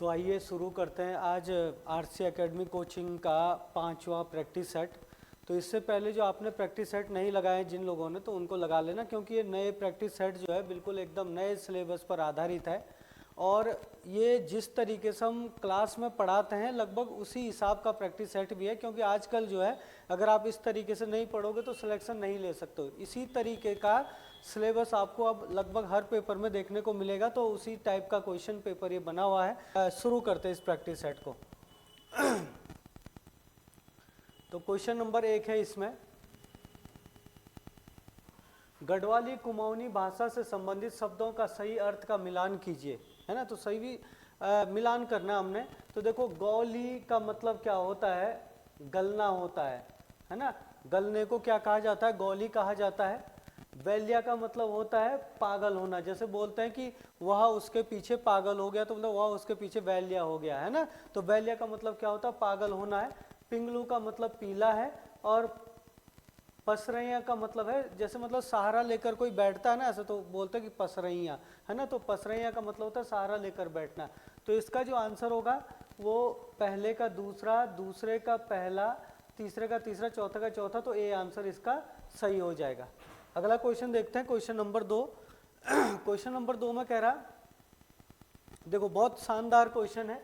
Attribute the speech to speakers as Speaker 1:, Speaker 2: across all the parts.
Speaker 1: तो आइए शुरू करते हैं आज आरसी एकेडमी कोचिंग का 5वां प्रैक्टिस सेट। तो इससे पहले जो आपने प्रैक्टिस सेट नहीं लगाए जिन लोगों ने, तो उनको लगा लेना, क्योंकि ये नए प्रैक्टिस सेट जो है बिल्कुल एकदम नए सिलेबस पर आधारित है और ये जिस तरीके से हम क्लास में पढ़ाते हैं लगभग उसी हिसाब का प्रैक्टिस सेट भी है। क्योंकि आजकल जो है अगर आप इस तरीके से नहीं पढ़ोगे तो सिलेक्शन नहीं ले सकते हो। इसी तरीके का सिलेबस आपको अब लगभग हर पेपर में देखने को मिलेगा, तो उसी टाइप का क्वेश्चन पेपर ये बना हुआ है। शुरू करते हैं इस प्रैक्टिस सेट को। तो क्वेश्चन नंबर 1 है इसमें, गढ़वाली कुमाऊनी भाषा से संबंधित शब्दों का सही अर्थ का मिलान कीजिए, है ना। तो सही भी मिलान करना हमने। तो देखो, गौली का मतलब क्या होता है, गलना होता है ना। गलने को क्या कहा जाता है, गौली कहा जाता है। वैल्या का मतलब होता है पागल होना, जैसे बोलते हैं कि वह उसके पीछे पागल हो गया, तो मतलब वह उसके पीछे वैल्या हो गया, है ना। तो वैल्या का मतलब क्या होता है, पागल होना है। पिंगलू का मतलब पीला है। और पसरैया का मतलब है, जैसे मतलब सहारा लेकर कोई बैठता है ना, ऐसे तो बोलते हैं कि पसरैया, है ना। तो पसरैया का मतलब होता है सहारा लेकर बैठना। तो इसका जो आंसर होगा वो पहले का दूसरा, दूसरे का पहला, तीसरे का तीसरा, चौथे का चौथा, तो ए आंसर इसका सही हो जाएगा। अगला क्वेश्चन देखते हैं, क्वेश्चन नंबर 2। क्वेश्चन नंबर 2 में कह रहा, देखो बहुत शानदार क्वेश्चन है।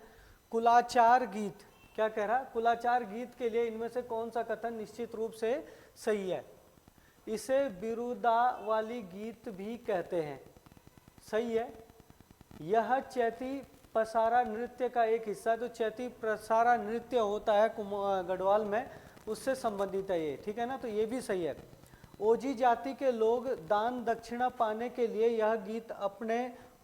Speaker 1: कुलाचार गीत, क्या कह रहा, कुलाचार गीत के लिए इनमें से कौन सा कथन निश्चित रूप से सही है। इसे बिरुदावाली गीत भी कहते हैं, सही है। यह चैती पसारा नृत्य का एक हिस्सा है। तो चैती पसारा नृत्य होता है गढ़वाल में, उससे संबंधित है ये, ठीक है ना। तो ये भी सही है। ओजी जाति के लोग दान दक्षिणा पाने के लिए यह गीत अपने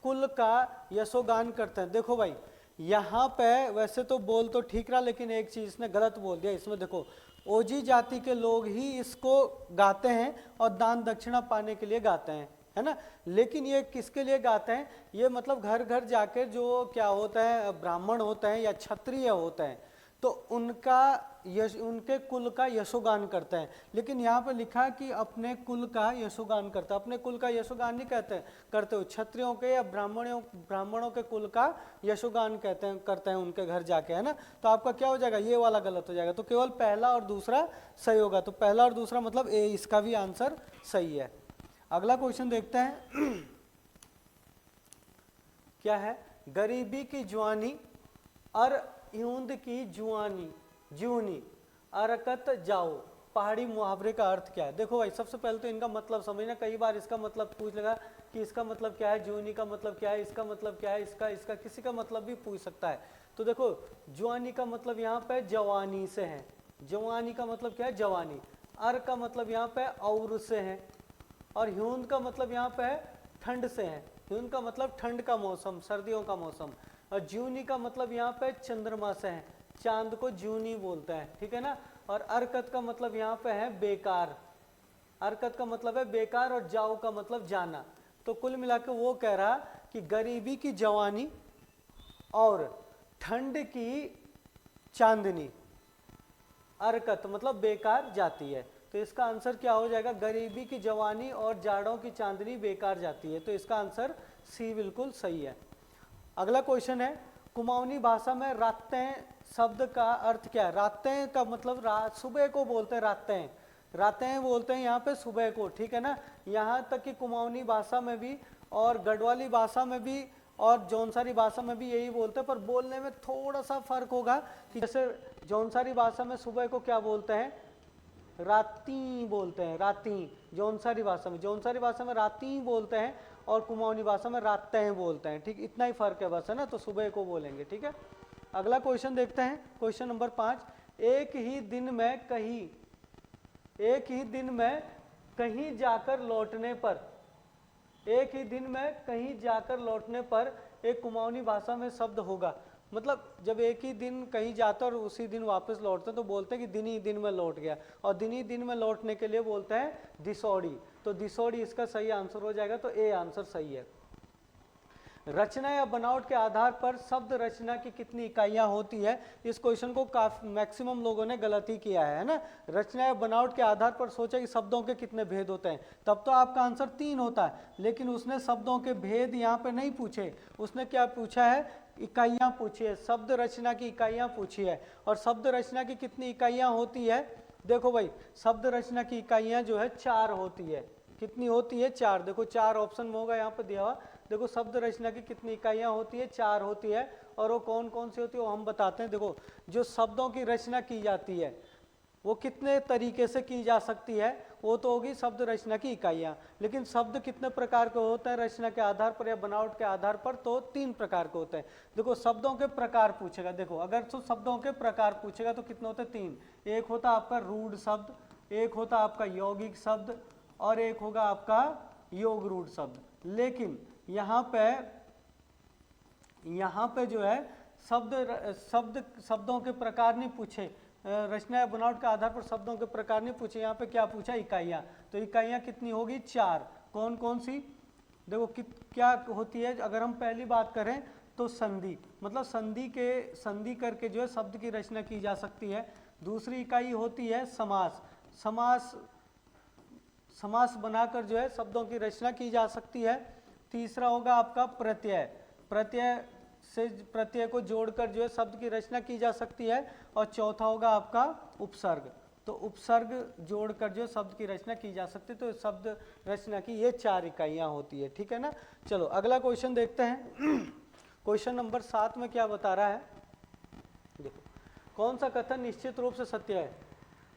Speaker 1: कुल का यशोगान करते हैं। देखो भाई, यहाँ पे वैसे तो बोल तो ठीक रहा, लेकिन एक चीज इसने गलत बोल दिया इसमें। देखो, ओजी जाति के लोग ही इसको गाते हैं और दान दक्षिणा पाने के लिए गाते हैं, है ना। लेकिन ये किसके लिए गाते हैं, ये मतलब घर घर जाकर जो क्या होता है, ब्राह्मण होते हैं या क्षत्रिय होते हैं, तो उनके कुल का यशोगान करते हैं। लेकिन यहाँ पे लिखा है कि अपने कुल का यशोगान करता है। अपने कुल का यशोगान नहीं करते हो, क्षत्रियों के या ब्राह्मणों के कुल का यशोगान करते हैं उनके घर जाके, है ना। तो आपका क्या हो जाएगा, ये वाला गलत हो जाएगा। तो केवल पहला और दूसरा सही होगा। तो पहला और दूसरा मतलब ए, इसका भी आंसर सही है। अगला क्वेश्चन देखते हैं, क्या है, गरीबी की जुआनी और यूंद की जूनी अरकत जाओ, पहाड़ी मुहावरे का अर्थ क्या है। देखो भाई, सबसे पहले तो इनका मतलब समझना। कई बार इसका मतलब पूछ लेगा कि इसका मतलब क्या है, जूनी का मतलब क्या है, इसका मतलब क्या है, इसका किसी का मतलब भी पूछ सकता है। तो देखो, जुआनी का मतलब यहाँ पे जवानी से है। जवानी का मतलब क्या है, जवानी। अर का मतलब यहाँ पे और से है। और ह्यूंद का मतलब यहाँ पे है ठंड से है। ह्यूंद का मतलब ठंड का मौसम, सर्दियों का मौसम। और जूनी का मतलब यहाँ पे चंद्रमा से है, चांद को जूनी बोलते हैं, ठीक है ना। और अरकत का मतलब यहाँ पे है बेकार। अरकत का मतलब है बेकार और जाओ का मतलब जाना। तो कुल मिलाकर वो कह रहा कि गरीबी की जवानी और ठंड की चांदनी, अरकत मतलब बेकार जाती है। तो इसका आंसर क्या हो जाएगा, गरीबी की जवानी और जाड़ों की चांदनी बेकार जाती है। तो इसका आंसर सी बिल्कुल सही है। अगला क्वेश्चन है, कुमाऊनी भाषा में रातें शब्द का अर्थ क्या है। रातें का मतलब सुबह को बोलते हैं, रातें बोलते हैं यहाँ पे सुबह को, ठीक है ना। यहाँ तक कि कुमाऊनी भाषा में भी और गढ़वाली भाषा में भी और जौनसारी भाषा में भी यही बोलते हैं, पर बोलने में थोड़ा सा फर्क होगा कि जैसे जौनसारी भाषा में सुबह को क्या बोलते हैं, राती बोलते हैं, राती। जौनसारी भाषा में राती बोलते हैं और कुमाऊनी भाषा में रातें बोलते हैं, ठीक, इतना ही फर्क है बस, है ना। तो सुबह को बोलेंगे, ठीक है। अगला क्वेश्चन देखते हैं, क्वेश्चन नंबर 5। एक ही दिन में कहीं जाकर लौटने पर, एक ही दिन में कहीं जाकर लौटने पर एक कुमाऊनी भाषा में शब्द होगा। मतलब जब एक ही दिन कहीं जाता और उसी दिन वापस लौटते तो बोलते हैं कि दिन ही दिन में लौट गया। और दिन ही दिन में लौटने के लिए बोलते हैं दिसौड़ी। तो दिसौड़ी इसका सही आंसर हो जाएगा। तो ए आंसर सही है। रचना या बनावट के आधार पर शब्द रचना की कितनी इकाइयां होती है, इस क्वेश्चन को काफी मैक्सिमम लोगों ने गलत ही किया है ना। रचना या बनावट के आधार पर सोचा कि शब्दों के कितने भेद होते हैं, तब तो आपका आंसर 3 होता है, लेकिन उसने शब्दों के भेद यहाँ पे नहीं पूछे, उसने क्या पूछा है, इकाइयां पूछी है, शब्द रचना की इकाइयां पूछी है। और शब्द रचना की कितनी इकाइयां होती है, देखो भाई शब्द रचना की इकाइयां जो है 4 होती है। कितनी होती है, 4। देखो 4 ऑप्शन में होगा यहाँ पे दिया हुआ। देखो शब्द रचना की कितनी इकाइयां होती है, 4 होती है। और वो कौन कौन सी होती है वो हम बताते हैं। देखो जो शब्दों की रचना की जाती है वो कितने तरीके से की जा सकती है, वो तो होगी शब्द रचना की इकाइयां। लेकिन शब्द कितने प्रकार के होते हैं रचना के आधार पर या बनावट के आधार पर, तो 3 प्रकार के होते हैं। देखो शब्दों के प्रकार पूछेगा, देखो अगर तो शब्दों के प्रकार पूछेगा तो कितने होते हैं, 3। एक होता आपका रूढ़ शब्द, एक होता आपका यौगिक शब्द, और एक होगा आपका योग रूढ़ शब्द। लेकिन यहाँ पे जो है शब्दों के प्रकार नहीं पूछे, रचना या बनावट के आधार पर शब्दों के प्रकार नहीं पूछे। यहाँ पे क्या पूछा, इकाइयां। तो इकाइयां कितनी होगी, 4। कौन कौन सी, देखो क्या होती है। अगर हम पहली बात करें तो संधि, मतलब संधि करके जो है शब्द की रचना की जा सकती है। दूसरी इकाई होती है समास, समास बनाकर जो है शब्दों की रचना की जा सकती है। तीसरा होगा आपका प्रत्यय, प्रत्यय को जोड़कर जो है शब्द की रचना की जा सकती है। और चौथा होगा आपका उपसर्ग, तो उपसर्ग जोड़कर जो शब्द की रचना की जा सकती है। तो शब्द रचना की ये 4 इकाइयां होती है, ठीक है ना। चलो अगला क्वेश्चन देखते हैं। क्वेश्चन नंबर 7 में क्या बता रहा है, देखो कौन सा कथन निश्चित रूप से सत्य है।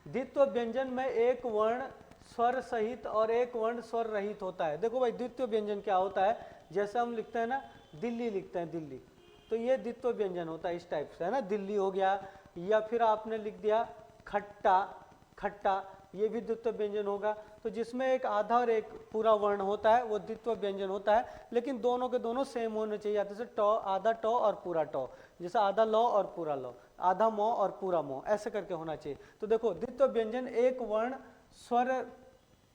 Speaker 1: द्वित्व व्यंजन में एक वर्ण स्वर सहित और एक वर्ण स्वर रहित होता है। देखो भाई द्वित्व व्यंजन क्या होता है, जैसे हम लिखते हैं ना दिल्ली, लिखते हैं दिल्ली, तो ये द्वित्व व्यंजन होता है इस टाइप से, है ना। दिल्ली हो गया, या फिर आपने लिख दिया खट्टा, खट्टा, ये भी द्वित्व व्यंजन होगा। तो जिसमें एक आधा और एक पूरा वर्ण होता है वो द्वित्व व्यंजन होता है। लेकिन दोनों के दोनों सेम होने चाहिए, जैसे टॉ, आधा टॉ और पूरा टॉ, जैसे आधा लॉ और पूरा लॉ, आधा मॉ और पूरा मॉ, ऐसे करके होना चाहिए। तो देखो द्वित्व व्यंजन एक वर्ण स्वर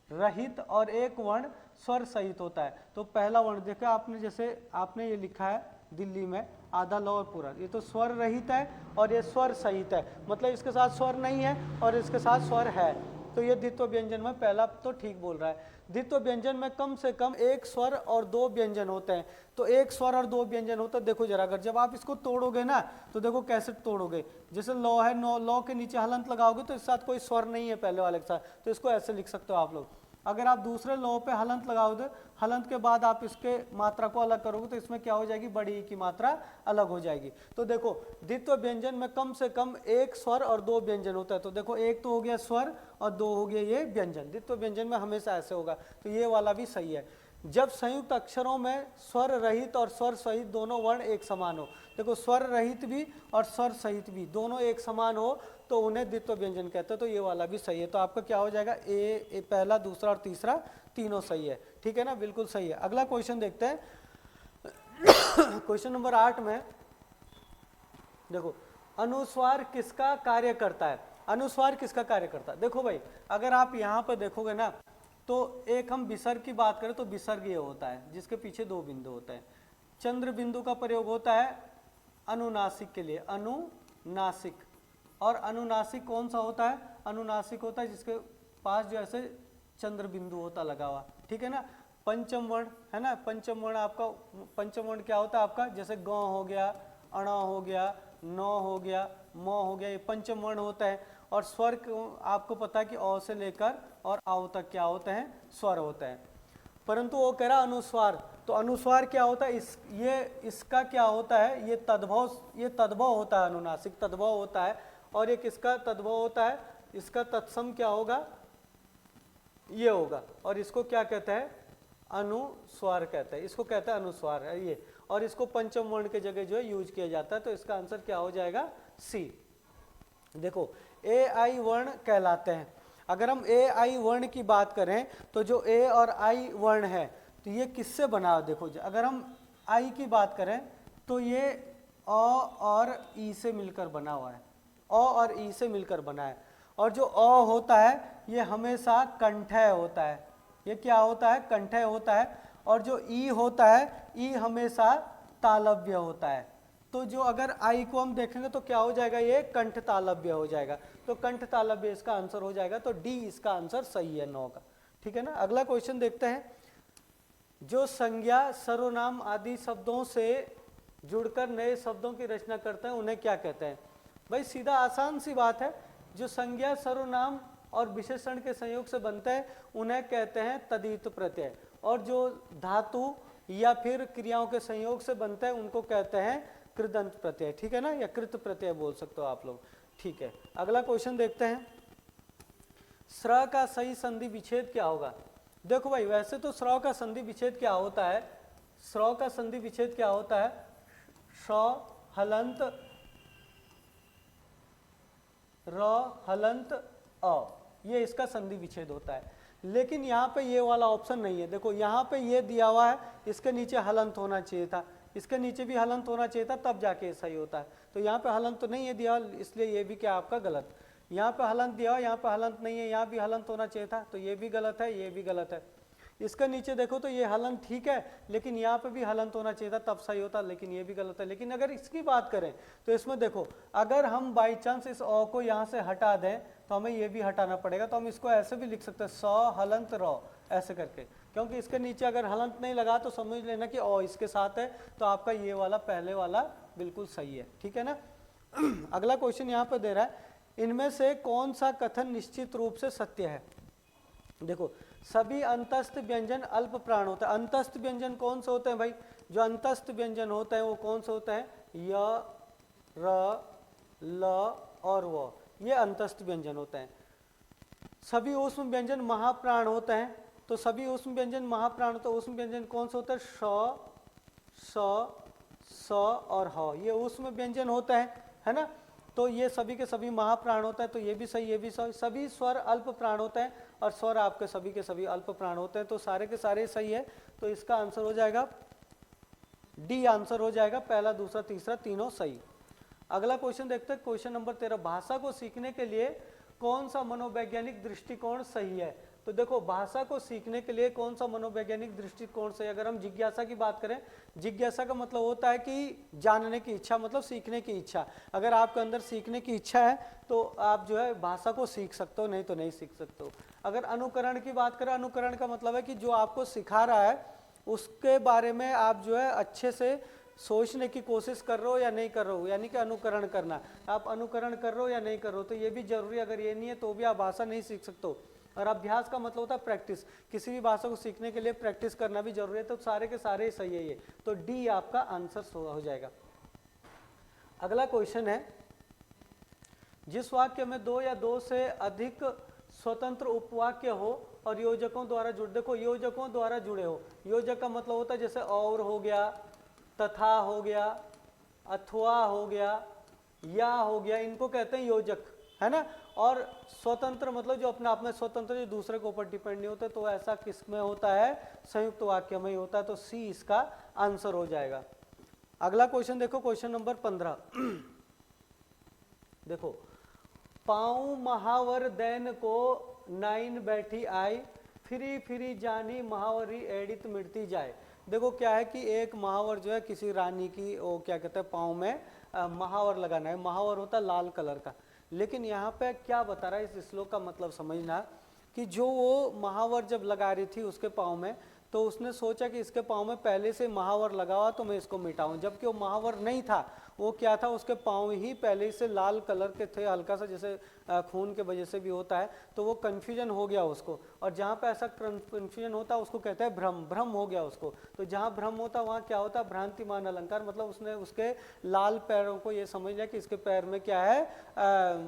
Speaker 1: रहित और एक वर्ण स्वर सहित होता है। तो पहला वर्ण देखो आपने, जैसे आपने ये लिखा है दिल्ली में आधा लॉ और पूरा, ये तो स्वर रहित है और ये स्वर सहित है, मतलब इसके साथ स्वर नहीं है और इसके साथ स्वर है। तो ये द्वित्व व्यंजन में पहला तो ठीक बोल रहा है। द्वित्व व्यंजन में कम से कम एक स्वर और 2 व्यंजन होते हैं। तो एक स्वर और 2 व्यंजन होता है, देखो जरा, अगर जब आप इसको तोड़ोगे ना तो देखो कैसे तोड़ोगे। जैसे लॉ है, लॉ के नीचे हलंत लगाओगे तो इस साथ कोई स्वर नहीं है पहले वाले के साथ, तो इसको ऐसे लिख सकते हो आप लोग। अगर आप दूसरे लॉ पे हलंत लगाओगे, हलंत के बाद आप इसके मात्रा को अलग करोगे तो इसमें क्या हो जाएगी, बड़ी ई की मात्रा अलग हो जाएगी। तो देखो द्वित्व व्यंजन में कम से कम एक स्वर और 2 व्यंजन होता है। तो देखो एक तो हो गया स्वर और 2 हो गया ये व्यंजन। द्वित्व व्यंजन में हमेशा ऐसे होगा, तो ये वाला भी सही है। जब संयुक्त अक्षरों में स्वर रहित और स्वर सहित दोनों वर्ण एक समान हो, देखो स्वर रहित भी और स्वर सहित भी दोनों एक समान हो तो उन्हें द्वित्व व्यंजन कहते हैं। तो ये वाला भी सही है। तो आपका क्या हो जाएगा, ए पहला, दूसरा और तीसरा तीनों सही है, ठीक है ना, बिल्कुल सही है। अगला क्वेश्चन देखते हैं। क्वेश्चन नंबर 8 में देखो अनुस्वार किसका कार्य करता है। अनुस्वार किसका कार्य करता है, देखो भाई अगर आप यहाँ पर देखोगे ना तो एक हम विसर्ग की बात करें तो विसर्ग ये होता है जिसके पीछे 2 बिंदु होते हैं। चंद्र बिंदु का प्रयोग होता है अनुनासिक के लिए, अनुनासिक। और अनुनासिक कौन सा होता है, अनुनासिक होता है जिसके पास जो ऐसे चंद्र बिंदु होता लगा हुआ, ठीक है ना। पंचम वर्ण है ना, पंचम वर्ण आपका, पंचम वर्ण क्या होता है आपका, जैसे ग हो गया, अण हो गया, न हो गया, म हो गया, ये पंचम वर्ण होता है। और स्वर आपको पता है कि अ से लेकर और आओ तक क्या होते हैं, स्वर होते हैं। परंतु वो कह रहा अनुस्वार, तो अनुस्वार क्या होता है, इसका क्या होता है, ये तद्भव होता है, अनुनासिक तद्भव होता है। और ये किसका तद्भव होता है, इसका तत्सम क्या होगा, ये होगा। और इसको क्या कहते हैं, अनुस्वार कहते हैं, इसको कहते हैं अनुस्वार है ये। और इसको पंचम वर्ण के जगह जो है यूज किया जाता है। तो इसका आंसर क्या हो जाएगा, सी। देखो ए आई वर्ण कहलाते हैं। अगर हम ए आई वर्ण की बात करें तो जो ए और आई वर्ण है तो ये किससे बना है, देखो अगर हम आई की बात करें तो ये अ और ई से मिलकर बना हुआ है, अ और ई से मिलकर बना है। और जो अ होता है ये हमेशा कंठय होता है, ये क्या होता है, कंठय होता है। और जो ई होता है, ई हमेशा तालव्य होता है। तो जो अगर आई को हम देखेंगे तो क्या हो जाएगा, ये कंठ तालव्य हो जाएगा, तो कंठ तालव्य इसका आंसर हो जाएगा, तो डी इसका आंसर सही है 9 का। ठीक है ना। अगला क्वेश्चन देखते हैं, जो संज्ञा सर्वनाम आदि शब्दों से जुड़कर नए शब्दों की रचना करते हैं उन्हें क्या कहते हैं। भाई सीधा आसान सी बात है, जो संज्ञा सर्वनाम और विशेषण के संयोग से बनते हैं उन्हें कहते हैं तदित प्रत्यय, और जो धातु या फिर क्रियाओं के संयोग से बनते हैं उनको कहते हैं कृदंत प्रत्यय। ठीक है ना, या कृत प्रत्यय बोल सकते हो आप लोग। ठीक है, अगला क्वेश्चन देखते हैं, स्र का सही संधि विच्छेद क्या होगा। देखो भाई, वैसे तो स्र का संधि विच्छेद क्या होता है, स्र का संधि विच्छेद क्या होता है, श हलंत र हलंत अ, ये इसका संधि विच्छेद होता है। लेकिन यहाँ पे ये वाला ऑप्शन नहीं है। देखो यहाँ पे ये दिया हुआ है, इसके नीचे हलंत होना चाहिए था, इसके नीचे भी हलंत होना चाहिए था, तब जाके सही होता है। तो यहाँ पे हलंत तो नहीं है दिया, इसलिए ये भी क्या आपका गलत। यहाँ पे हलंत दिया हुआ, यहाँ पे हलंत नहीं है, यहाँ भी हलंत होना चाहिए था, तो ये भी गलत है, ये भी गलत है। इसके नीचे देखो तो ये हलंत ठीक है, लेकिन यहाँ पे भी हलंत होना चाहिए था, तब सही होता, लेकिन ये भी गलत है। लेकिन अगर इसकी बात करें तो इसमें देखो, अगर हम बाई चांस इस अ को यहाँ से हटा दें तो हमें ये भी हटाना पड़ेगा, तो हम इसको ऐसे भी लिख सकते हैं, स हलंत र, ऐसे करके, क्योंकि इसके नीचे अगर हलंत नहीं लगा तो समझ लेना कि अ इसके साथ है, तो आपका ये वाला पहले वाला बिल्कुल सही है। ठीक है ना। अगला क्वेश्चन यहाँ पर दे रहा है, इनमें से कौन सा कथन निश्चित रूप से सत्य है। देखो, सभी अंतस्थ व्यंजन अल्प प्राण होता है। अंतस्थ व्यंजन कौन से होते हैं भाई, जो अंतस्थ व्यंजन होते हैं वो कौन से होते हैं, य, र, ल और व, ये अंतस्थ व्यंजन होते हैं। सभी ऊष्म व्यंजन महाप्राण होते हैं, तो सभी ऊष्म व्यंजन महाप्राण, तो ऊष्म व्यंजन कौन से होते हैं, श, स और ह, ये ऊष्म व्यंजन होता है ना। तो ये सभी के सभी महाप्राण होता है, तो ये भी सही, ये भी सही। सभी स्वर अल्प प्राण होते हैं, और स्वर आपके सभी के सभी अल्प प्राण होते हैं, तो सारे के सारे सही है। तो इसका आंसर हो जाएगा डी, आंसर हो जाएगा, पहला दूसरा तीसरा तीनों सही। अगला क्वेश्चन देखते हैं, क्वेश्चन नंबर 13, भाषा को सीखने के लिए कौन सा मनोवैज्ञानिक दृष्टिकोण सही है। तो देखो, भाषा को सीखने के लिए कौन सा मनोवैज्ञानिक दृष्टिकोण सही है। अगर हम जिज्ञासा की बात करें, जिज्ञासा का मतलब होता है कि जानने की इच्छा, मतलब सीखने की इच्छा। अगर आपके अंदर सीखने की इच्छा है तो आप जो है भाषा को सीख सकते हो, नहीं तो नहीं सीख सकते हो। अगर अनुकरण की बात करें, अनुकरण का मतलब है कि जो आपको सिखा रहा है उसके बारे में आप जो है अच्छे से सोचने की कोशिश कर रहे हो या नहीं कर रहे हो, यानी कि अनुकरण करना। आप अनुकरण कर रहे हो या नहीं कर रहे हो, तो ये भी जरूरी। अगर ये नहीं है तो भी आप भाषा नहीं सीख सकते हो। और अभ्यास का मतलब होता है प्रैक्टिस, किसी भी भाषा को सीखने के लिए प्रैक्टिस करना भी जरूरी है। तो सारे के सारे सही है ये, तो डी आपका आंसर हो जाएगा। अगला क्वेश्चन है, जिस वाक्य में दो या दो से अधिक स्वतंत्र उपवाक्य हो और योजकों द्वारा जुड़े, देखो योजकों द्वारा जुड़े हो, योजक का मतलब होता है जैसे और हो गया, तथा हो गया, अथवा हो गया, या हो गया, इनको कहते हैं योजक, है ना। और स्वतंत्र मतलब जो अपने आप में स्वतंत्र, जो दूसरे के ऊपर डिपेंड नहीं होते, तो ऐसा किस में होता है, संयुक्त वाक्य में ही होता है, तो सी इसका आंसर हो जाएगा। अगला क्वेश्चन देखो, क्वेश्चन नंबर 15 देखो, पाऊं महावर दैन को नाइन बैठी आई, फिरी फिरी जानी महावरी एडित मिटती जाए। देखो क्या है कि एक महावर जो है किसी रानी की, वो क्या कहते हैं, पाँव में महावर लगाना है। महावर होता है लाल कलर का, लेकिन यहाँ पे क्या बता रहा है, इस श्लोक का मतलब समझना कि जो वो महावर जब लगा रही थी उसके पाँव में, तो उसने सोचा कि इसके पाँव में पहले से महावर लगा हुआ तो मैं इसको मिटाऊं, जबकि वो महावर नहीं था, वो क्या था, उसके पाँव ही पहले से लाल कलर के थे, हल्का सा जैसे खून के वजह से भी होता है, तो वो कन्फ्यूजन हो गया उसको। और जहाँ पे ऐसा कन्फ्यूजन होता है उसको कहते हैं भ्रम, भ्रम हो गया उसको। तो जहाँ भ्रम होता है वहाँ क्या होता है, भ्रांतिमान अलंकार, मतलब उसने उसके लाल पैरों को ये समझ लिया कि इसके पैर में क्या है,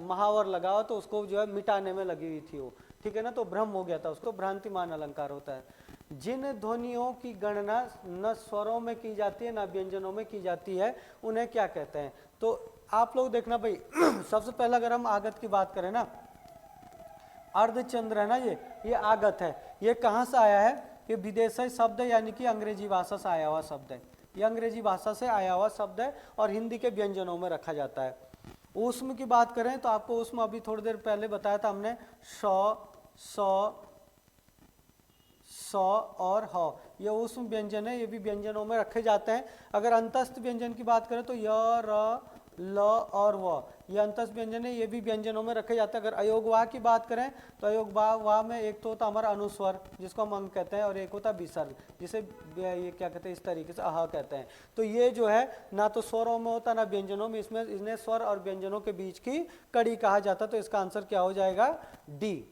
Speaker 1: महावर लगा हुआ, तो उसको जो है मिटाने में लगी हुई थी वो, ठीक है ना, तो भ्रम हो गया था, उसको भ्रांतिमान अलंकार होता है। जिन ध्वनियों की गणना न स्वरों में की जाती है न व्यंजनों में की जाती है, उन्हें क्या कहते हैं। तो आप लोग देखना भाई, सबसे पहले अगर हम आगत की बात करें ना, अर्धचंद्र है ना, ये आगत है। ये कहाँ से आया है, ये विदेशी शब्द है, यानी कि अंग्रेजी भाषा से आया हुआ शब्द है। ये अंग्रेजी भाषा से आया हुआ शब्द है और हिंदी के व्यंजनों में रखा जाता है। ऊष्म की बात करें तो आपको ऊष्म अभी थोड़ी देर पहले बताया था हमने, श, स, स और ह, ये ऊष्म व्यंजन है, ये भी व्यंजनों में रखे जाते हैं। अगर अंतस्थ व्यंजन की बात करें तो य, र, ल और व, ये अंतस्थ व्यंजन है, ये भी व्यंजनों में रखे जाते हैं। अगर अयोगवाह की बात करें तो अयोगवाह में एक तो होता हमारा अनुस्वर जिसको हम अंग कहते हैं, और एक होता विसर्ग जिसे ये क्या कहते हैं, इस तरीके से आह कहते हैं। तो ये जो है ना तो स्वरों में होता ना व्यंजनों में, इसमें इन्हें स्वर और व्यंजनों के बीच की कड़ी कहा जाता है। तो इसका आंसर क्या हो जाएगा, डी।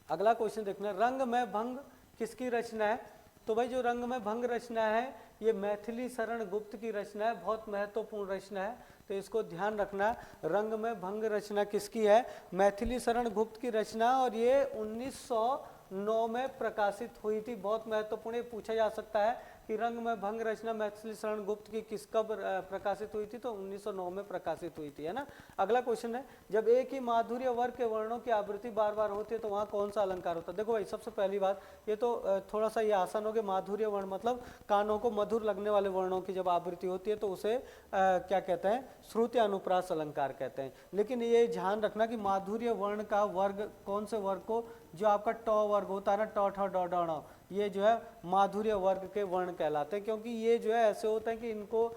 Speaker 1: अगला क्वेश्चन देखना, रंग में भंग किसकी रचना है? तो भाई जो रंग में भंग रचना है ये मैथिली शरण गुप्त की रचना है, बहुत महत्वपूर्ण रचना है, तो इसको ध्यान रखना। रंग में भंग रचना किसकी है? मैथिली शरण गुप्त की रचना, और ये 1909 में प्रकाशित हुई थी। बहुत महत्वपूर्ण, ये पूछा जा सकता है कि रंग में भंग रचना मैथिली शरण गुप्त की किस कब प्रकाशित हुई थी? तो 1909 में प्रकाशित हुई थी, है ना। अगला क्वेश्चन है, जब एक ही माधुर्य वर्ग के वर्णों की आवृत्ति बार बार होती है तो वहाँ कौन सा अलंकार होता है? देखो भाई सबसे पहली बात, ये तो थोड़ा सा ये आसान हो गया। माधुर्य वर्ण मतलब कानों को मधुर लगने वाले वर्णों की जब आवृत्ति होती है तो उसे क्या कहते हैं, श्रुति अनुप्रास अलंकार कहते हैं। लेकिन ये ध्यान रखना कि माधुर्य वर्ण का वर्ग कौन से वर्ग को, जो आपका ट वर्ग होता है ना, ट ठ ड ढ ण, ये जो है माधुर्य वर्ग के वर्ण कहलाते हैं, क्योंकि ये जो है ऐसे होते हैं कि इनको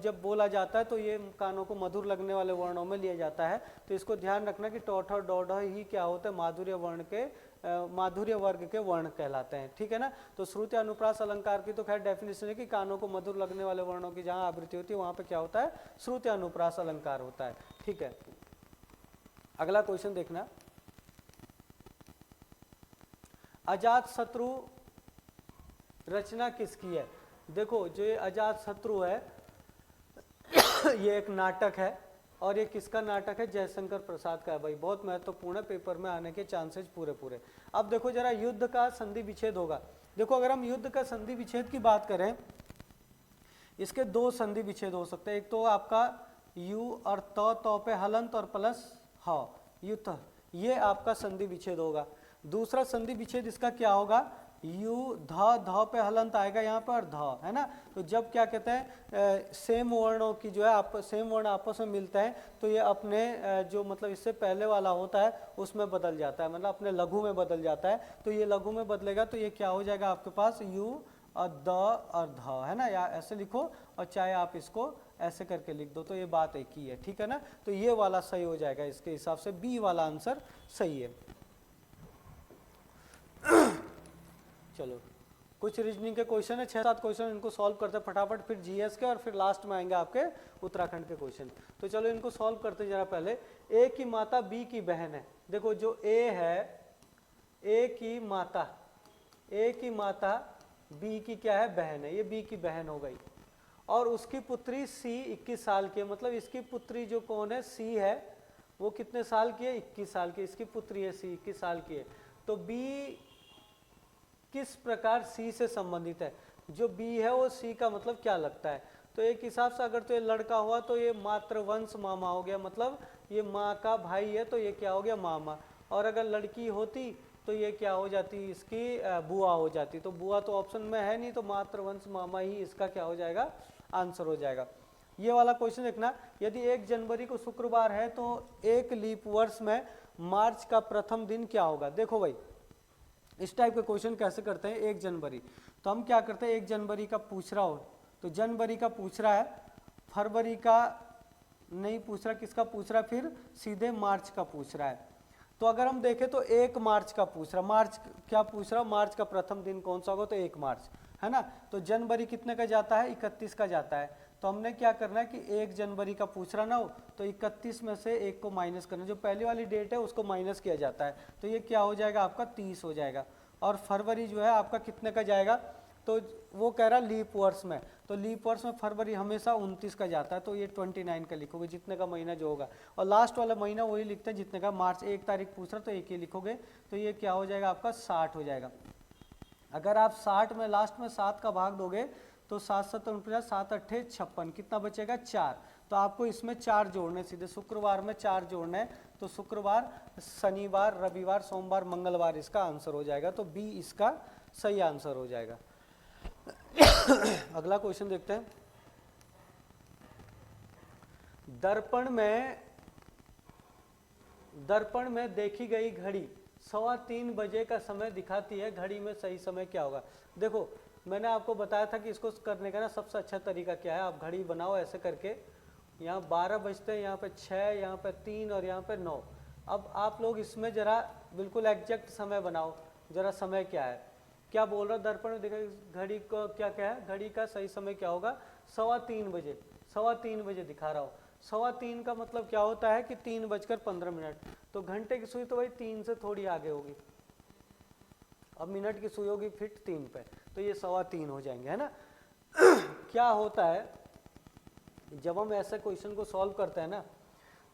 Speaker 1: जब बोला जाता है तो ये कानों को मधुर लगने वाले वर्णों में लिया जाता है। तो इसको ध्यान रखना कि ट ठ ड ढ ही क्या होते हैं, माधुर्य वर्ण के माधुर्य वर्ग के वर्ण कहलाते हैं, ठीक है ना। तो श्रुति अनुप्रास अलंकार की तो खैर डेफिनेशन है कि कानों को मधुर लगने वाले वर्णों की जहाँ आवृत्ति होती है वहाँ पे क्या होता है, श्रुति अनुप्रास अलंकार होता है, ठीक है। अगला क्वेश्चन देखना, अजात शत्रु रचना किसकी है? देखो जो ये अजात शत्रु है ये एक नाटक है, और ये किसका नाटक है? जयशंकर प्रसाद का है। भाई बहुत महत्वपूर्ण है, पेपर में आने के चांसेस पूरे पूरे। अब देखो जरा, युद्ध का संधि विच्छेद होगा। देखो अगर हम युद्ध का संधि विच्छेद की बात करें, इसके दो संधि विच्छेद हो सकते हैं। एक तो आपका यू और तो पे हलंत और प्लस ह, युद्ध, ये आपका संधि विच्छेद होगा। दूसरा संधि विच्छेद इसका क्या होगा, यू ध पे हलंत आएगा यहाँ पर ध, है ना। तो जब क्या कहते हैं सेम वर्णों की जो है सेम वर्ण आपस में मिलते हैं तो ये अपने जो मतलब इससे पहले वाला होता है उसमें बदल जाता है, मतलब अपने लघु में बदल जाता है। तो ये लघु में बदलेगा तो ये क्या हो जाएगा आपके पास, यू और द और ध, है ना, या ऐसे लिखो और चाहे आप इसको ऐसे करके लिख दो, तो ये बात एक ही है, ठीक है ना। तो ये वाला सही हो जाएगा, इसके हिसाब से बी वाला आंसर सही है। चलो कुछ रीजनिंग के क्वेश्चन है, 6-7 क्वेश्चन, इनको सॉल्व करते हैं फटाफट, फिर जीएस के और फिर लास्ट में आएंगे आपके उत्तराखंड के क्वेश्चन। तो चलो इनको सॉल्व करते जरा। पहले ए की माता बी की बहन है। देखो जो ए है, ए की माता बी की क्या है, बहन है, ये बी की बहन हो गई। और उसकी पुत्री सी 21 साल की है, मतलब इसकी पुत्री जो कौन है, सी है, वो कितने साल की है, 21 साल की। इसकी पुत्री है सी, 21 साल की है। तो बी किस प्रकार सी से संबंधित है? जो बी है वो सी का मतलब क्या लगता है? तो एक हिसाब से अगर तो ये लड़का हुआ तो ये मातृवंश मामा हो गया, मतलब ये माँ का भाई है तो ये क्या हो गया, मामा। और अगर लड़की होती तो ये क्या हो जाती, इसकी बुआ हो जाती। तो बुआ तो ऑप्शन में है नहीं, तो मातृवंश मामा ही इसका क्या हो जाएगा, आंसर हो जाएगा। ये वाला क्वेश्चन देखना, यदि 1 जनवरी को शुक्रवार है तो एक लीप वर्ष में मार्च का प्रथम दिन क्या होगा? देखो भाई इस टाइप के क्वेश्चन कैसे करते हैं, 1 जनवरी, तो हम क्या करते हैं, 1 जनवरी का पूछ रहा हो तो जनवरी का पूछ रहा है, फरवरी का नहीं पूछ रहा, किसका पूछ रहा है, फिर सीधे मार्च का पूछ रहा है। तो अगर हम देखें तो 1 मार्च का पूछ रहा, मार्च क्या पूछ रहा, मार्च का प्रथम दिन कौन सा होगा, तो 1 मार्च, है ना। तो जनवरी कितने का जाता है, 31 का जाता है। तो हमने क्या करना है कि 1 जनवरी का पूछ रहा ना हो तो 31 में से 1 को माइनस करना, जो पहली वाली डेट है उसको माइनस किया जाता है, तो ये क्या हो जाएगा आपका 30 हो जाएगा। और फरवरी जो है आपका कितने का जाएगा, तो वो कह रहा लीप वर्ष में, तो लीप वर्ष में फरवरी हमेशा 29 का जाता है, तो ये 29 का लिखोगे, जितने का महीना जो होगा। और लास्ट वाला महीना वही लिखते हैं जितने का, मार्च 1 तारीख पूछ रहा तो 1 ही लिखोगे, तो ये क्या हो जाएगा आपका 60 हो जाएगा। अगर आप 60 में लास्ट में 7 का भाग दोगे तो 7 7 49, 7 8 56, कितना बचेगा 4। तो आपको इसमें 4 जोड़ने, सीधे शुक्रवार में 4 जोड़ने हैं, तो शुक्रवार, शनिवार, रविवार, सोमवार, मंगलवार इसका आंसर हो जाएगा। तो बी इसका सही आंसर हो जाएगा। अगला क्वेश्चन देखते हैं, दर्पण में देखी गई घड़ी 3:15 बजे का समय दिखाती है, घड़ी में सही समय क्या होगा। देखो मैंने आपको बताया था कि इसको करने का ना सबसे अच्छा तरीका क्या है, आप घड़ी बनाओ ऐसे करके, यहाँ 12 बजते हैं, यहाँ पे 6, यहाँ पे 3 और यहाँ पे 9। अब आप लोग इसमें जरा बिल्कुल एग्जैक्ट समय बनाओ, जरा समय क्या है, क्या बोल रहा दर्पण में देखा घड़ी को क्या क्या है, घड़ी का सही समय क्या होगा 3:15 बजे, 3:15 बजे दिखा रहा हूँ। 3:15 का मतलब क्या होता है कि 3:15, तो घंटे की सुई तो भाई 3 से थोड़ी आगे होगी, अब मिनट की सुई होगी फिट 3 पे, तो ये 3:15 हो जाएंगे, है ना। क्या होता है जब हम ऐसे क्वेश्चन को सॉल्व करते हैं ना,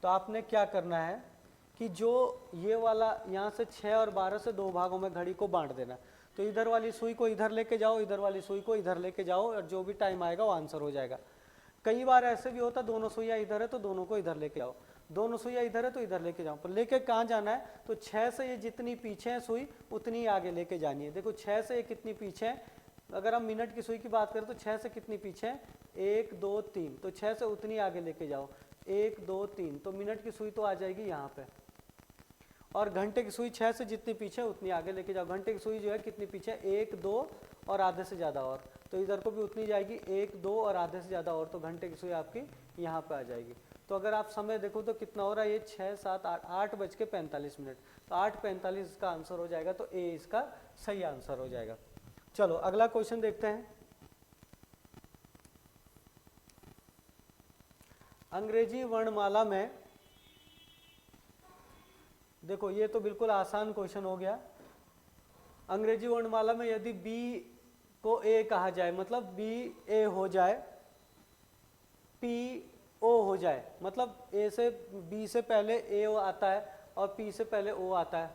Speaker 1: तो आपने क्या करना है कि जो ये वाला यहाँ से 6 और 12 से 2 भागों में घड़ी को बांट देना, तो इधर वाली सुई को इधर लेके जाओ, इधर वाली सुई को इधर लेके जाओ, और जो भी टाइम आएगा वो आंसर हो जाएगा। कई बार ऐसे भी होता दोनों सुइयाँ इधर है तो दोनों को इधर लेके आओ, दोनों सुइयाँ इधर है तो इधर लेके जाओ, पर लेके कहाँ जाना है, तो 6 से ये जितनी पीछे है सुई उतनी आगे लेके जानी है। देखो 6 से ये कितनी पीछे है, अगर हम मिनट की सुई की बात करें तो 6 से कितनी पीछे है, 1 2 3, तो 6 से उतनी आगे लेके जाओ, 1 2 3, तो मिनट की सुई तो आ जाएगी यहाँ पे। और घंटे की सुई 6 से जितनी पीछे उतनी आगे लेके जाओ, घंटे की सुई जो है कितनी पीछे, 1 2 और आधे से ज़्यादा और, तो इधर को भी उतनी जाएगी, 1 2 और आधे से ज़्यादा और, तो घंटे की सुई आपकी यहाँ पे आ जाएगी। तो अगर आप समय देखो तो कितना हो रहा है, ये 6 7 8:45, तो 8:45 इसका आंसर हो जाएगा, तो ए इसका सही आंसर हो जाएगा। चलो अगला क्वेश्चन देखते हैं। अंग्रेजी वर्णमाला में, देखो ये तो बिल्कुल आसान क्वेश्चन हो गया। अंग्रेजी वर्णमाला में यदि बी को ए कहा जाए, मतलब बी ए हो जाए, पी ओ हो जाए, मतलब ए से बी से पहले ए आता है और पी से पहले ओ आता है,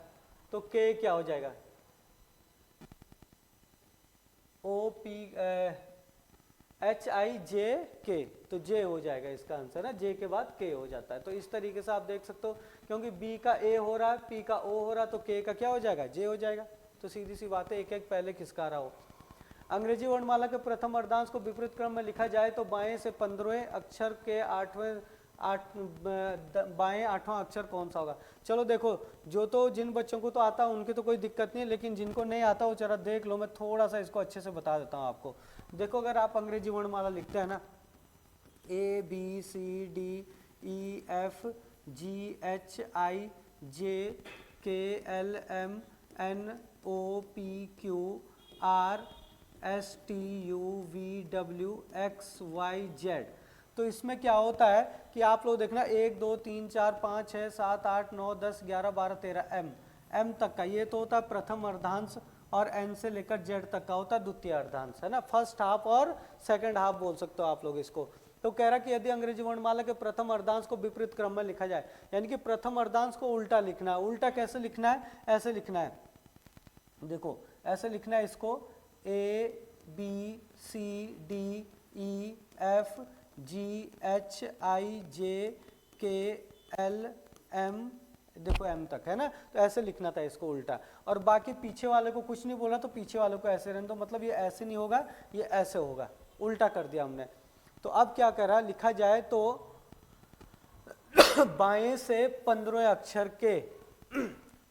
Speaker 1: तो के क्या हो जाएगा, O P H I J के, तो जे हो जाएगा इसका आंसर है, जे के बाद के हो जाता है। तो इस तरीके से आप देख सकते हो, क्योंकि बी का ए हो रहा है, पी का ओ हो रहा है, तो के का क्या हो जाएगा, जे हो जाएगा। तो सीधी सी बात है, एक एक पहले किसका रहा हो। अंग्रेजी वर्णमाला के प्रथम अर्धांश को विपरीत क्रम में लिखा जाए तो बाएं से 15वें अक्षर के बाएं 8वां अक्षर कौन सा होगा। चलो देखो, जो तो जिन बच्चों को तो आता है उनकी तो कोई दिक्कत नहीं है, लेकिन जिनको नहीं आता वो जरा देख लो, मैं थोड़ा सा इसको अच्छे से बता देता हूँ आपको। देखो अगर आप अंग्रेजी वर्णमाला लिखते हैं ना, A B C D E F G H I J K L M N O P Q R S T U V W X Y Z, तो इसमें क्या होता है कि आप लोग देखना 1 2 3 4 5 6 7 8 9 10 11 12 13 एम तक का, ये तो होता है प्रथम अर्धांश, और एन से लेकर जेड तक का होता है द्वितीय अर्धांश, है ना, फर्स्ट हाफ और सेकंड हाफ बोल सकते हो आप लोग इसको। तो कह रहा कि यदि अंग्रेजी वर्णमाला के प्रथम अर्धांश को विपरीत क्रम में लिखा जाए, यानी कि प्रथम अर्धांश को उल्टा लिखना है। उल्टा कैसे लिखना है, ऐसे लिखना है, देखो ऐसे लिखना है इसको, A B C D E F G H I J K L M, देखो एम तक, है ना, तो ऐसे लिखना था इसको उल्टा। और बाकी पीछे वाले को कुछ नहीं बोला, तो पीछे वाले को ऐसे रहने दो, मतलब ये ऐसे नहीं होगा, ये ऐसे होगा, उल्टा कर दिया हमने। तो अब क्या करा, लिखा जाए तो बाएं से 15वें अक्षर के,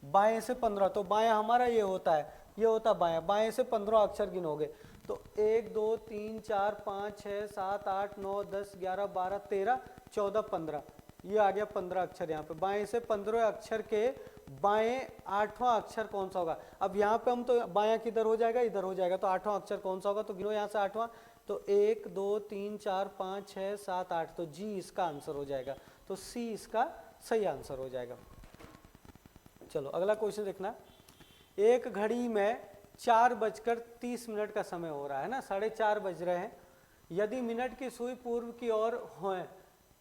Speaker 1: बाएं से 15, तो बायां हमारा ये होता है, ये होता बायां, बाएं से 15 अक्षर गिनोगे तो 1 2 3 4 5 6 7 8 9 10 11 12 13 14 15, ये आ गया 15 अक्षर यहाँ पे। बाएं से 15वें अक्षर के बाएं 8वां अक्षर कौन सा होगा। अब यहाँ पे हम तो बायां किधर हो जाएगा, इधर हो जाएगा, तो 8वां अक्षर कौन सा होगा, तो गिनो यहाँ से 8वां, तो 1 2 3 4 5 6 7 8, तो जी इसका आंसर हो जाएगा, तो सी इसका सही आंसर हो जाएगा। चलो अगला क्वेश्चन देखना। एक घड़ी में 4:30 का समय हो रहा है ना, 4:30 बज रहे हैं। यदि मिनट की सुई पूर्व की ओर हो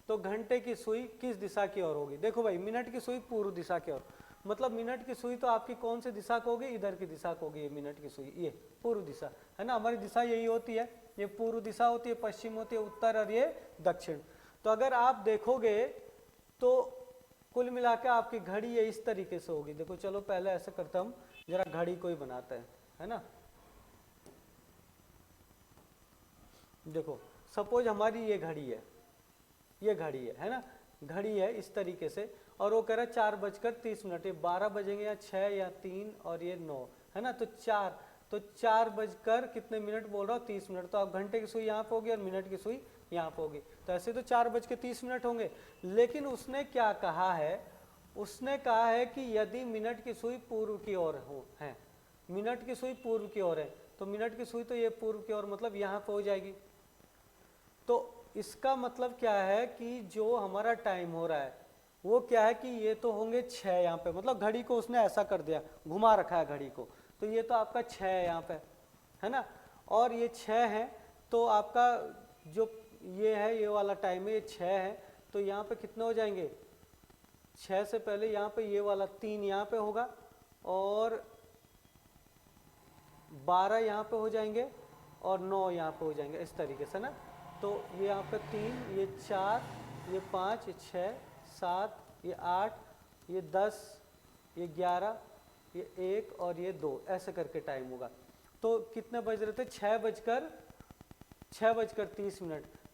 Speaker 1: तो घंटे की सुई किस दिशा की ओर होगी। देखो भाई, मिनट की सुई पूर्व दिशा की ओर, मतलब मिनट की सुई तो आपकी कौन सी दिशा को होगी, इधर की दिशा को होगी। ये मिनट की सुई ये पूर्व दिशा है ना, हमारी दिशा यही होती है, ये पूर्व दिशा होती है, पश्चिम होती है, उत्तर, और ये दक्षिण। तो अगर आप देखोगे तो कुल मिला के आपकी घड़ी ये इस तरीके से होगी। देखो चलो पहले ऐसे करते हम, जरा घड़ी को ही बनाते हैं, है ना। देखो सपोज हमारी ये घड़ी है, ये घड़ी है ना, घड़ी है इस तरीके से, और वो कह रहा है 4:30, ये 12 बजेंगे या 6 या 3 और ये 9, है ना। तो 4 बजकर कितने मिनट बोल रहा हूँ, 30 मिनट। तो अब घंटे की सुई यहाँ पे होगी और मिनट की सुई यहाँ पे होगी, तो ऐसे तो 4:30 होंगे। लेकिन उसने क्या कहा है, उसने कहा है कि यदि मिनट की सुई पूर्व की ओर हो है, मिनट की सुई पूर्व की ओर है, तो मिनट की सुई तो ये पूर्व की ओर मतलब यहाँ पे हो जाएगी। तो इसका मतलब क्या है कि जो हमारा टाइम हो रहा है वो क्या है कि ये तो होंगे 6 यहाँ पे, मतलब घड़ी को उसने ऐसा कर दिया, घुमा रखा है घड़ी को, तो ये तो आपका 6 है यहाँ पे, है ना। और ये 6 है, तो आपका जो ये है, ये वाला टाइम है, ये 6 है, तो यहाँ पे कितने हो जाएंगे, 6 से पहले यहाँ पे ये वाला 3 यहाँ पे होगा और 12 यहाँ पे हो जाएंगे और 9 यहाँ पे हो जाएंगे, इस तरीके से ना। तो ये यहाँ पे 3, ये 4, ये 5, ये 6, 7, ये 8, ये 10, ये 11, ये 1 और ये 2, ऐसे करके टाइम होगा। तो कितने बज रहे थे, 6:30।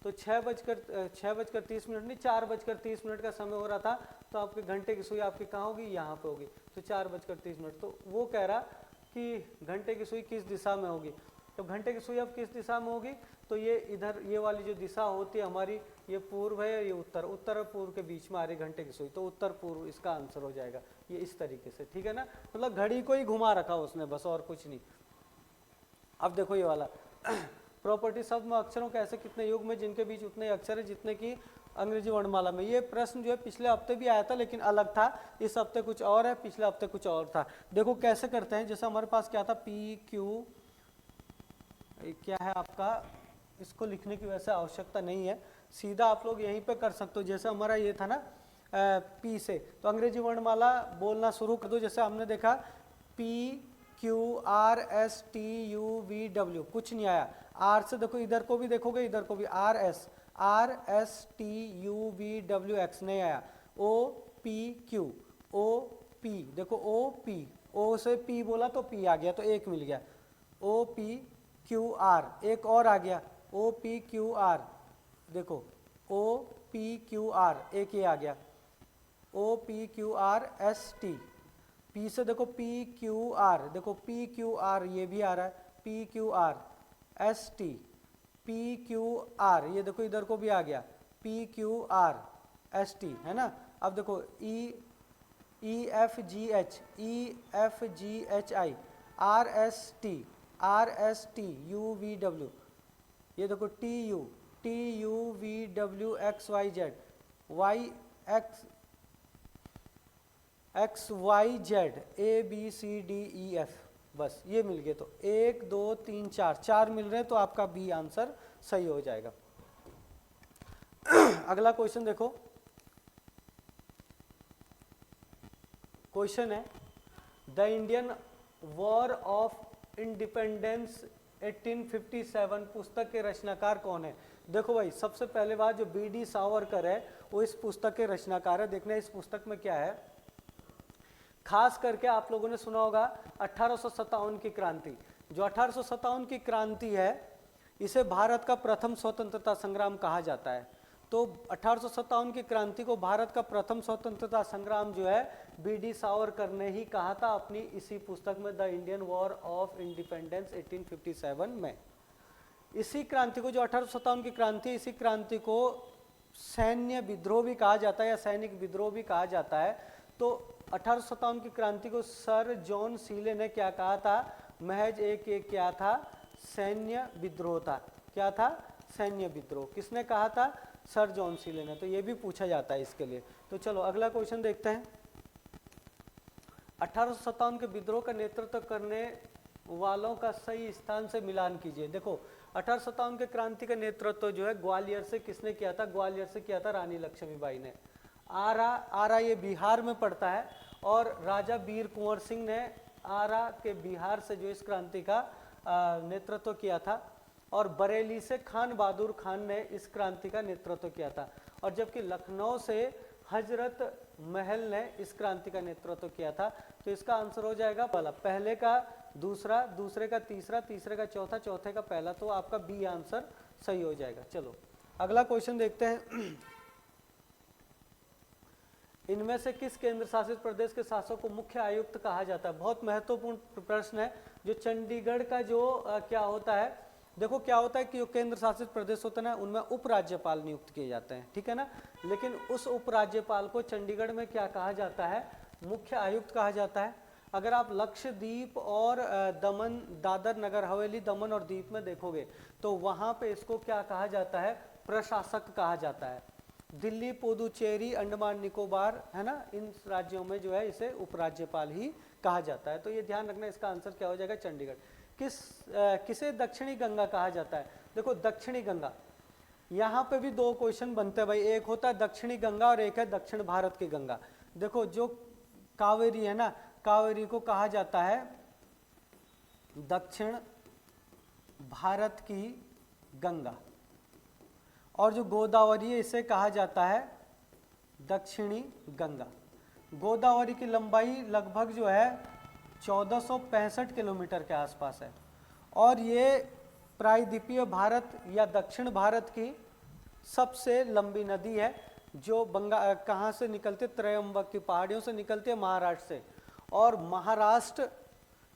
Speaker 1: तो 6:30 नहीं, 4:30 का समय हो रहा था, तो आपके घंटे की सुई आपकी कहाँ होगी, यहाँ पे होगी। तो 4:30। तो वो कह रहा कि घंटे की सुई किस दिशा में होगी। तो घंटे की सुई अब किस दिशा में होगी, तो ये इधर, ये वाली जो दिशा होती है हमारी, ये पूर्व है, ये उत्तर, उत्तर और पूर्व के बीच में आ रही घंटे की सुई, तो उत्तर पूर्व इसका आंसर हो जाएगा, ये इस तरीके से, ठीक है ना। मतलब घड़ी को ही घुमा रखा उसने बस, और कुछ नहीं। अब देखो ये वाला प्रॉपर्टी शब्द में अक्षरों के ऐसे कितने युग में जिनके बीच उतने अक्षर है जितने की अंग्रेजी वर्णमाला में। ये प्रश्न जो है पिछले हफ्ते भी आया था, लेकिन अलग था, इस हफ्ते कुछ और है, पिछले हफ्ते कुछ और था। देखो कैसे करते हैं, जैसे हमारे पास क्या था, पी क्यू, क्या है आपका, इसको लिखने की वैसे आवश्यकता नहीं है, सीधा आप लोग यहीं पे कर सकते हो। जैसे हमारा ये था ना पी से, तो अंग्रेजी वर्णमाला बोलना शुरू कर दो। जैसे हमने देखा P Q R S T U V W, कुछ नहीं आया। आर से देखो, इधर को भी देखोगे, इधर को भी R S T U V W X नहीं आया। O P Q, O P, देखो ओ पी, ओ से पी बोला तो पी आ गया, तो एक मिल गया। ओ पी क्यू आर, एक और आ गया, ओ पी क्यू आर, देखो ओ पी क्यू आर, एक ये आ गया, O P Q R S T. P से देखो पी क्यू आर, देखो पी क्यू आर ये भी आ रहा है, P Q R S T, P Q R, ये देखो इधर को भी आ गया, P Q R S T, है ना। अब देखो E F G H I, R S T U V W, ये देखो T U V W X Y Z, Y x Y Z, A B C D E F, बस ये मिल गए। तो 1 2 3 4 मिल रहे हैं, तो आपका बी आंसर सही हो जाएगा। अगला क्वेश्चन देखो, क्वेश्चन है the Indian war of independence 1857 पुस्तक के रचनाकार कौन है। देखो भाई, सबसे पहले बात, जो बी.डी. सावरकर है वो इस पुस्तक के रचनाकार है। देखना इस पुस्तक में क्या है, खास करके आप लोगों ने सुना होगा 1857 की क्रांति। जो 1857 की क्रांति है, इसे भारत का प्रथम स्वतंत्रता संग्राम कहा जाता है। तो 1857 की क्रांति को भारत का प्रथम स्वतंत्रता संग्राम जो है, बी.डी. सावरकर ने ही कहा था अपनी इसी पुस्तक में, the Indian war of independence 1857 में। इसी क्रांति को, जो 1857 की क्रांति, इसी क्रांति को सैन्य विद्रोह भी कहा जाता है या सैनिक विद्रोह भी कहा जाता है। तो 1857 की क्रांति को सर जॉन सीले ने क्या कहा था, महज एक क्या था, सैन्य विद्रोह था। क्या था, सैन्य विद्रोह। किसने कहा था, सर जॉन सीले ने। तो ये भी पूछा जाता है इसके लिए। तो चलो अगला क्वेश्चन देखते हैं। 1857 के विद्रोह का नेतृत्व करने वालों का सही स्थान से मिलान कीजिए। देखो 1857 के क्रांति का नेतृत्व जो है ग्वालियर से किसने किया था, ग्वालियर से किया था रानी लक्ष्मीबाई ने। आरा ये बिहार में पड़ता है, और राजा वीर कुंवर सिंह ने आरा के बिहार से जो इस क्रांति का नेतृत्व किया था, और बरेली से खान बहादुर खान ने इस क्रांति का नेतृत्व किया था। और जबकि लखनऊ से हजरत महल ने इस क्रांति का नेतृत्व किया था। तो इसका आंसर हो जाएगा पहला, पहले का दूसरा, दूसरे का तीसरा, तीसरे का चौथा, चौथे का पहला। तो आपका बी आंसर सही हो जाएगा। चलो अगला क्वेश्चन देखते हैं। इनमें से किस केंद्र शासित प्रदेश के शासक को मुख्य आयुक्त कहा जाता है? बहुत महत्वपूर्ण प्रश्न है। जो चंडीगढ़ का जो क्या होता है, देखो क्या होता है कि जो केंद्र शासित प्रदेश होते हैं ना, उनमें उपराज्यपाल नियुक्त किए जाते हैं, ठीक है ना। लेकिन उस उपराज्यपाल को चंडीगढ़ में क्या कहा जाता है? मुख्य आयुक्त कहा जाता है। अगर आप लक्षद्वीप और दमन, दादर नगर हवेली, दमन और दीप में देखोगे तो वहां पे इसको क्या कहा जाता है? प्रशासक कहा जाता है। दिल्ली, पुदुचेरी, अंडमान निकोबार, है ना, इन राज्यों में जो है इसे उपराज्यपाल ही कहा जाता है। तो ये ध्यान रखना, इसका आंसर क्या हो जाएगा? चंडीगढ़। किसे दक्षिणी गंगा कहा जाता है? देखो दक्षिणी गंगा, यहाँ पे भी दो क्वेश्चन बनते हैं भाई, एक होता है दक्षिणी गंगा और एक है दक्षिण भारत की गंगा। देखो जो कावेरी है ना, कावेरी को कहा जाता है दक्षिण भारत की गंगा, और जो गोदावरी है इसे कहा जाता है दक्षिणी गंगा। गोदावरी की लंबाई लगभग जो है 1465 किलोमीटर के आसपास है, और ये प्रायद्वीपीय भारत या दक्षिण भारत की सबसे लंबी नदी है, जो कहाँ से निकलती है? त्रयंबक की पहाड़ियों से निकलती है, महाराष्ट्र से, और महाराष्ट्र,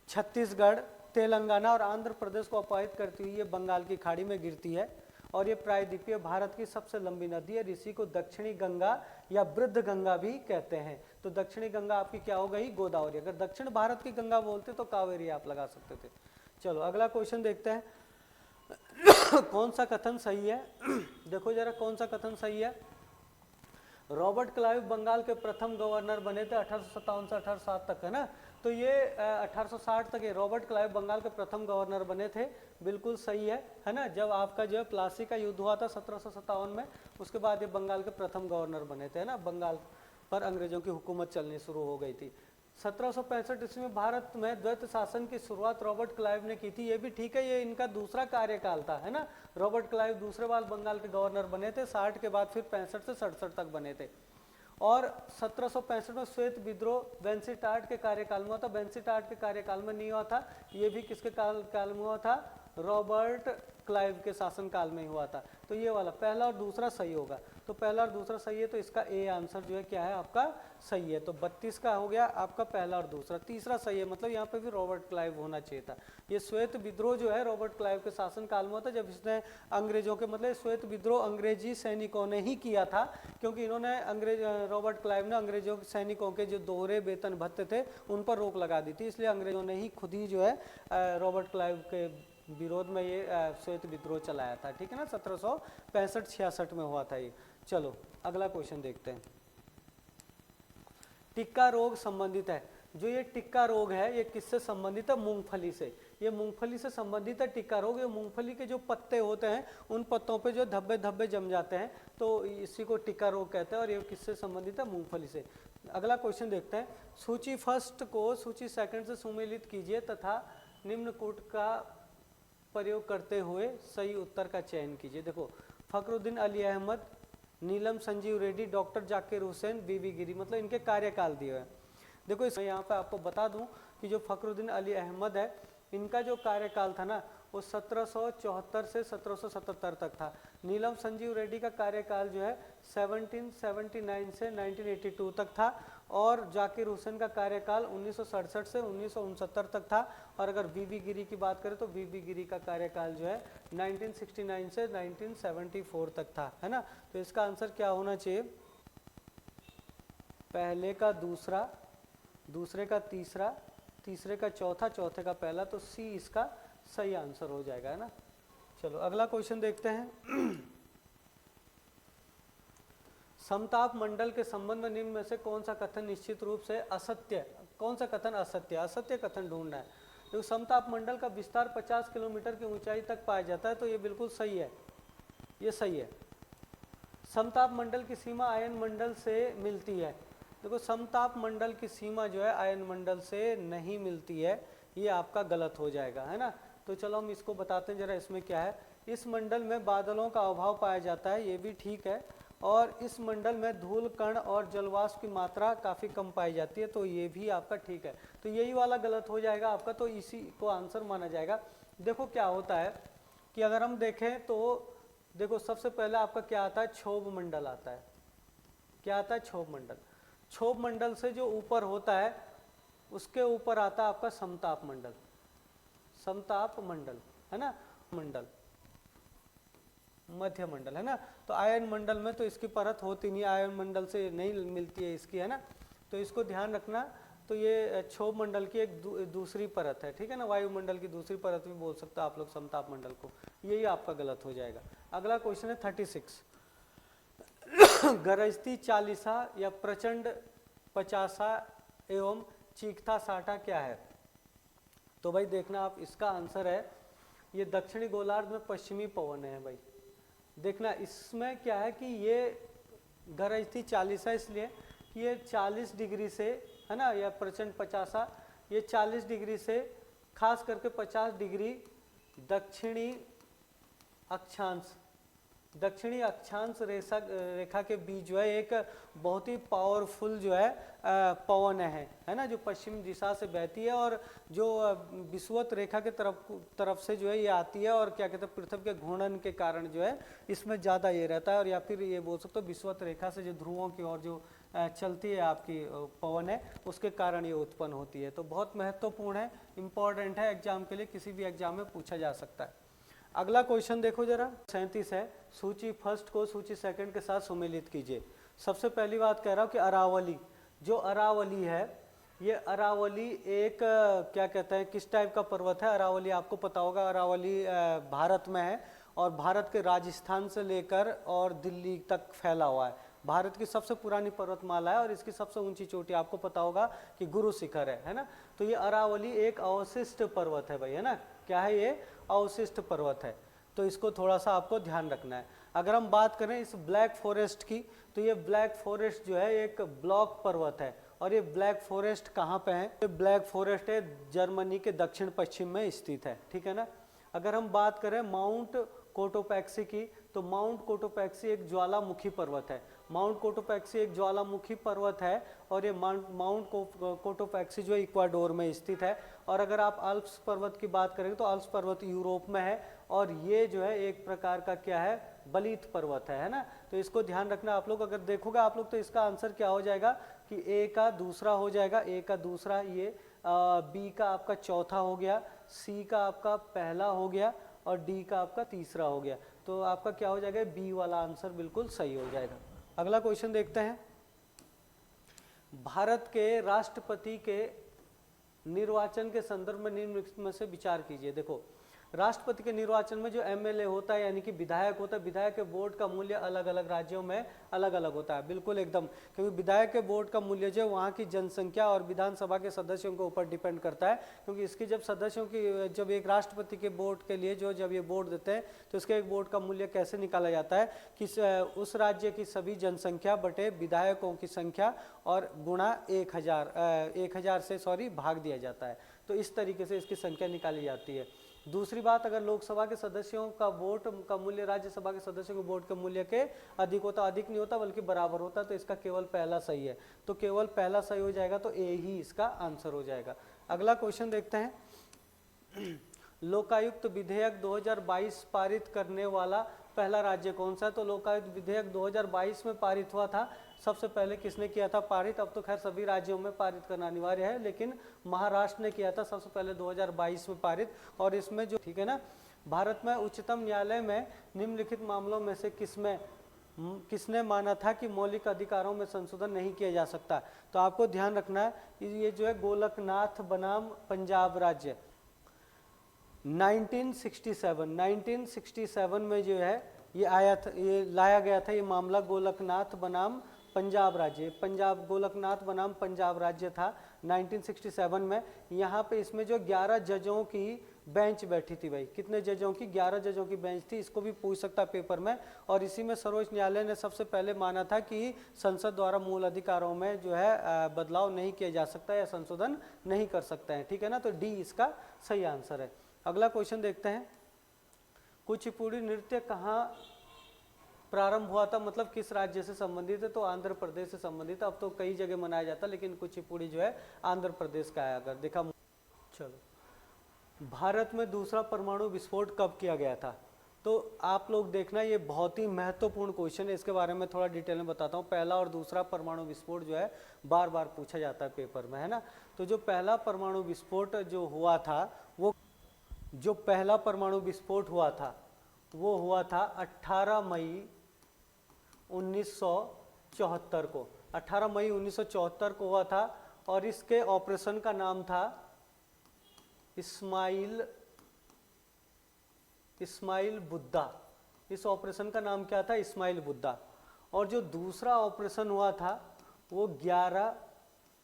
Speaker 1: छत्तीसगढ़, तेलंगाना और आंध्र प्रदेश को अपाहित करती हुई ये बंगाल की खाड़ी में गिरती है, और ये प्रायद्वीपीय भारत की सबसे लंबी नदी है। इसी को दक्षिणी गंगा या वृद्ध गंगा भी कहते हैं। तो दक्षिणी गंगा आपकी क्या हो गई? गोदावरी। अगर दक्षिण भारत की गंगा बोलते तो कावेरी आप लगा सकते थे। चलो अगला क्वेश्चन देखते हैं। कौन सा कथन सही है? देखो जरा कौन सा कथन सही है। रॉबर्ट क्लाइव बंगाल के प्रथम गवर्नर बने थे 1857 से 1860 तक, है ना। तो ये 1860 तक ये रॉबर्ट क्लाइव बंगाल के प्रथम गवर्नर बने थे, बिल्कुल सही है ना। जब आपका जो है प्लासी का युद्ध हुआ था 1757 में, उसके बाद ये बंगाल के प्रथम गवर्नर बने थे, है ना। बंगाल पर अंग्रेजों की हुकूमत चलनी शुरू हो गई थी। 1765 ईस्वी में भारत में द्वैत शासन की शुरुआत रॉबर्ट क्लाइव ने की थी, ये भी ठीक है, ये इनका दूसरा कार्यकाल था, है ना। रॉबर्ट क्लाइव दूसरे बार बंगाल के गवर्नर बने थे, 60 के बाद फिर 65 से 67 तक बने थे। और 1765 में श्वेत विद्रोह वेंसीटार्ट के कार्यकाल में हुआ था। वेंसीटार्ट के कार्यकाल में नहीं हुआ था, ये भी किसके काल में हुआ था? रॉबर्ट क्लाइव के शासन काल में हुआ था। तो ये वाला पहला और दूसरा सही होगा। तो पहला और दूसरा सही है, तो इसका ए आंसर जो है क्या है आपका? सही है। तो 32 का हो गया आपका पहला और दूसरा। तीसरा सही है, मतलब यहाँ पे भी रॉबर्ट क्लाइव होना चाहिए था। ये श्वेत विद्रोह जो है रॉबर्ट क्लाइव के शासन काल में हुआ था, जब इसने अंग्रेजों के, मतलब श्वेत विद्रोह अंग्रेजी सैनिकों ने ही किया था, क्योंकि इन्होंने रॉबर्ट क्लाइव ने अंग्रेजों सैनिकों के जो दोहरे वेतन भत्ते थे उन पर रोक लगा दी थी, इसलिए अंग्रेजों ने ही खुद ही जो है रॉबर्ट क्लाइव के विरोध में ये श्वेत विद्रोह चलाया था, ठीक है ना। 1765-66 में हुआ था ये। चलो अगला क्वेश्चन देखते हैं। टिक्का रोग संबंधित है। जो ये टिक्का रोग है ये किससे संबंधित है? मूंगफली से। ये मूंगफली से संबंधित है टिक्का रोग। ये मूंगफली के जो पत्ते होते हैं उन पत्तों पे जो धब्बे धब्बे जम जाते हैं, तो इसी को टिक्का रोग कहते हैं, और ये किससे संबंधित है? मूंगफली से। अगला क्वेश्चन देखते हैं। सूची फर्स्ट को सूची सेकंड से सुमेलित कीजिए तथा निम्न कूट का प्रयोग करते हुए सही उत्तर का चयन कीजिए। देखो फखरुद्दीन अली अहमद, नीलम संजीव रेड्डी, डॉक्टर जाकिर हुसैन, बीबी गिरी, मतलब इनके कार्यकाल दिए हैं। देखो इसमें यहाँ पे आपको बता दूं कि जो फखरुद्दीन अली अहमद है, इनका जो कार्यकाल था ना वो 1774 से 1777 तक था। नीलम संजीव रेड्डी का कार्यकाल जो है 1779 से 1982 तक था, और जाकिर हुसैन का कार्यकाल 1967 से 1969 तक था। और अगर बीबी गिरी की बात करें तो बीबी गिरी का कार्यकाल जो है 1969 से 1974 तक था, है ना। तो इसका आंसर क्या होना चाहिए? पहले का दूसरा, दूसरे का तीसरा, तीसरे का चौथा, चौथे का पहला, तो सी इसका सही आंसर हो जाएगा, है ना। चलो अगला क्वेश्चन देखते हैं। समताप मंडल के संबंध में निम्न में से कौन सा कथन निश्चित रूप से असत्य? कौन सा कथन असत्य? असत्य कथन ढूंढना है। तो समताप मंडल का विस्तार 50 किलोमीटर की ऊंचाई तक पाया जाता है, तो ये बिल्कुल सही है, ये सही है। समताप मंडल की सीमा आयन मंडल से मिलती है। देखो समताप मंडल की सीमा जो है आयन मंडल से नहीं मिलती है, ये आपका गलत हो जाएगा, है ना। तो चलो हम इसको बताते हैं जरा, इसमें क्या है। इस मंडल में बादलों का अभाव पाया जाता है, ये भी ठीक है, और इस मंडल में धूल कण और जलवाष्प की मात्रा काफ़ी कम पाई जाती है, तो ये भी आपका ठीक है। तो यही वाला गलत हो जाएगा आपका, तो इसी को आंसर माना जाएगा। देखो क्या होता है कि अगर हम देखें तो देखो सबसे पहले आपका क्या आता है? क्षोभ मंडल आता है। क्या आता है? क्षोभ मंडल। क्षोभ मंडल से जो ऊपर होता है उसके ऊपर आता है आपका समताप मंडल, समताप मंडल है ना, मंडल, मध्य मंडल है ना। तो आयन मंडल में तो इसकी परत होती नहीं, आयन मंडल से नहीं मिलती है इसकी, है ना। तो इसको ध्यान रखना। तो ये क्षोभ मंडल की एक दूसरी परत है, ठीक है ना, वायुमंडल की दूसरी परत भी बोल सकते हो आप लोग समताप मंडल को। यही आपका गलत हो जाएगा। अगला क्वेश्चन है 36, गरजती चालीसा या प्रचंड पचासा एवं चीखता साठा क्या है? तो भाई देखना आप, इसका आंसर है ये दक्षिणी गोलार्ध में पश्चिमी पवन है भाई। देखना इसमें क्या है कि ये गरजती चालीसा इसलिए कि ये 40 डिग्री से, है ना, या प्रचंड पचासा, ये 40 डिग्री से खास करके 50 डिग्री दक्षिणी अक्षांश रेखा के बीच जो है एक बहुत ही पावरफुल जो है पवन है ना, जो पश्चिम दिशा से बहती है और जो विषुवत रेखा के तरफ से जो है ये आती है, और क्या कहते हैं पृथ्वी के घूर्णन के कारण जो है इसमें ज़्यादा ये रहता है, और या फिर ये बोल सकते हो विषुवत रेखा से जो ध्रुवों की ओर जो चलती है आपकी पवन है, उसके कारण ये उत्पन्न होती है। तो बहुत महत्वपूर्ण है, इम्पॉर्टेंट है, एग्जाम के लिए किसी भी एग्जाम में पूछा जा सकता है। अगला क्वेश्चन देखो जरा, 37 है, सूची फर्स्ट को सूची सेकंड के साथ सुमेलित कीजिए। सबसे पहली बात कह रहा हूँ कि अरावली, जो अरावली है, ये अरावली एक क्या कहते हैं किस टाइप का पर्वत है? अरावली आपको पता होगा, अरावली भारत में है और भारत के राजस्थान से लेकर और दिल्ली तक फैला हुआ है। भारत की सबसे पुरानी पर्वतमाला है और इसकी सबसे ऊंची चोटी आपको पता होगा कि गुरु शिखर है ना। तो ये अरावली एक अवशिष्ट पर्वत है भाई, है ना। क्या है ये? अवशिष्ट पर्वत है। तो इसको थोड़ा सा आपको ध्यान रखना है। अगर हम बात करें इस ब्लैक फॉरेस्ट की, तो ये ब्लैक फॉरेस्ट जो है एक ब्लॉक पर्वत है, और ये ब्लैक फॉरेस्ट कहाँ पे है? ये ब्लैक फॉरेस्ट है जर्मनी के दक्षिण पश्चिम में स्थित है, ठीक है ना। अगर हम बात करें माउंट कोटोपैक्सी की, तो माउंट कोटोपैक्सी एक ज्वालामुखी पर्वत है। माउंट कोटोपैक्सी एक ज्वालामुखी पर्वत है और ये माउंट कोटोपैक्सी जो इक्वाडोर में स्थित है। और अगर आप अल्प्स पर्वत की बात करेंगे तो अल्प्स पर्वत यूरोप में है, और ये जो है एक प्रकार का क्या है? बलित पर्वत है ना। तो इसको ध्यान रखना आप लोग। अगर देखोगे आप लोग तो इसका आंसर क्या हो जाएगा कि ए का दूसरा हो जाएगा, ए का दूसरा, ये बी का आपका चौथा हो गया, सी का आपका पहला हो गया और डी का आपका तीसरा हो गया। तो आपका क्या हो जाएगा? बी वाला आंसर बिल्कुल सही हो जाएगा। अगला क्वेश्चन देखते हैं, भारत के राष्ट्रपति के निर्वाचन के संदर्भ में निम्नलिखित में से विचार कीजिए। देखो, राष्ट्रपति के निर्वाचन में जो एमएलए होता है यानी कि विधायक होता है, विधायक के वोट का मूल्य अलग अलग राज्यों में अलग अलग होता है, बिल्कुल एकदम, क्योंकि विधायक के वोट का मूल्य जो वहाँ की जनसंख्या और विधानसभा के सदस्यों के ऊपर डिपेंड करता है। क्योंकि इसकी जब सदस्यों की जब एक राष्ट्रपति के वोट के लिए जब ये वोट देते हैं तो इसके एक वोट का मूल्य कैसे निकाला जाता है कि उस राज्य की सभी जनसंख्या बटे विधायकों की संख्या और गुणा 1000 से भाग दिया जाता है। तो इस तरीके से इसकी संख्या निकाली जाती है। दूसरी बात, अगर लोकसभा के सदस्यों का वोट का मूल्य राज्यसभा के सदस्यों के वोट के मूल्य के अधिक होता, अधिक नहीं होता बल्कि बराबर होता, तो इसका केवल पहला सही है। तो केवल पहला सही हो जाएगा, तो ए ही इसका आंसर हो जाएगा। अगला क्वेश्चन देखते हैं, लोकायुक्त विधेयक 2022 पारित करने वाला पहला राज्य कौन सा है? तो लोकायुक्त विधेयक 2022 में पारित हुआ था। सबसे पहले किसने किया था पारित? अब तो खैर सभी राज्यों में पारित करना अनिवार्य है, लेकिन महाराष्ट्र ने किया था सबसे पहले 2022 में पारित। और इसमें जो, ठीक है ना, भारत में उच्चतम न्यायालय में निम्नलिखित मामलों में से किसने माना था कि मौलिक अधिकारों में संशोधन नहीं किया जा सकता? तो आपको ध्यान रखना है, ये जो है गोलकनाथ बनाम पंजाब राज्य 1967 में जो है ये आया था, ये लाया गया था ये मामला गोलकनाथ बनाम पंजाब राज्य, पंजाब गोलकनाथ बनाम पंजाब राज्य था 1967 में। यहाँ पे इसमें जो 11 जजों की बेंच बैठी थी भाई, कितने जजों की? 11 जजों की बेंच थी। इसको भी पूछ सकता पेपर में। और इसी में सर्वोच्च न्यायालय ने सबसे पहले माना था कि संसद द्वारा मूल अधिकारों में जो है बदलाव नहीं किया जा सकता या संशोधन नहीं कर सकते हैं, ठीक है ना। तो डी इसका सही आंसर है। अगला क्वेश्चन देखते हैं, कुचिपुड़ी नृत्य कहाँ प्रारंभ हुआ था, मतलब किस राज्य से संबंधित है? तो आंध्र प्रदेश से संबंधित है। अब तो कई जगह मनाया जाता है, लेकिन कुचिपुड़ी जो है आंध्र प्रदेश का है। अगर देखा, चलो, भारत में दूसरा परमाणु विस्फोट कब किया गया था? तो आप लोग देखना, ये बहुत ही महत्वपूर्ण क्वेश्चन है, इसके बारे में थोड़ा डिटेल में बताता हूँ। पहला और दूसरा परमाणु विस्फोट जो है बार बार पूछा जाता है पेपर में, है ना। तो जो पहला परमाणु विस्फोट जो हुआ था वो हुआ था 18 मई 1974 को। 18 मई 1974 को हुआ था और इसके ऑपरेशन का नाम था इस्माइल बुद्धा। इस ऑपरेशन का नाम क्या था? इस्माइल बुद्धा। और जो दूसरा ऑपरेशन हुआ था वो 11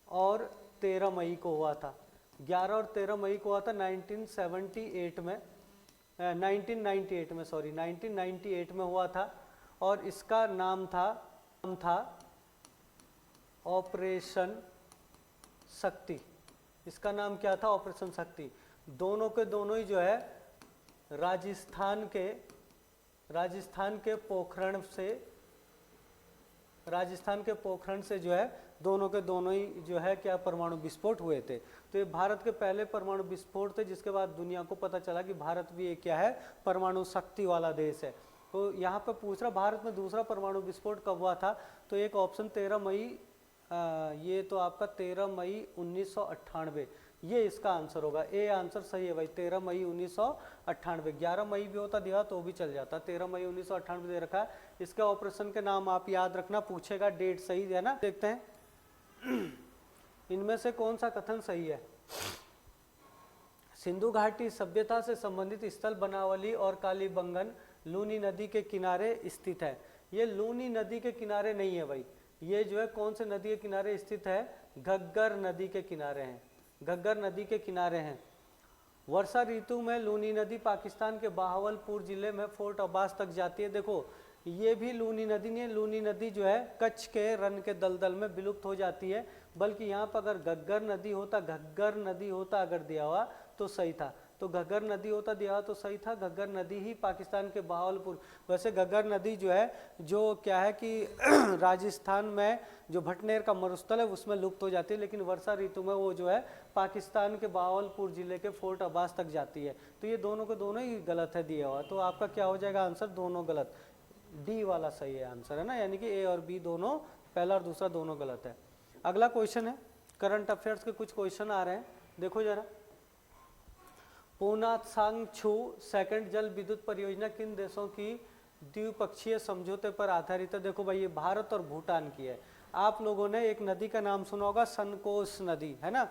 Speaker 1: और 13 मई को हुआ था। 11 और 13 मई को हुआ था 1998 में 1998 में हुआ था और इसका नाम था ऑपरेशन शक्ति। इसका नाम क्या था? ऑपरेशन शक्ति। दोनों के दोनों ही जो है राजस्थान के पोखरण से जो है दोनों के दोनों ही जो है क्या परमाणु विस्फोट हुए थे। तो ये भारत के पहले परमाणु विस्फोट थे, जिसके बाद दुनिया को पता चला कि भारत भी एक क्या है, परमाणु शक्ति वाला देश है। तो यहाँ पे पूछ रहा भारत में दूसरा परमाणु विस्फोट कब हुआ था? तो एक ऑप्शन 13 मई, ये तो आपका 13 मई 1998, ये इसका आंसर होगा। ए आंसर सही है भाई, 13 मई 1998। 11 मई भी होता दिया तो भी चल जाता, 13 मई 1998 दे रखा है। इसके ऑपरेशन के नाम आप याद रखना, पूछेगा, डेट सही है ना। देखते हैं इनमें से कौन सा कथन सही है। सिंधु घाटी सभ्यता से संबंधित स्थल बनावली और कालीबंगन लूनी नदी के किनारे स्थित है। ये लूनी नदी के किनारे नहीं है भाई, ये जो है कौन से नदी के किनारे स्थित है? घग्गर नदी के किनारे हैं, घग्गर नदी के किनारे हैं। वर्षा ऋतु में लूनी नदी पाकिस्तान के बहावलपुर जिले में फोर्ट अब्बास तक जाती है। देखो ये भी लूनी नदी नहीं है, लूनी नदी जो है कच्छ के रन के दलदल में विलुप्त हो जाती है। बल्कि यहाँ पर अगर घग्गर नदी होता अगर दिया हुआ तो सही था, तो घग्गर नदी होता दिया तो सही था। घग्गर नदी ही पाकिस्तान के बहावलपुर, वैसे घग्गर नदी जो है जो क्या है कि राजस्थान में जो भटनेर का मरुस्थल है उसमें लुप्त हो जाती है, लेकिन वर्षा ऋतु में वो जो है पाकिस्तान के बहावलपुर जिले के फोर्ट अब्बास तक जाती है। तो ये दोनों के दोनों ही गलत है दिया हुआ, तो आपका क्या हो जाएगा आंसर? दोनों गलत, डी वाला सही है आंसर, है ना। यानी कि ए और बी दोनों, पहला और दूसरा दोनों गलत है। अगला क्वेश्चन है, करंट अफेयर्स के कुछ क्वेश्चन आ रहे हैं, देखो जरा। पूनात्सांगछू सेकंड जल विद्युत परियोजना किन देशों की द्विपक्षीय समझौते पर आधारित है? देखो भाई ये भारत और भूटान की है। आप लोगों ने एक नदी का नाम सुना होगा, सनकोस नदी, है ना।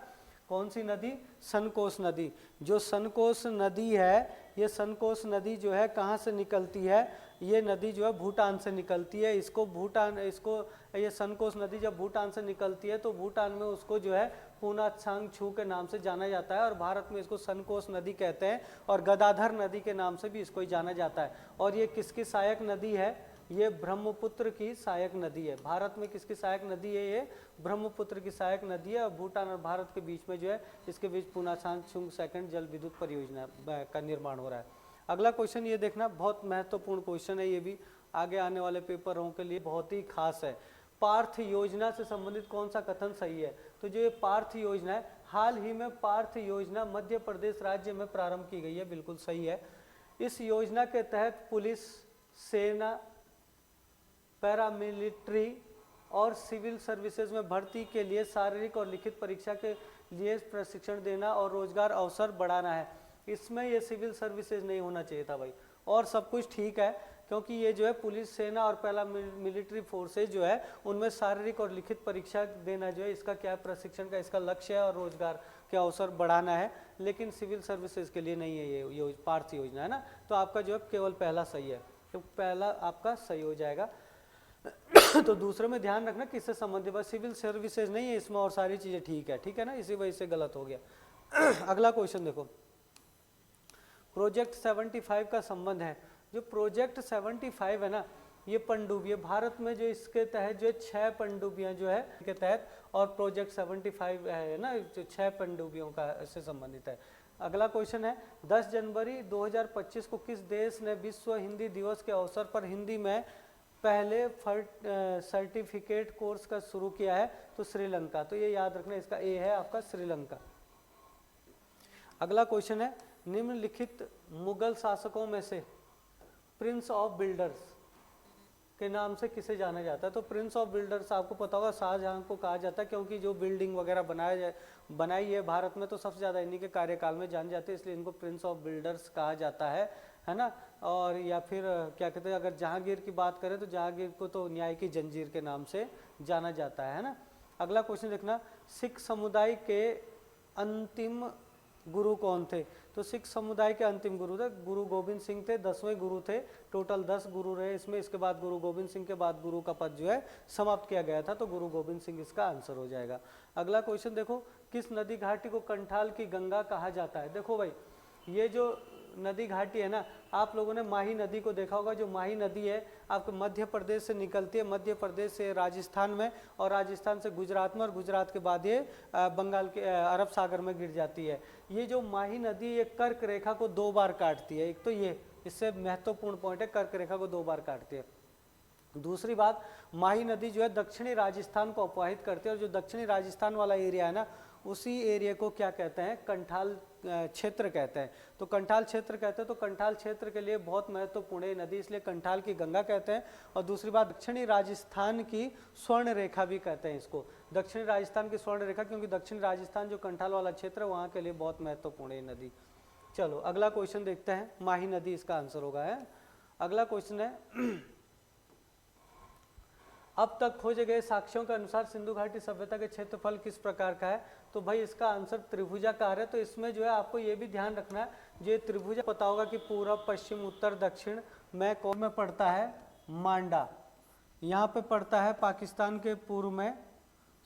Speaker 1: कौन सी नदी? सनकोस नदी। जो सनकोस नदी है, ये सनकोस नदी जो है कहाँ से निकलती है? ये नदी जो है भूटान से निकलती है। ये सनकोस नदी जब भूटान से निकलती है तो भूटान में उसको जो है पूनात्सांगछू के नाम से जाना जाता है और भारत में इसको सनकोस नदी कहते हैं और गदाधर नदी के नाम से भी इसको ही जाना जाता है। और ये किसकी सहायक नदी है? ये ब्रह्मपुत्र की सहायक नदी है। भारत में किसकी सहायक नदी है? ये ब्रह्मपुत्र की सहायक नदी है और भूटान और भारत के बीच में जो है इसके बीच पूनात्सांगछू सेकंड जल विद्युत परियोजना का निर्माण हो रहा है। अगला क्वेश्चन ये देखना, बहुत महत्वपूर्ण क्वेश्चन है, ये भी आगे आने वाले पेपरों के लिए बहुत ही खास है। पार्थ योजना से संबंधित कौन सा कथन सही है? तो जो ये पार्थ योजना है, हाल ही में पार्थ योजना मध्य प्रदेश राज्य में प्रारंभ की गई है, बिल्कुल सही है। इस योजना के तहत पुलिस, सेना, पैरामिलिट्री और सिविल सर्विसेज में भर्ती के लिए शारीरिक और लिखित परीक्षा के लिए प्रशिक्षण देना और रोजगार अवसर बढ़ाना है। इसमें ये सिविल सर्विसेज नहीं होना चाहिए था भाई, और सब कुछ ठीक है क्योंकि ये जो है पुलिस, सेना और पैरामिलिट्री फोर्सेज जो है उनमें शारीरिक और लिखित परीक्षा देना जो है इसका क्या प्रशिक्षण का इसका लक्ष्य है और रोजगार के अवसर बढ़ाना है, लेकिन सिविल सर्विसेज के लिए नहीं है ये पार्थ योजना, है ना। तो आपका जो है केवल पहला सही है, तो पहला आपका सही हो जाएगा। तो दूसरे में ध्यान रखना किससे संबंधित, बस सिविल सर्विसेज नहीं है इसमें और सारी चीजें ठीक है ना, इसी वजह से गलत हो गया। अगला क्वेश्चन देखो, प्रोजेक्ट 75 का संबंध है। जो प्रोजेक्ट 75 है ना, ये पनडुब्बी, भारत में जो इसके तहत जो 6 पनडुब्बियां जो है के तहत, और प्रोजेक्ट 75 है ना जो 6 पनडुब्बियों का से संबंधित है। अगला क्वेश्चन है, 10 जनवरी 2025 को किस देश ने विश्व हिंदी दिवस के अवसर पर हिंदी में पहले सर्टिफिकेट कोर्स का शुरू किया है? तो श्रीलंका। तो ये याद रखना, इसका ए है आपका श्रीलंका। अगला क्वेश्चन है, निम्नलिखित मुगल शासकों में से प्रिंस ऑफ बिल्डर्स के नाम से किसे जाना जाता है? तो प्रिंस ऑफ बिल्डर्स आपको पता होगा शाहजहां को कहा जाता है, क्योंकि जो बिल्डिंग वगैरह बनाई है भारत में तो सबसे ज़्यादा इन्हीं के कार्यकाल में जाने जाते हैं, इसलिए इनको प्रिंस ऑफ बिल्डर्स कहा जाता है ना। और या फिर क्या कहते हैं, अगर जहांगीर की बात करें तो जहांगीर को तो न्याय की जंजीर के नाम से जाना जाता है ना। अगला क्वेश्चन देखना, सिख समुदाय के अंतिम गुरु कौन थे? तो सिख समुदाय के अंतिम गुरु थे गुरु गोविंद सिंह थे, 10वें गुरु थे। टोटल 10 गुरु रहे इसमें, इसके बाद गुरु गोविंद सिंह के बाद गुरु का पद जो है समाप्त किया गया था, तो गुरु गोविंद सिंह इसका आंसर हो जाएगा। अगला क्वेश्चन देखो, किस नदी घाटी को कंठाल की गंगा कहा जाता है? देखो भाई, ये जो नदी घाटी है ना, आप लोगों ने माही नदी को देखा होगा। जो माही नदी है आपके मध्य प्रदेश से निकलती है, मध्य प्रदेश से राजस्थान में, और राजस्थान से गुजरात में, और गुजरात के बाद ये बंगाल के अरब सागर में गिर जाती है। ये जो माही नदी ये कर्क रेखा को 2 बार काटती है। एक तो ये इससे महत्वपूर्ण पॉइंट है, कर्क रेखा को 2 बार काटती है। दूसरी बात, माही नदी जो है दक्षिणी राजस्थान को अपवाहित करती है, और जो दक्षिणी राजस्थान वाला एरिया है ना, उसी एरिया को क्या कहते हैं? कंठाल क्षेत्र कहते हैं। तो कंठाल क्षेत्र कहते हैं, तो कंठाल क्षेत्र के लिए बहुत महत्वपूर्ण है नदी, इसलिए कंठाल की गंगा कहते हैं। और दूसरी बात, दक्षिणी राजस्थान की स्वर्ण रेखा भी कहते हैं इसको, दक्षिणी राजस्थान की स्वर्ण रेखा, क्योंकि दक्षिणी राजस्थान जो कंठाल वाला क्षेत्र है वहाँ के लिए बहुत महत्वपूर्ण है नदी। चलो अगला क्वेश्चन देखते हैं, माही नदी इसका आंसर होगा है। अगला क्वेश्चन है, अब तक खोजे गए साक्ष्यों के अनुसार सिंधु घाटी सभ्यता के क्षेत्रफल किस प्रकार का है? तो भाई इसका आंसर त्रिभुजाकार है। तो इसमें जो है आपको ये भी ध्यान रखना है, जो त्रिभुज पता होगा कि पूरब, पश्चिम, उत्तर, दक्षिण में कौन में पड़ता है? मांडा। यहाँ पे पड़ता है पाकिस्तान के पूर्व में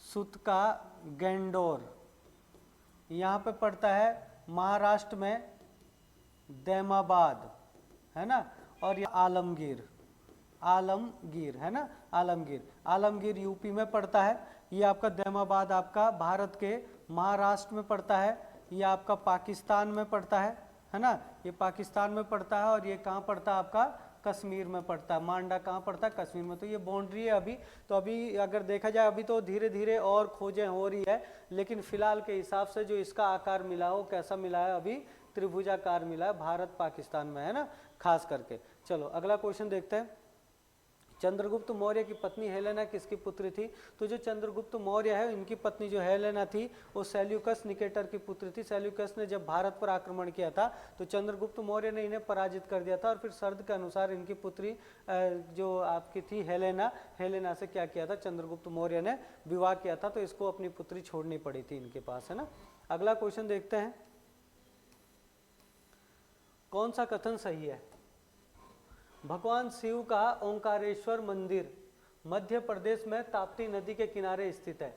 Speaker 1: सुतका गैंडोर। यहाँ पे पड़ता है महाराष्ट्र में दैमाबाद, है ना। और ये आलमगीर है ना, आलमगीर यूपी में पड़ता है। ये आपका दैमाबाद आपका भारत के महाराष्ट्र में पड़ता है। ये आपका पाकिस्तान में पड़ता है ना, ये पाकिस्तान में पड़ता है। और ये कहाँ पड़ता है? आपका कश्मीर में पड़ता है। मांडा कहाँ पड़ता है? कश्मीर में। तो ये बाउंड्री है अभी। तो अभी अगर देखा जाए अभी तो धीरे धीरे और खोजें हो रही है, लेकिन फिलहाल के हिसाब से जो इसका आकार मिला हो, कैसा मिला है? अभी त्रिभुजाकार मिला है, भारत पाकिस्तान में, है ना, खास करके। चलो अगला क्वेश्चन देखते हैं, चंद्रगुप्त मौर्य की पत्नी हेलेना किसकी पुत्री थी? तो जो चंद्रगुप्त मौर्य है, इनकी पत्नी जो हेलेना थी वो सेल्यूकस निकेटर की पुत्री थी। सेल्यूकस ने जब भारत पर आक्रमण किया था तो चंद्रगुप्त मौर्य ने इन्हें पराजित कर दिया था, और फिर शर्त के अनुसार इनकी पुत्री जो आपकी थी हेलेना से क्या किया था? चंद्रगुप्त मौर्य ने विवाह किया था, तो इसको अपनी पुत्री छोड़नी पड़ी थी इनके पास, है ना। अगला क्वेश्चन देखते हैं, कौन सा कथन सही है? भगवान शिव का ओंकारेश्वर मंदिर मध्य प्रदेश में ताप्ती नदी के किनारे स्थित है।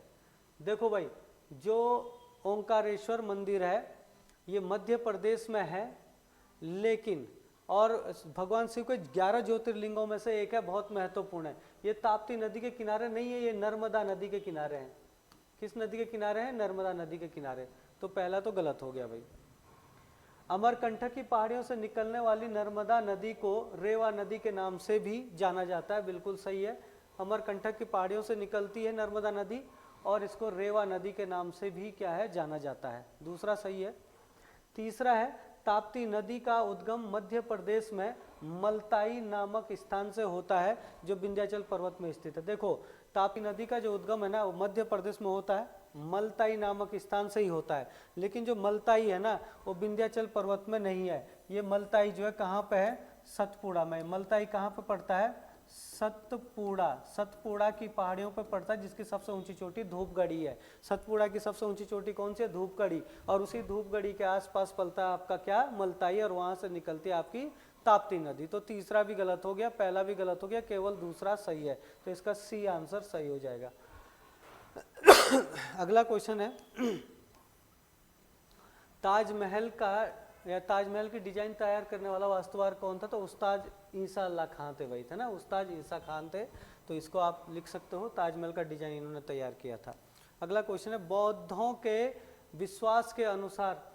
Speaker 1: देखो भाई, जो ओंकारेश्वर मंदिर है ये मध्य प्रदेश में है, लेकिन और भगवान शिव के 11 ज्योतिर्लिंगों में से एक है, बहुत महत्वपूर्ण है। ये ताप्ती नदी के किनारे नहीं है, ये नर्मदा नदी के किनारे है। किस नदी के किनारे है? नर्मदा नदी के किनारे। तो पहला तो गलत हो गया भाई। अमरकंटक की पहाड़ियों से निकलने वाली नर्मदा नदी को रेवा नदी के नाम से भी जाना जाता है। बिल्कुल सही है, अमरकंटक की पहाड़ियों से निकलती है नर्मदा नदी, और इसको रेवा नदी के नाम से भी क्या है? जाना जाता है। दूसरा सही है। तीसरा है, ताप्ती नदी का उद्गम मध्य प्रदेश में मलताई नामक स्थान से होता है, जो विंध्याचल पर्वत में स्थित है। देखो, ताप्ती नदी का जो उद्गम है ना वो मध्य प्रदेश में होता है, मलताई नामक स्थान से ही होता है। लेकिन जो मलताई है ना वो विंध्याचल पर्वत में नहीं है। ये मलताई जो है कहाँ पे है? सतपुड़ा में। मलताई कहाँ पे पड़ता है? सतपुड़ा की पहाड़ियों पर पड़ता है, जिसकी सबसे ऊंची चोटी धूपगढ़ी है। सतपुड़ा की सबसे ऊंची चोटी कौन सी है? धूपगढ़ी। और उसी धूपगढ़ी के आसपास पलता है आपका क्या? मलताई, और वहां से निकलती है आपकी ताप्ती नदी। तो तीसरा भी गलत हो गया, पहला भी गलत हो गया, केवल दूसरा सही है। तो इसका सी आंसर सही हो जाएगा। अगला क्वेश्चन है, ताजमहल का या ताजमहल की डिजाइन तैयार करने वाला वास्तुकार कौन था? तो उस्ताद ईसा अल्लाह खान थे भाई, थे ना, उस्ताद ईसा खान थे। तो इसको आप लिख सकते हो, ताजमहल का डिजाइन इन्होंने तैयार किया था। अगला क्वेश्चन है, बौद्धों के विश्वास के अनुसार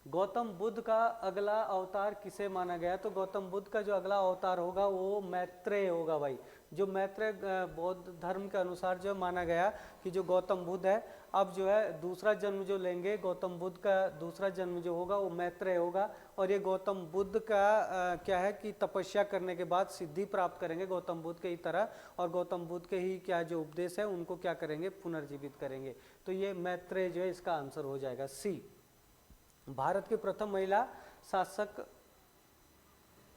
Speaker 1: गौतम बुद्ध का अगला अवतार किसे माना गया? तो गौतम बुद्ध का जो अगला अवतार होगा वो मैत्रेय होगा भाई। जो मैत्रेय बौद्ध धर्म के अनुसार जो माना गया कि जो गौतम बुद्ध है अब जो है दूसरा जन्म जो लेंगे, गौतम बुद्ध का दूसरा जन्म जो होगा वो मैत्रेय होगा, और ये गौतम बुद्ध का क्या है कि तपस्या करने के बाद सिद्धि प्राप्त करेंगे गौतम बुद्ध के ही तरह, और गौतम बुद्ध के ही क्या जो उपदेश है उनको क्या करेंगे, पुनर्जीवित करेंगे। तो ये मैत्रेय जो है इसका आंसर हो जाएगा सी। भारत की प्रथम महिला शासक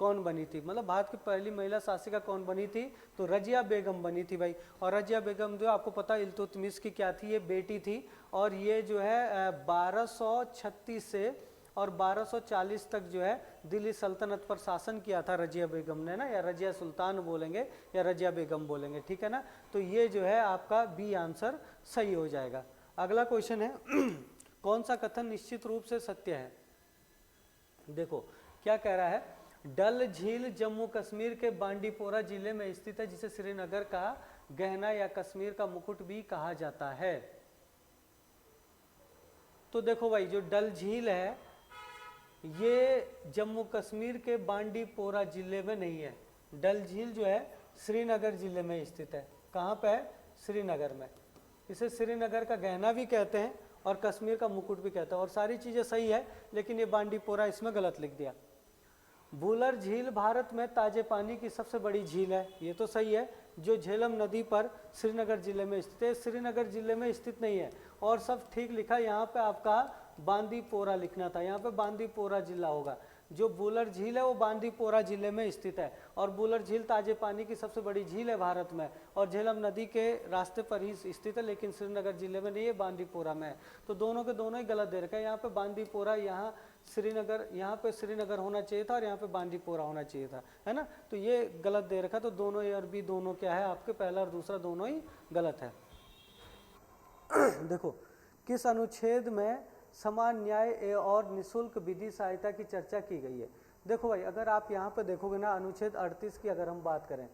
Speaker 1: कौन बनी थी, मतलब भारत की पहली महिला शासिका कौन बनी थी, तो रजिया बेगम बनी थी भाई। और रजिया बेगम जो आपको पता है इल्तुतमिश की क्या थी, ये बेटी थी, और ये जो है 1236 से और 1240 तक जो है दिल्ली सल्तनत पर शासन किया था रजिया बेगम ने ना, या रजिया सुल्तान बोलेंगे या रजिया बेगम बोलेंगे, ठीक है ना। तो ये जो है आपका बी आंसर सही हो जाएगा। अगला क्वेश्चन है कौन सा कथन निश्चित रूप से सत्य है। देखो क्या कह रहा है, डल झील जम्मू कश्मीर के बांडीपोरा जिले में स्थित है, जिसे श्रीनगर का गहना या कश्मीर का मुकुट भी कहा जाता है। तो देखो भाई जो डल झील है ये जम्मू कश्मीर के बांडीपोरा जिले में नहीं है। डल झील जो है श्रीनगर जिले में स्थित है। कहाँ पे है, श्रीनगर में। इसे श्रीनगर का गहना भी कहते हैं और कश्मीर का मुकुट भी कहते हैं, और सारी चीजें सही है, लेकिन ये बांडीपोरा इसमें गलत लिख दिया। वुलर झील भारत में ताजे पानी की सबसे बड़ी झील है, ये तो सही है, जो झेलम नदी पर श्रीनगर जिले में स्थित है। श्रीनगर जिले में स्थित नहीं है, और सब ठीक लिखा। यहाँ पे आपका बांदीपोरा लिखना था, यहाँ पे बांदीपोरा जिला होगा। जो वुलर झील है वो बांदीपोरा जिले में स्थित है, और वुलर झील ताजे पानी की सबसे बड़ी झील है भारत में, और झेलम नदी के रास्ते पर ही स्थित है, लेकिन श्रीनगर जिले में नहीं है, बांदीपोरा में है। तो दोनों के दोनों ही गलत दे रखा है। यहाँ पे बांदीपोरा, यहाँ श्रीनगर, यहाँ पे श्रीनगर होना चाहिए था और यहाँ पे बांदीपोरा होना चाहिए था, है ना। तो ये गलत दे रखा, तो दोनों ए और बी दोनों क्या है आपके, पहला और दूसरा दोनों ही गलत है। देखो किस अनुच्छेद में समान न्याय और निःशुल्क विधि सहायता की चर्चा की गई है। देखो भाई अगर आप यहाँ पे देखोगे ना, अनुच्छेद 38 की अगर हम बात करें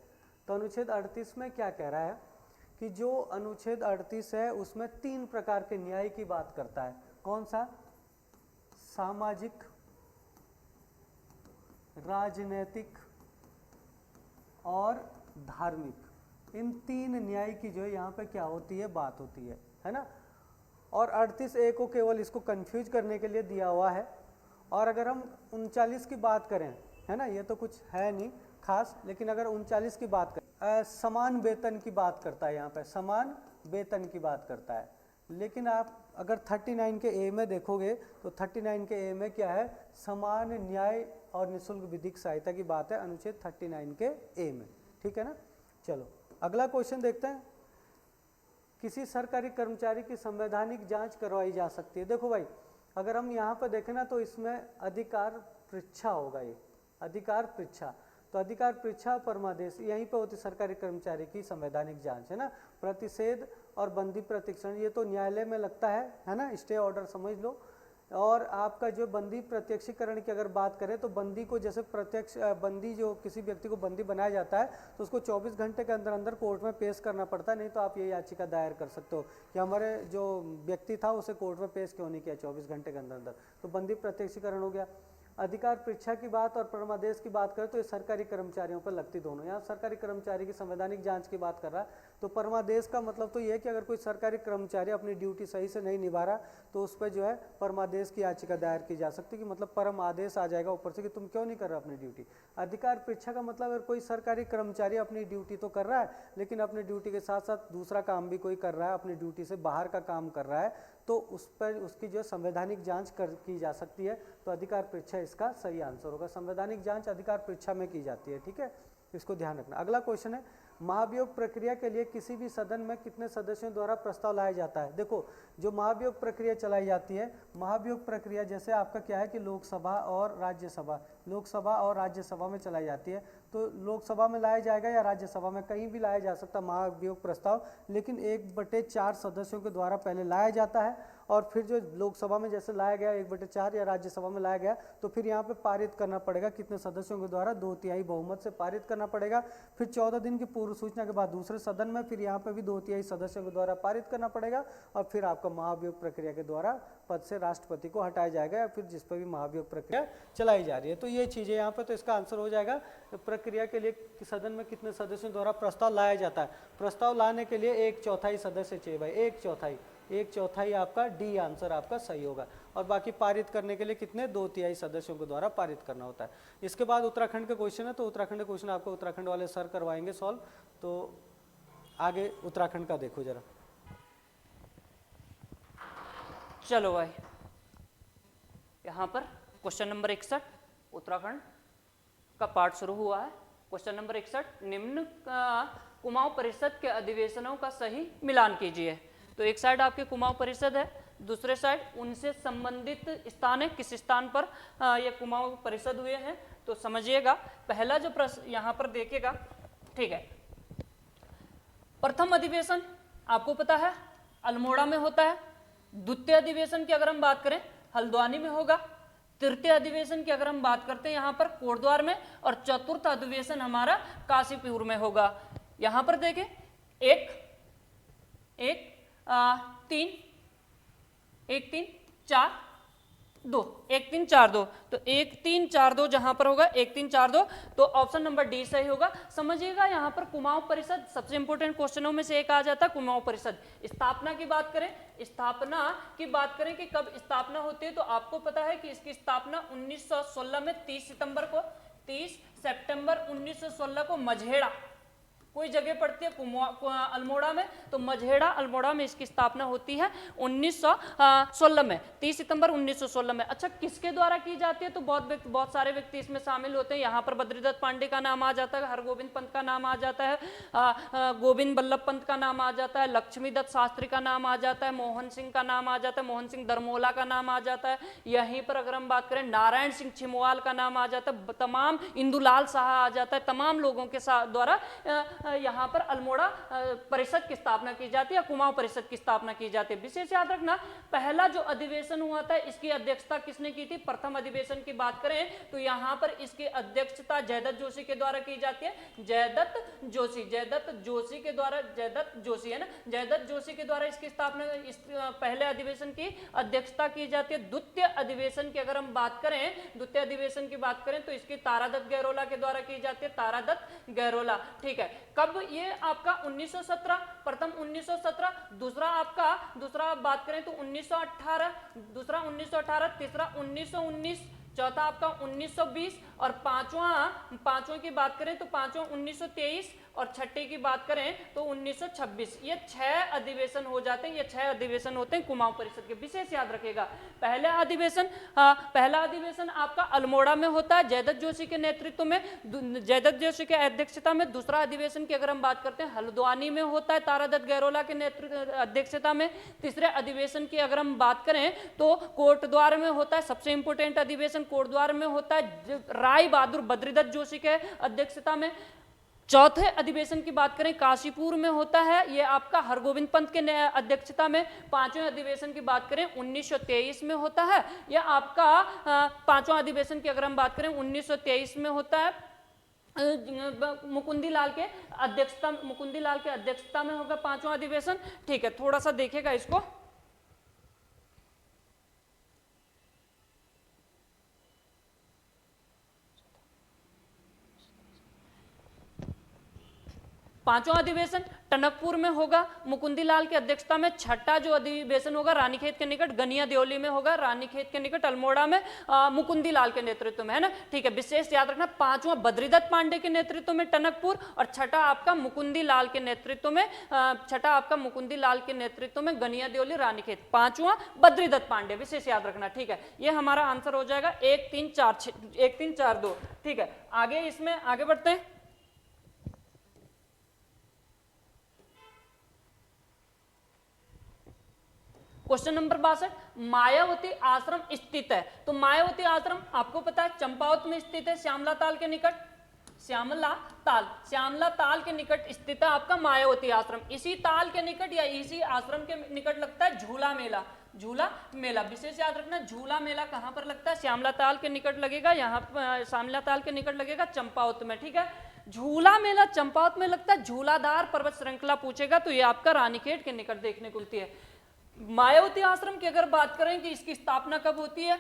Speaker 1: तो अनुच्छेद 38 में क्या कह रहा है कि जो अनुच्छेद 38 है उसमें 3 प्रकार के न्याय की बात करता है। कौन सा, सामाजिक, राजनीतिक और धार्मिक। इन 3 न्याय की जो है यहाँ पे क्या होती है, बात होती है ना। और 38A को केवल इसको कंफ्यूज करने के लिए दिया हुआ है। और अगर हम 39 की बात करें, है ना, ये तो कुछ है नहीं खास, लेकिन अगर 39 की बात करें, समान वेतन की बात करता है, यहाँ पे समान वेतन की बात करता है। लेकिन आप अगर 39 के ए में देखोगे तो 39 के ए में क्या है, समान न्याय और निःशुल्क विधिक सहायता की बात है, अनुच्छेद 39 के ए में, ठीक है ना। चलो अगला क्वेश्चन देखते हैं। किसी सरकारी कर्मचारी की संवैधानिक जांच करवाई जा सकती है। देखो भाई अगर हम यहाँ पर देखें ना तो इसमें अधिकार परीक्षा होगा, ये अधिकार परीक्षा। तो अधिकार परीक्षा परमादेश यहीं पे होती सरकारी कर्मचारी की संवैधानिक जांच, है ना। प्रतिषेध और बंदी प्रत्यक्षीकरण ये तो न्यायालय में लगता है ना, स्टे ऑर्डर समझ लो। और आपका जो बंदी प्रत्यक्षीकरण की अगर बात करें तो बंदी को जैसे प्रत्यक्ष बंदी, जो किसी व्यक्ति को बंदी बनाया जाता है तो उसको 24 घंटे के अंदर अंदर कोर्ट में पेश करना पड़ता है, नहीं तो आप ये याचिका दायर कर सकते हो कि हमारे जो व्यक्ति था उसे कोर्ट में पेश क्यों नहीं किया 24 घंटे के अंदर अंदर। तो बंदी प्रत्यक्षीकरण हो गया। अधिकार परीक्षा की बात और परमादेश की बात करें तो ये सरकारी कर्मचारियों पर लगती दोनों। यहाँ सरकारी कर्मचारी की संवैधानिक जांच की बात कर रहा है, तो परमादेश का मतलब तो ये है कि अगर कोई सरकारी कर्मचारी अपनी ड्यूटी सही से नहीं निभा रहा तो उस पर जो है परमादेश की याचिका दायर की जा सकती है, कि मतलब परम आदेश आ जाएगा ऊपर से कि तुम क्यों नहीं कर रहे अपनी ड्यूटी। अधिकार परीक्षा का मतलब अगर कोई सरकारी कर्मचारी अपनी ड्यूटी तो कर रहा है, लेकिन अपनी ड्यूटी के साथ साथ दूसरा काम भी कोई कर रहा है, अपनी ड्यूटी से बाहर का काम कर रहा है, तो उस पर उसकी जो संवैधानिक जांच की जा सकती है। तो अधिकार परीक्षा इसका सही आंसर होगा। संवैधानिक जांच अधिकार परीक्षा में की जाती है, ठीक है, इसको ध्यान रखना। अगला क्वेश्चन है, महाभियोग प्रक्रिया के लिए किसी भी सदन में कितने सदस्यों द्वारा प्रस्ताव लाया जाता है। देखो जो महाभियोग प्रक्रिया चलाई जाती है, महाभियोग प्रक्रिया जैसे आपका क्या है कि लोकसभा और राज्यसभा, लोकसभा और राज्यसभा में चलाई जाती है। तो लोकसभा में लाया जाएगा या राज्यसभा में, कहीं भी लाया जा सकता महाभियोग प्रस्ताव, लेकिन 1/4 सदस्यों के द्वारा पहले लाया जाता है, और फिर जो लोकसभा में जैसे लाया गया 1/4 या राज्यसभा में लाया गया, तो फिर यहाँ पे पारित करना पड़ेगा कितने सदस्यों के द्वारा, 2/3 बहुमत से पारित करना पड़ेगा। फिर 14 दिन की पूर्व सूचना के बाद दूसरे सदन में फिर यहाँ पे भी 2/3 सदस्यों के द्वारा पारित करना पड़ेगा, और फिर आपका महाभियोग प्रक्रिया के द्वारा पद से राष्ट्रपति को हटाया जाएगा, या फिर जिस पर भी महाभियोग प्रक्रिया चलाई जा रही है। तो ये चीजें यहाँ पे, तो इसका आंसर हो जाएगा प्रक्रिया के लिए सदन में कितने सदस्यों द्वारा प्रस्ताव लाया जाता है। प्रस्ताव लाने के लिए 1/4 सदस्य चाहिए भाई, 1/4 आपका डी आंसर आपका सही होगा। और बाकी पारित करने के लिए कितने 2/3 सदस्यों के द्वारा पारित करना होता है। इसके बाद उत्तराखंड का क्वेश्चन है, तो उत्तराखंड का क्वेश्चन आपको उत्तराखंड वाले सर करवाएंगे सॉल्व। तो आगे उत्तराखंड का देखो जरा।
Speaker 2: चलो भाई, यहाँ पर क्वेश्चन नंबर 61 उत्तराखंड का पार्ट शुरू हुआ है। क्वेश्चन नंबर 61, निम्न कुमाऊं परिषद के अधिवेशनों का सही मिलान कीजिए। तो एक साइड आपके कुमाऊं परिषद है, दूसरे साइड उनसे संबंधित स्थान है, किस स्थान पर ये कुमाऊं परिषद हुए हैं। तो समझिएगा, पहला जो प्रश्न यहाँ पर देखेगा, ठीक है, प्रथम अधिवेशन आपको पता है अल्मोड़ा में होता है। द्वितीय अधिवेशन की अगर हम बात करें हल्द्वानी में होगा। तृतीय अधिवेशन की अगर हम बात करते हैं यहाँ पर कोटद्वार में, और चतुर्थ अधिवेशन हमारा काशीपुर में होगा। यहाँ पर देखें 1 3 4 2 1 3 4 2, तो 1 3 4 2 जहां पर होगा 1 3 4 2, तो ऑप्शन नंबर डी सही होगा। समझिएगा, यहाँ पर कुमाऊं परिषद सबसे इंपॉर्टेंट क्वेश्चनों में से एक आ जाता है। कुमाऊं परिषद स्थापना की बात करें, कि कब स्थापना होती है, तो आपको पता है कि इसकी स्थापना 1916 में 30 सितंबर 1916 को मझेड़ा कोई जगह पड़ती है अल्मोड़ा में, तो मझेड़ा अल्मोड़ा में इसकी स्थापना होती है 1916 में, 30 सितंबर 1916 में। अच्छा, किसके द्वारा की जाती है, तो बहुत सारे व्यक्ति इसमें शामिल होते हैं। यहाँ पर बद्रीदत्त पांडे का नाम आ जाता है, हरगोविंद पंत का नाम आ जाता है, गोविंद बल्लभ पंत का नाम आ जाता है, लक्ष्मीदत्त शास्त्री का नाम आ जाता है, मोहन सिंह का नाम आ जाता है, मोहन सिंह दरमोला का नाम आ जाता है। यहीं पर अगर हम बात करें नारायण सिंह छिमवाल का नाम आ जाता है, तमाम इंदुलाल शाह आ जाता है। तमाम लोगों के द्वारा यहाँ पर अल्मोड़ा परिषद की स्थापना की जाती है, कुमाऊं परिषद की स्थापना की जाती है। विशेष याद रखना, पहला जो अधिवेशन हुआ था इसकी अध्यक्षता किसने की थी। प्रथम अधिवेशन की बात करें तो यहाँ पर इसकी अध्यक्षता जयदत्त जोशी के द्वारा की जाती है। जयदत्त जोशी के द्वारा, जयदत्त जोशी है ना, जयदत्त जोशी के द्वारा इसकी स्थापना, इस पहले अधिवेशन की अध्यक्षता की जाती है। द्वितीय अधिवेशन की अगर हम बात करें, तो इसकी तारादत्त गहरोला के द्वारा की जाती है, तारादत्त गहरोला। ठीक है, कब ये आपका 1917, प्रथम 1917, दूसरा आप बात करें तो 1918, दूसरा 1918, तीसरा 1919, चौथा आपका 1920, और पांचवा की बात करें तो पांचवा 1923, और छठे की बात करें तो 1926। ये 6 अधिवेशन हो जाते हैं, ये 6 अधिवेशन होते हैं कुमाऊं परिषद के। विशेष याद रखेगा, पहला अधिवेशन आपका अल्मोड़ा में होता है जयदत्त जोशी के नेतृत्व में, जयदत्त जोशी के अध्यक्षता में। दूसरा अधिवेशन की अगर हम बात करते हैं हल्द्वानी में होता है तारादत्त गहरोला के नेतृत्व अध्यक्षता में। तीसरे अधिवेशन की अगर हम बात करें तो कोटद्वार में होता है, सबसे इंपोर्टेंट अधिवेशन कोटद्वार में होता है राय बहादुर बद्रीदत्त जोशी के अध्यक्षता में। चौथे अधिवेशन की बात करें काशीपुर में होता है, ये आपका हरगोविंद पंत के अध्यक्षता में। पांचवें अधिवेशन की बात करें 1923 में होता है, यह आपका पांचवा अधिवेशन की अगर हम बात करें 1923 में होता है। मुकुंदी लाल के अध्यक्षता में होगा पांचवा अधिवेशन। ठीक है, थोड़ा सा देखेगा इसको। पांचवा अधिवेशन टनकपुर में होगा मुकुंदी लाल की अध्यक्षता में। छठा जो अधिवेशन होगा रानीखेत के निकट गनिया देओली में होगा, रानीखेत के निकट अल्मोड़ा में मुकुंदी लाल के नेतृत्व में, है ना। ठीक है, विशेष याद रखना, पांचवा बद्रीदत्त पांडे के नेतृत्व में टनकपुर, और छठा आपका मुकुंदी लाल के नेतृत्व में गनिया देओली रानीखेत। पांचवा बद्रीदत्त पांडे, विशेष याद रखना। ठीक है, ये हमारा आंसर हो जाएगा 1 3 4 2। ठीक है, आगे इसमें आगे बढ़ते हैं। क्वेश्चन नंबर 62, मायावती आश्रम स्थित है। तो मायावती आश्रम आपको पता है चंपावत में स्थित है, श्यामला ताल के निकट स्थित है आपका मायावती आश्रम। इसी ताल के निकट या इसी आश्रम के निकट लगता है झूला मेला। विशेष याद रखना, झूला मेला कहां पर लगता है, श्यामला ताल के निकट लगेगा, यहाँ श्यामला ताल के निकट लगेगा चंपावत में। ठीक है, झूला मेला चंपावत में लगता है। झूलाधार पर्वत श्रृंखला पूछेगा तो ये आपका रानीखेत के निकट देखने को मिलती है। मायावती आश्रम की अगर बात करें कि इसकी स्थापना कब होती है,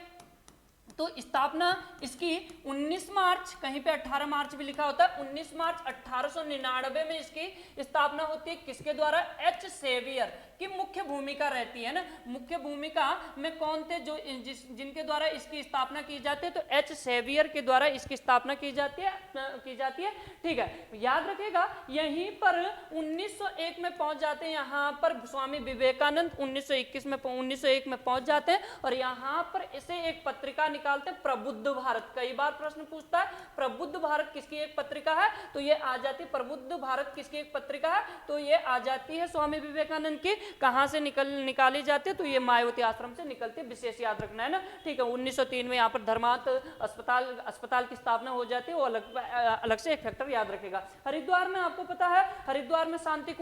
Speaker 2: तो स्थापना इसकी 19 मार्च, कहीं पे 18 मार्च भी लिखा होता है, 19 मार्च 1899 में इसकी स्थापना होती है। किसके द्वारा? एच सेवियर की मुख्य भूमिका रहती है ना। मुख्य भूमिका में कौन थे जो जिनके द्वारा इसकी स्थापना की जाती है? तो एच सेवियर के द्वारा इसकी स्थापना की जाती है। ठीक है, याद रखिएगा। यहीं पर 1901 में पहुंच जाते हैं, यहाँ पर स्वामी विवेकानंद 1901 में पहुंच जाते हैं और यहाँ पर इसे एक पत्रिका निकालते हैं, प्रबुद्ध भारत। कई बार प्रश्न पूछता है प्रबुद्ध भारत किसकी एक पत्रिका है, तो ये आ जाती है प्रबुद्ध भारत किसकी एक पत्रिका है, तो ये आ जाती है स्वामी विवेकानंद की। कहां से निकाली जाती है? तो ये मायावती आश्रम से निकलती है, विशेष याद रखना है ना। ठीक है, 1903 में यहाँ पर धर्मार्थ अस्पताल की स्थापना हो जाती है, वो अलग से एक फैक्टर याद रखेगा। हरिद्वार में आपको पता है, हरिद्वार में शांति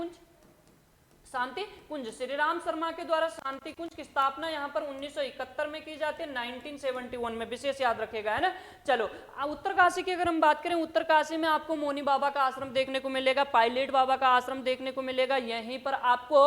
Speaker 2: कुंज श्री राम शर्मा के द्वारा शांति कुंज की स्थापना यहाँ पर 1971 में की जाती है, 1971 में, विशेष याद रखेगा, है ना। चलो, उत्तरकाशी की अगर हम बात करें, उत्तरकाशी में आपको मौनी बाबा का आश्रम देखने को मिलेगा, पायलट बाबा का आश्रम देखने को मिलेगा। यहीं पर आपको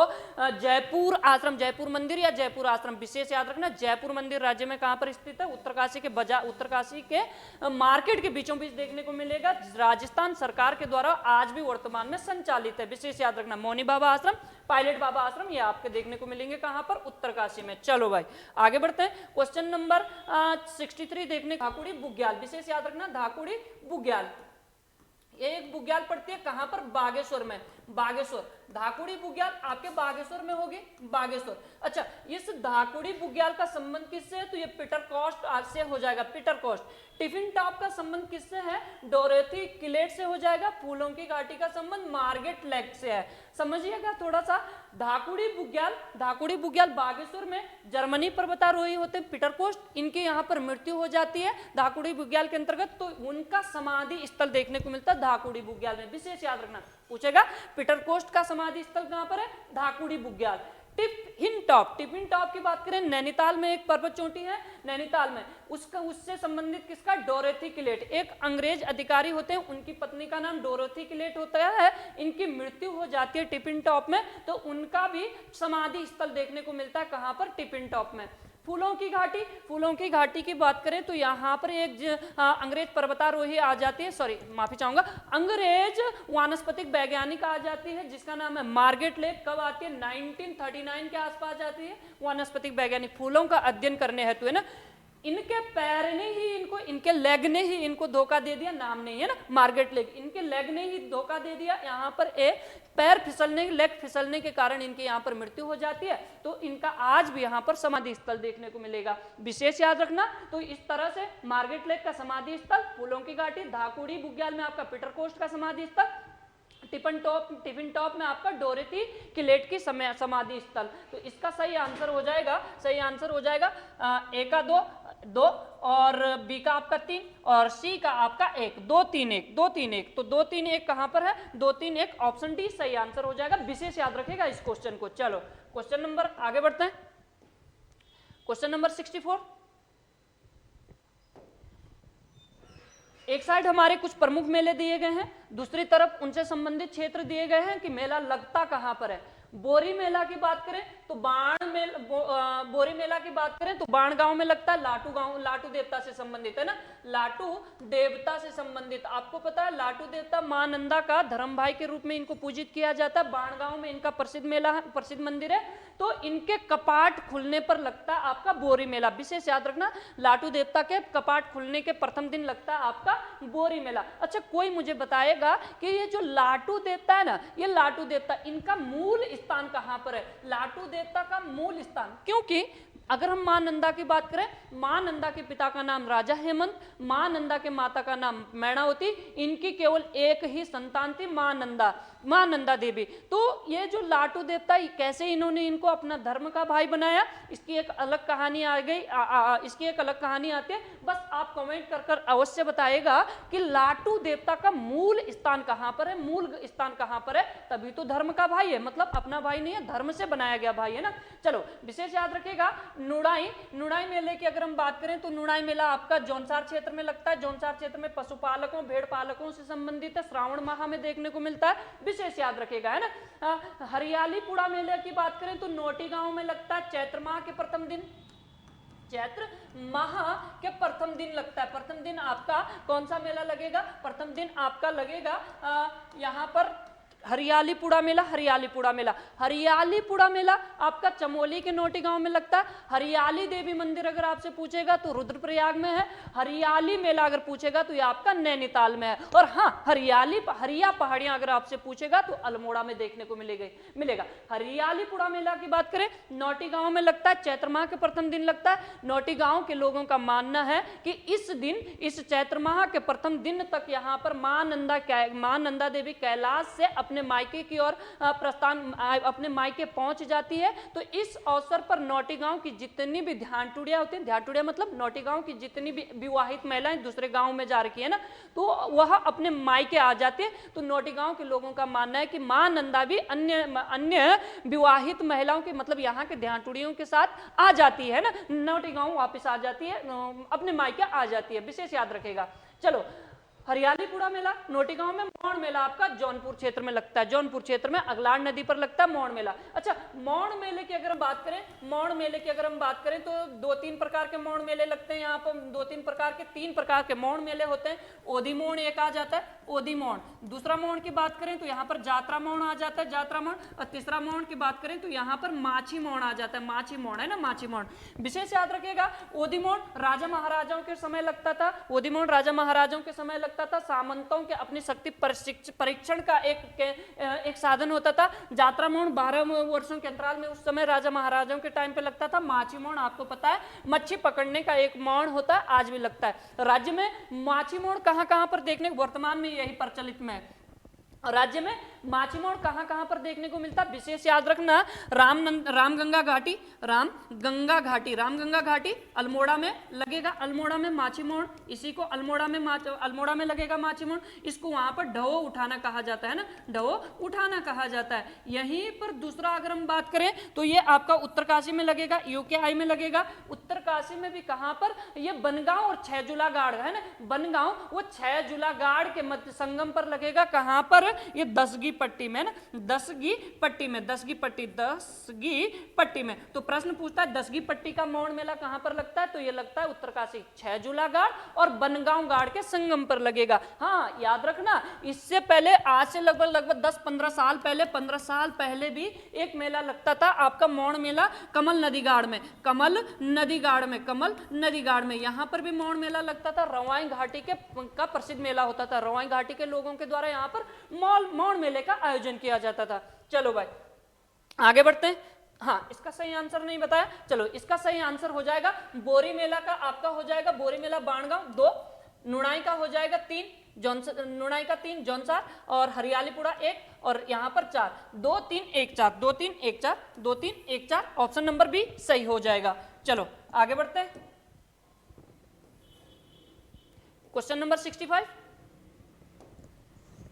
Speaker 2: जयपुर आश्रम, जयपुर मंदिर या जयपुर आश्रम, विशेष याद रखना। जयपुर मंदिर राज्य में कहाँ पर स्थित है? उत्तरकाशी के मार्केट के बीचों बीच देखने को मिलेगा। राजस्थान सरकार के द्वारा आज भी वर्तमान में संचालित है, विशेष याद रखना। मौनी बाबा आश्रम, पायलट बाबा आश्रम, ये आपके देखने को मिलेंगे कहां पर? उत्तरकाशी में। चलो भाई आगे बढ़ते हैं। क्वेश्चन नंबर 63 देखने, धाकुड़ी बुग्याल, विशेष याद रखना, धाकुड़ी बुग्याल। एक बुग्याल पड़ती है कहां पर? बागेश्वर में। बागेश्वर, धाकुड़ी बुग्याल आपके बागेश्वर में होगी, बागेश्वर। अच्छा, इस धाकुड़ी बुग्याल का संबंध किससे है? तो ये पीटर कॉस्ट से हो जाएगा, पीटर कॉस्ट। टिफिन टॉप का संबंध किससे है? डोरेथी किलेट से हो जाएगा। फूलों की घाटी का संबंध मार्गेट लेक से है। समझिएगा थोड़ा सा। धाकुड़ी बुग्याल बागेश्वर में जर्मनी पर्वतारोही होते हैं पीटर कोस्ट, इनकी यहाँ पर मृत्यु हो जाती है धाकुड़ी बुग्याल के अंतर्गत, तो उनका समाधि स्थल देखने को मिलता है धाकुड़ी बुग्याल में, विशेष याद रखना। पूछेगा पीटर कोस्ट का समाधि स्थल कहाँ पर है? धाकुड़ी बुग्याल। टिफिन टॉप की बात करें, नैनीताल में एक पर्वत चोटी है, नैनीताल में, उससे संबंधित किसका? डोरेथी किलेट। एक अंग्रेज अधिकारी होते हैं, उनकी पत्नी का नाम डोरेथी किलेट होता है, इनकी मृत्यु हो जाती है टिफिन टॉप में, तो उनका भी समाधि स्थल देखने को मिलता है कहां पर? टिफिन टॉप में। फूलों की घाटी की बात करें तो यहाँ पर एक अंग्रेज पर्वतारोही आ जाती है, सॉरी माफी चाहूंगा, अंग्रेज वानस्पतिक वैज्ञानिक आ जाती है जिसका नाम है मार्गेट लेक। कब आती है? 1939 के आसपास जाती है वानस्पतिक वैज्ञानिक, फूलों का अध्ययन करने हेतु, है ना। इनके पैर ने ही इनको, इनके लेग ने ही इनको धोखा दे दिया, नाम नहीं है ना, मार्गेट लेग, इनके लेग ने ही धोखा दे दिया। यहाँ पर पैर फिसलने, लेग फिसलने के कारण इनके यहाँ पर मृत्यु हो जाती है, तो इनका आज भी यहाँ पर समाधि स्थल देखने को मिलेगा, विशेष याद रखना। तो इस तरह से मार्गेट लेक का समाधि स्थल, फूलों की घाटी, धाकुड़ी बुग्याल में आपका पीटर कोस्ट का समाधि स्थल, टिफिन टॉप में आपका डोरेथी किलेट की समाधि स्थल। तो इसका सही आंसर हो जाएगा ए का 2 और बी का आपका 3 और सी का आपका 1, 2 3 1 2 3 1, तो 2 3 1 कहां पर है? 2 3 1 ऑप्शन डी सही आंसर हो जाएगा, विशेष याद रखेगा इस क्वेश्चन को। चलो क्वेश्चन नंबर आगे बढ़ते हैं, क्वेश्चन नंबर 64। एक साइड हमारे कुछ प्रमुख मेले दिए गए हैं, दूसरी तरफ उनसे संबंधित क्षेत्र दिए गए हैं कि मेला लगता कहां पर है। बोरी मेला की बात करें तो बोरी मेला की बात करें तो बाण गांव में लगता है, लाटू देवता से संबंधित, है ना, लाटू देवता से संबंधित। आपको पता है लाटू देवता मां नंदा का धर्म भाई के रूप में इनको पूजित किया जाता है। बाण गांव में इनका प्रसिद्ध मंदिर है, तो इनके कपाट खुलने पर लगता है आपका बोरी मेला, विशेष याद रखना। लाटू देवता के कपाट खुलने के प्रथम दिन लगता है आपका बोरी मेला। अच्छा, कोई मुझे बताएगा कि ये जो लाटू देवता है ना, ये लाटू देवता, इनका मूल स्थान कहां पर है? लाटू देवता का मूल स्थान, क्योंकि अगर हम मां नंदा की बात करें, मां नंदा के पिता का नाम राजा हेमंत, मां नंदा के माता का नाम मैणावती, इनकी केवल एक ही संतान थी, मां नंदा देवी। तो ये जो लाटू देवता, कैसे इन्होंने इनको अपना धर्म का भाई बनाया, इसकी एक अलग कहानी आ गई, इसकी एक अलग कहानी आती है। बस आप कमेंट कर अवश्य बताइएगा कि लाटू देवता का मूल स्थान कहां पर है, मूल स्थान कहां पर है, तभी तो धर्म का भाई है, मतलब अपना भाई नहीं है, धर्म से बनाया गया भाई है ना। चलो विशेष याद रखेगा। नुड़ाई मेले की अगर हम बात करें तो नुड़ाई मेला आपका जौनसार क्षेत्र में लगता है, जौनसार क्षेत्र में पशुपालकों, भेड़ पालकों से संबंधित है, श्रावण माह में देखने को मिलता है, विशेष याद रखेगा, है ना। हरियाली पुड़ा मेले की बात करें तो नोटी गांव में लगता है, चैत्र माह के प्रथम दिन चैत्र माह के प्रथम दिन लगता है। प्रथम दिन आपका कौन सा मेला लगेगा? प्रथम दिन आपका लगेगा यहाँ पर हरियालीपुरा मेला। हरियालीपुरा मेला, हरियालीपुरा मेला आपका चमोली के नोटी गांव में लगता है। हरियाली देवी मंदिर अगर आपसे पूछेगा तो रुद्रप्रयाग में है। हरियाली मेला अगर पूछेगा तो ये आपका नैनीताल में है। और हाँ, हरिया पहाड़ियां अगर आपसे पूछेगा तो अल्मोड़ा में देखने को मिलेगा। हरियालीपुरा मेला की बात करें, नोटी गांव में लगता है, चैत्र माह के प्रथम दिन लगता है। नोटी गांव के लोगों का मानना है कि इस दिन, इस चैत्र माह के प्रथम दिन तक यहाँ पर मां नंदा देवी कैलाश से अपने मायके की ओर अपने मायके पहुंच जाती है। तो इस अवसर पर नोटी गांव की जितनी भी ध्यान-टूड़ियां होती हैं, ध्यान-टूड़िया मतलब नोटी गांव की जितनी भी विवाहित महिलाएं दूसरे गांव में जा रखी है ना, तो वह अपने मायके आ जाते हैं। तो नोटी गांव के लोगों का मानना है कि मां नंदा भी अन्य विवाहित महिलाओं के मतलब यहाँ के ध्यान-टूड़ियों के साथ आ जाती है ना, नोटी गांव वापस आ जाती है, अपने मायके आ जाती है, विशेष याद रखेगा। चलो, हरियालीपुरा मेला, नोटी गांव में। मौन मेला आपका जौनपुर क्षेत्र में लगता है। जौनपुर क्षेत्र में अगलाड़ नदी पर लगता है मौन मेला। अच्छा, मौन मेले की अगर हम बात करें, मौन मेले की अगर हम बात करें तो 2-3 प्रकार के मौन मेले लगते हैं यहाँ पर। 3 प्रकार के मौन मेले होते हैं। ओदी मौन एक आ जाता है, ओदी मौन। दूसरा मौन की बात करें तो यहाँ पर जात्रा मौन आ जाता है, जात्रा मौन। और तीसरा मौन की बात करें तो यहाँ पर माछी मौन आ जाता है, माछी मौन है ना, माछी मौन। विशेष याद रखिएगा, ओदी मौन राजा महाराजाओं के समय लगता था। ओदी मौन राजा महाराजाओं के समय लगता था। सामंतों के अपनी शक्ति परीक्षण का एक साधन होता था। जात्रा मौन 12 वर्षों के अंतराल में उस समय राजा महाराजाओं के टाइम पे लगता था। माछी मौन आपको पता है मच्छी पकड़ने का एक मौन होता है, आज भी लगता है। राज्य में माछी मौन कहां पर देखने को, वर्तमान में यही प्रचलित में है। राज्य में माछी मौन कहां पर देखने को मिलता है? विशेष याद रखना, रामगंगा घाटी अल्मोड़ा में लगेगा। अल्मोड़ा में माछी मौन, इसी को अल्मोड़ा में लगेगा माछी मौन। इसको वहां पर ढो उठाना कहा जाता है ना, ढो उठाना कहा जाता है। यहीं पर दूसरा अगर हम बात करें तो ये आपका उत्तरकाशी में लगेगा, यूकेआई में लगेगा। उत्तरकाशी में भी कहां पर? ये बनगांव और छहजुला गाड़ है ना, बनगांव वो छहजुला गाड़ के मध्य संगम पर लगेगा। कहां पर? ये दसगी पट्टी में ना, दसगी पट्टी में। तो प्रश्न पूछता है दसगी पट्टी का मौन मेला कहां पर लगता है? तो ये लगता है उत्तरकाशी, छहजुला गाड़ और बनगांव गाड़ के संगम पर लगेगा। हाँ, याद रखना, इससे पहले आज से लगभग 10-15 साल पहले, 15 साल पहले भी एक मेला लगता था आपका मौन मेला कमल नदी गाड़ में। यहाँ पर भी मौन मेला लगता था। रवाई घाटी का प्रसिद्ध मेला होता था। रवाई घाटी के लोगों के द्वारा यहाँ पर मौन मेले का आयोजन किया जाता था। चलो भाई आगे बढ़ते हैं। हाँ, इसका सही आंसर नहीं बताया। चलो, इसका सही आंसर हो जाएगा बोरी मेला का आपका हो जाएगा, बोरी मेला बाणगांव 2, नुणाई का हो जाएगा 3, नुणाई का 3 जौनसार, और हरियालीपुरा 1, और यहाँ पर 4, 2 3 1 4, 2 3 1 4, 2 3 1 4। ऑप्शन नंबर बी सही हो जाएगा। चलो आगे बढ़ते हैं। क्वेश्चन नंबर 65,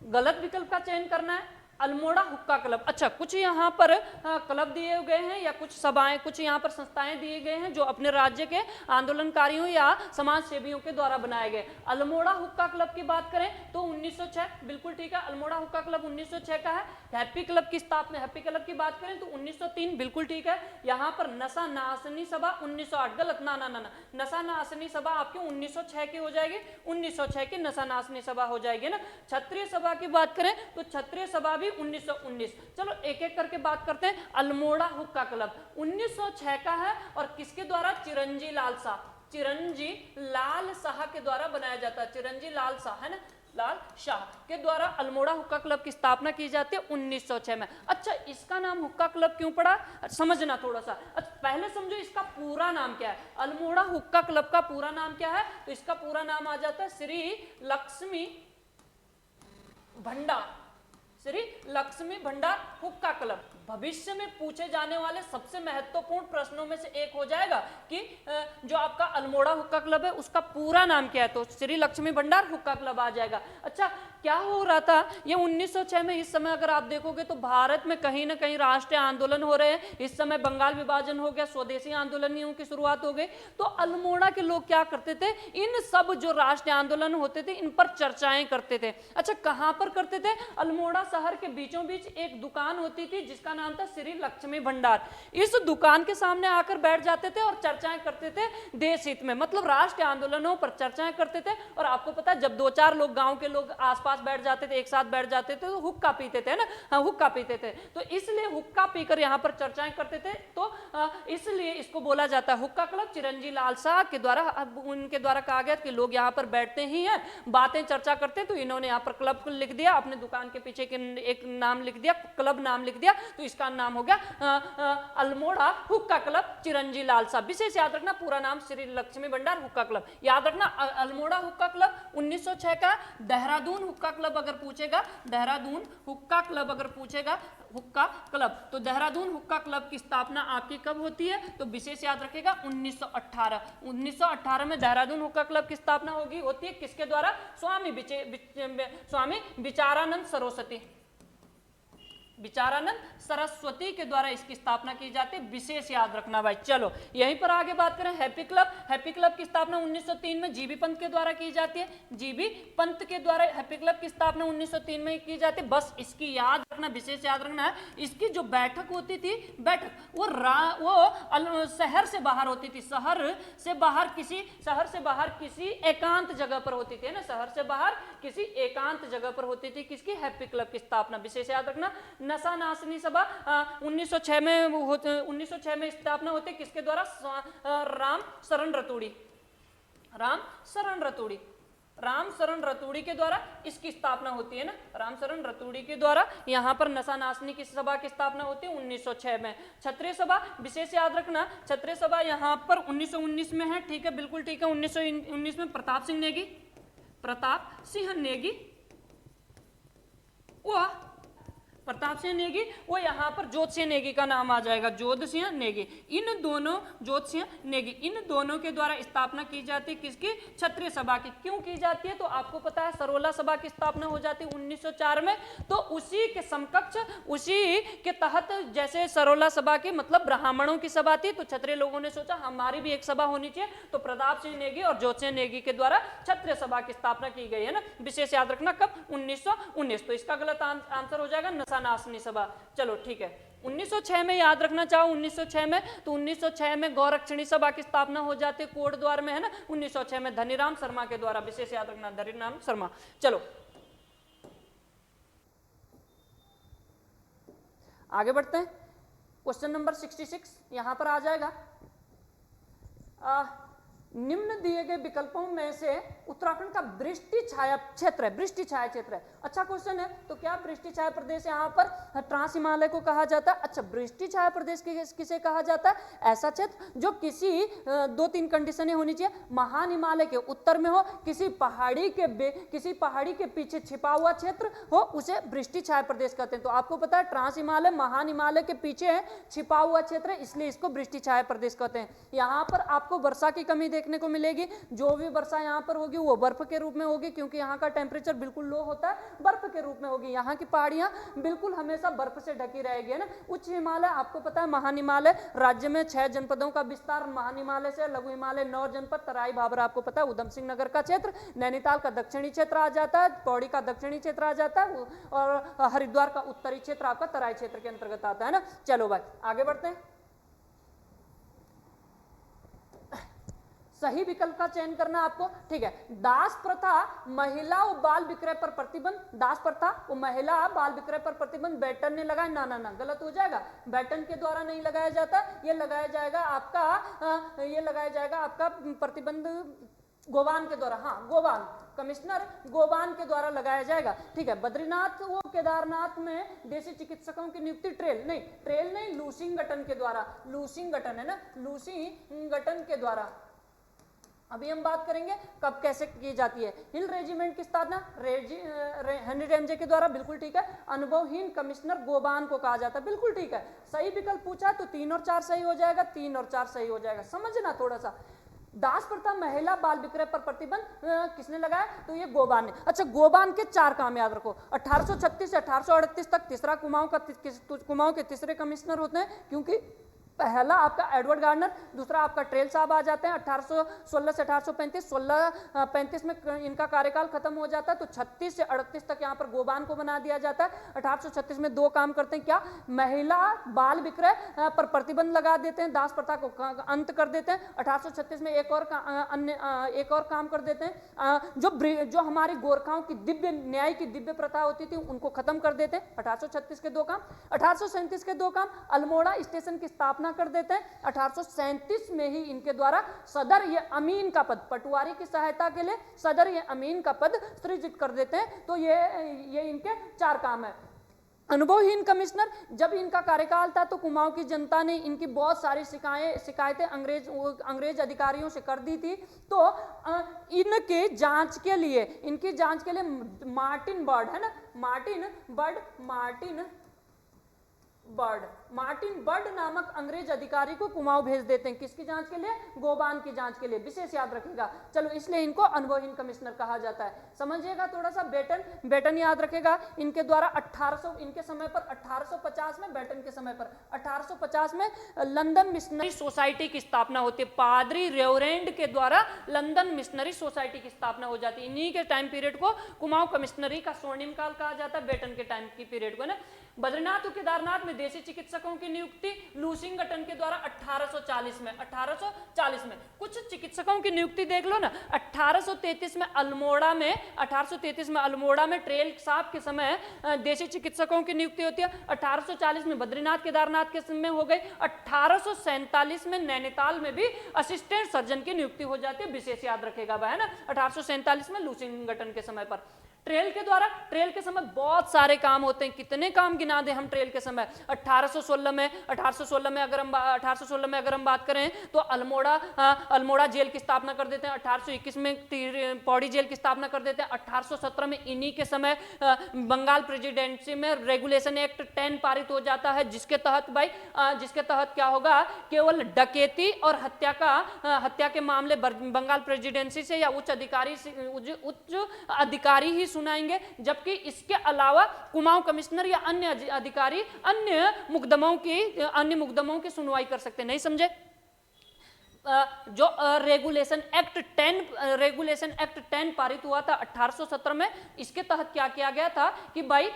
Speaker 2: गलत विकल्प का चयन करना है। अल्मोड़ा हुक्का क्लब। अच्छा, कुछ यहाँ पर क्लब दिए गए हैं या कुछ सभाएं, कुछ यहाँ पर संस्थाएं दिए गए हैं जो अपने राज्य के आंदोलनकारियों या समाज सेवियों के द्वारा बनाए गए। अल्मोड़ा हुक्का क्लब की बात करें तो 1906, बिल्कुल ठीक है, अल्मोड़ा हुक्का क्लब 1906 का है। हैप्पी क्लब की स्थापना, हैप्पी क्लब की बात करें तो 1903, बिल्कुल ठीक है। यहाँ पर नशा नाशनी सभा 1908, गलत, ना, नशा नाशनी सभा आपकी 1906 की हो जाएगी, 1906 की नशा नाशनी सभा हो जाएगी ना। क्षत्रिय सभा की बात करें तो क्षत्रिय सभा भी 1919। चलो एक एक करके बात करते हैं। अल्मोड़ा हुक्का क्लब 1906 का है और किसके द्वारा? चिरंजी लाल शाह के द्वारा बनाया जाता है। चिरंजी लाल शाह है ना, लाल शाह के द्वारा अल्मोड़ा हुक्का क्लब की स्थापना की जाती है 1906 में। अच्छा, इसका नाम हुक्का क्लब क्यों पड़ा, समझना थोड़ा सा। अच्छा, पहले समझो इसका पूरा नाम क्या है। अल्मोड़ा हुक्का क्लब का पूरा नाम क्या है? तो इसका पूरा नाम आ जाता है श्री लक्ष्मी भंडार हुक्का क्लब। भविष्य में पूछे जाने वाले सबसे महत्वपूर्ण प्रश्नों में से एक हो जाएगा कि जो आपका अल्मोड़ा हुक्का क्लब है उसका पूरा नाम क्या है, तो श्री लक्ष्मी भंडार हुक्का क्लब आ जाएगा। अच्छा, क्या हो रहा था ये 1906 में। इस समय अगर आप देखोगे तो भारत में कहीं ना कहीं राष्ट्रीय आंदोलन हो रहे हैं। इस समय बंगाल विभाजन हो गया, स्वदेशी आंदोलनों की शुरुआत हो गई। तो अल्मोड़ा के लोग क्या करते थे, इन सब जो राष्ट्रीय आंदोलन होते थे इन पर चर्चाएं करते थे। अच्छा, कहां पर करते थे? अल्मोड़ा शहर के बीचों बीच एक दुकान होती थी जिसका नाम था श्री लक्ष्मी भंडार। इस दुकान के सामने आकर बैठ जाते थे और चर्चाएं करते थे देश हित में, मतलब राष्ट्रीय आंदोलनों पर चर्चाएं करते थे। और आपको पता है जब 2-4 लोग गांव के लोग आसपास बैठ जाते थे, एक साथ बैठ जाते थे, तो हुक्का पीते थे ना, हाँ हुक्का पीते थे। तो इसलिए हुक्का पीकर यहाँ पर चर्चाएं करते थे। तो इसलिए इसको बोला जाता है हुक्का क्लब। चिरंजी लाल शाह के द्वारा, उनके द्वारा कहा गया कि लोग यहाँ पर बैठते ही हैं, बातें चर्चा करते हैं, तो इन्होंने यहाँ पर क्लब लिख दिया, अपने दुकान के पीछे एक नाम लिख दिया, क्लब नाम लिख दिया, तो इसका नाम हो गया अल्मोड़ा हुक्का क्लब चिरंजी लाल शाह। विशेष याद रखना, पूरा नाम श्री लक्ष्मी भंडार हुक्का क्लब याद रखना। अल्मोड़ा हुक्का क्लब 1906 का। देहरादून हुक्का क्लब अगर पूछेगा, देहरादून हुक्का क्लब अगर पूछेगा, हुक्का क्लब, तो देहरादून हुक्का क्लब की स्थापना आपकी कब होती है? तो विशेष याद रखेगा 1918। 1918 में देहरादून हुक्का क्लब की स्थापना होती है किसके द्वारा? स्वामी विचारानंद सरस्वती, विचारानंद सरस्वती के द्वारा इसकी स्थापना की जाती है। विशेष याद रखना भाई। चलो यहीं पर आगे बात करें हैप्पी क्लब। हैप्पी क्लब की स्थापना 1903 में जीबी पंत के द्वारा की जाती है। जीबी पंत के द्वारा हैप्पी क्लब की स्थापना 1903 में की जाती है। बस इसकी याद रखना, विशेष याद रखना है, इसकी जो बैठक होती थी, बैठक वो शहर से बाहर होती थी। शहर से बाहर किसी एकांत जगह पर होती थी ना, शहर से बाहर किसी एकांत जगह पर होती थी किसकी? हैप्पी क्लब की स्थापना। विशेष याद रखना। नशा नाशनी सभा 1906 में स्थापना होती है किसके द्वारा? राम शरण रतूड़ी के द्वारा इसकी स्थापना होती है ना, राम शरण रतूड़ी के द्वारा यहाँ पर नशा नाशनी की सभा की स्थापना होती है 1906 में। क्षत्रिय सभा, विशेष याद रखना, क्षत्रिय सभा यहाँ पर 1919 में है। ठीक है, बिल्कुल ठीक है। 1919 में प्रताप सिंह नेगी वो यहाँ पर जोतसिंह नेगी का नाम आ जाएगा, जोतसिंह नेगी। इन दोनों के द्वारा स्थापना की जाती है किसकी? क्षत्रिय सभा की। क्यों की जाती है? तो आपको पता है सरोला सभा की स्थापना हो जाती है 1904 में। तो उसी के समकक्ष, उसी के तहत, जैसे सरोला सभा की मतलब ब्राह्मणों की सभा थी, तो क्षत्रिय लोगों ने सोचा हमारी भी एक सभा होनी चाहिए, तो प्रताप सिंह नेगी और जोतसिंह नेगी के द्वारा क्षत्रिय सभा की स्थापना की गई है ना। विशेष याद रखना कब? 1919। तो इसका गलत आंसर हो जाएगा नशा नाशनी सभा। चलो ठीक है। 1906 में याद रखना चाहो 1906 में, तो 1906 में गौरक्षणी सभा की स्थापना हो जाती है कोट द्वार में, है ना। 1906 में धनीराम शर्मा के द्वारा। विशेष याद रखना धनीराम शर्मा। चलो आगे बढ़ते हैं। क्वेश्चन नंबर 66 यहां पर आ जाएगा। निम्न दिए गए विकल्पों में से उत्तराखंड का वृष्टि छाया क्षेत्र है, वृष्टि छाया क्षेत्र है। अच्छा क्वेश्चन है। तो क्या वृष्टि छाया प्रदेश यहाँ पर ट्रांस हिमालय को कहा जाता है? अच्छा, वृष्टि छाया प्रदेश किसे कहा जाता है? ऐसा क्षेत्र जो किसी 2-3 कंडीशनें होनी चाहिए। महान हिमालय के उत्तर में हो, किसी पहाड़ी के पीछे छिपा हुआ क्षेत्र हो, उसे वृष्टि छाया प्रदेश कहते हैं। तो आपको पता है ट्रांस हिमालय महान हिमालय के पीछे है, छिपा हुआ क्षेत्र है, इसलिए इसको वृष्टि छाया प्रदेश कहते हैं। यहाँ पर आपको वर्षा की कमी देखने को मिलेगी। जो भी वर्षा यहाँ पर होगी वो बर्फ के रूप में होगी, क्योंकि यहाँ का टेम्परेचर बिल्कुल लो होता है, बर्फ के रूप में होगी। यहाँ की पहाड़ियाँ बिल्कुल हमेशा बर्फ से ढकी रहेगी, है ना। उच्च हिमालय आपको पता है महान हिमालय राज्य में 6 जनपदों का विस्तार महान हिमालय से, लघु हिमालय 9 जनपद, तराई भाबर आपको पता है उधम सिंह नगर का क्षेत्र, नैनीताल का दक्षिणी क्षेत्र आ जाता है, पौड़ी का दक्षिणी क्षेत्र आ जाता है, और हरिद्वार का उत्तरी क्षेत्र आपका तराई क्षेत्र के अंतर्गत आता है ना। चलो भाई आगे बढ़ते हैं। सही विकल्प का चयन करना आपको, ठीक है। दास प्रथा महिला और बाल विक्रय पर प्रतिबंध, दास प्रथा और महिला बाल विक्रय पर प्रतिबंध बैटन ने लगाया? ना ना ना, गलत हो जाएगा। बैटन के द्वारा नहीं लगाया जाता, ये लगाया जाएगा आपका प्रतिबंध गोवान के द्वारा। हाँ, गोवान कमिश्नर गोवान के द्वारा लगाया जाएगा, ठीक है। बद्रीनाथ वो केदारनाथ में देसी चिकित्सकों की नियुक्ति ट्रेल नहीं लूसिंगटन के द्वारा, लूसिंगटन है ना, लूसिंगटन के द्वारा। अभी हम बात करेंगे कब कैसे की जाती है। हिल रेजिमेंट की स्थापना हेनरी रेमजे के द्वारा, बिल्कुल ठीक है। अनुभवहीन कमिश्नर गोबान को कहा जाता है, बिल्कुल ठीक है। सही विकल्प पूछा तो 3 और 4 सही हो जाएगा, 3 और 4 सही हो जाएगा। समझना थोड़ा सा, दास प्रथा महिला बाल विक्रय पर प्रतिबंध किसने लगाया? तो ये गोबान ने। अच्छा, गोबान के 4 काम याद रखो। 1836 से 1838 तक तीसरा कुमाऊं के तीसरे कमिश्नर होते हैं, क्योंकि पहला आपका एडवर्ड गार्डनर, दूसरा आपका ट्रेल साहब आ जाते हैं 1816 से 1835। 1635 में इनका कार्यकाल खत्म हो जाता है, तो 36 से 38 तक यहाँ पर गोबान को बना दिया जाता है। 1836 में 2 काम करते हैं, क्या? महिला बाल विक्रय पर प्रतिबंध लगा देते हैं, दास प्रथा को अंत कर देते हैं। 1836 में एक और काम कर देते हैं, जो हमारी गोरखाओं की दिव्य न्याय की दिव्य प्रथा होती थी उनको खत्म कर देते हैं। 1836 के 2 काम। 1837 के 2 काम, अल्मोड़ा स्टेशन की स्थापना कर देते हैं। 1837 में ही इनके द्वारा सदर ये अमीन का पद, पटवारी की सहायता के लिए सदर ये अमीन का पद सृजित कर देते हैं। तो ये इनके 4 काम है। अनुभवहीन कमिश्नर, जब इनका कार्यकाल था तो कुमाऊं की जनता ने इनकी बहुत सारी शिकायतें अंग्रेज अधिकारियों से कर दी थी। तो इनकी जांच के लिए मार्टिन बर्ड नामक अंग्रेज अधिकारी को कुमाऊं भेज देते हैं। किसकी जांच के लिए? गोबान की जांच के लिए। विशेष याद रखेगा। चलो, इसलिए इनको अनुभवहीन कमिश्नर कहा जाता है। समझिएगा थोड़ा सा। बेटन याद रखेगा। इनके द्वारा 1850 में, बेटन के समय पर 1850 में लंदन मिशनरी सोसाइटी की स्थापना होती है। पादरी रेवरेंड के द्वारा लंदन मिशनरी सोसाइटी की स्थापना हो जाती है। इन्हीं के टाइम पीरियड को कुमाऊं कमिश्नरी का स्वर्णिम काल कहा जाता है, बेटन के टाइम की पीरियड को ना। बद्रीनाथ और केदारनाथ में देसी चिकित्सकों की नियुक्ति लूसिंगटन के द्वारा 1840 में। कुछ चिकित्सकों की नियुक्ति देख लो ना। 1833 में अल्मोड़ा में ट्रेल साहब के समय देसी चिकित्सकों की नियुक्ति होती है। 1840 में बद्रीनाथ केदारनाथ के समय हो गई। 1847 में नैनीताल में भी असिस्टेंट सर्जन की नियुक्ति हो जाती है। विशेष याद रखेगा भाई, है ना। 1847 में लूसिंगटन के समय पर। ट्रेल के समय बहुत सारे काम होते हैं। कितने काम गिना दें हम ट्रेल के समय। 1816 में अगर हम बात करें तो अल्मोड़ा जेल की स्थापना कर देते हैं। 1821 में पौड़ी जेल की स्थापना कर देते हैं। 1817 में इन्हीं के समय बंगाल प्रेसिडेंसी में रेगुलेशन एक्ट 10 पारित हो जाता है, जिसके तहत क्या होगा, केवल डकैती और हत्या के मामले बंगाल प्रेसिडेंसी से या उच्च अधिकारी ही सुनाएंगे, जबकि इसके अलावा कुमाऊं कमिश्नर या अन्य अधिकारी अन्य मुकदमों की सुनवाई कर सकते। नहीं समझे? जो रेगुलेशन एक्ट 10 पारित हुआ था 1817 में, इसके तहत क्या किया गया था कि भाई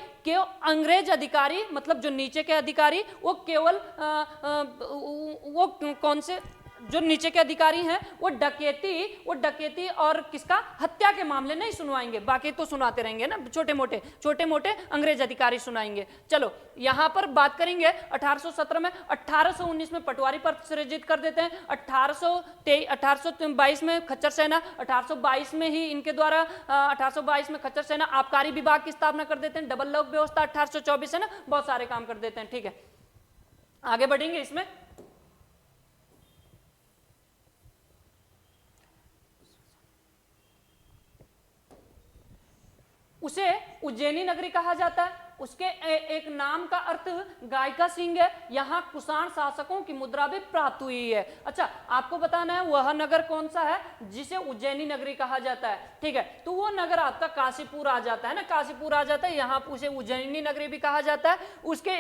Speaker 2: अंग्रेज अधिकारी, मतलब जो नीचे के अधिकारी, वो केवल वो कौन से जो नीचे के अधिकारी हैं वो डकैती और किसका, हत्या के मामले नहीं सुनवाएंगे, बाकी तो सुनाते रहेंगे ना, छोटे मोटे अंग्रेज अधिकारी सुनाएंगे। चलो यहां पर बात करेंगे 1817 में। 1819 में पटवारी पद सृजित कर देते हैं। 1822 में खच्चर सेना, 1822 में ही इनके द्वारा 1822 में खच्चर सेना आबकारी विभाग की स्थापना कर देते हैं। डबल लॉक व्यवस्था 1824 है ना, बहुत सारे काम कर देते हैं। ठीक है, आगे बढ़ेंगे इसमें। उसे उज्जैनी नगरी कहा जाता है। उसके एक नाम का अर्थ गाय का सींग है। यहाँ कुषाण शासकों की मुद्रा भी प्राप्त हुई है। अच्छा, आपको बताना है वह नगर कौन सा है जिसे उज्जैनी नगरी कहा जाता है। ठीक है, तो वो नगर आपका काशीपुर आ जाता है ना, काशीपुर आ जाता है। यहाँ उसे उज्जैनी नगरी भी कहा जाता है। उसके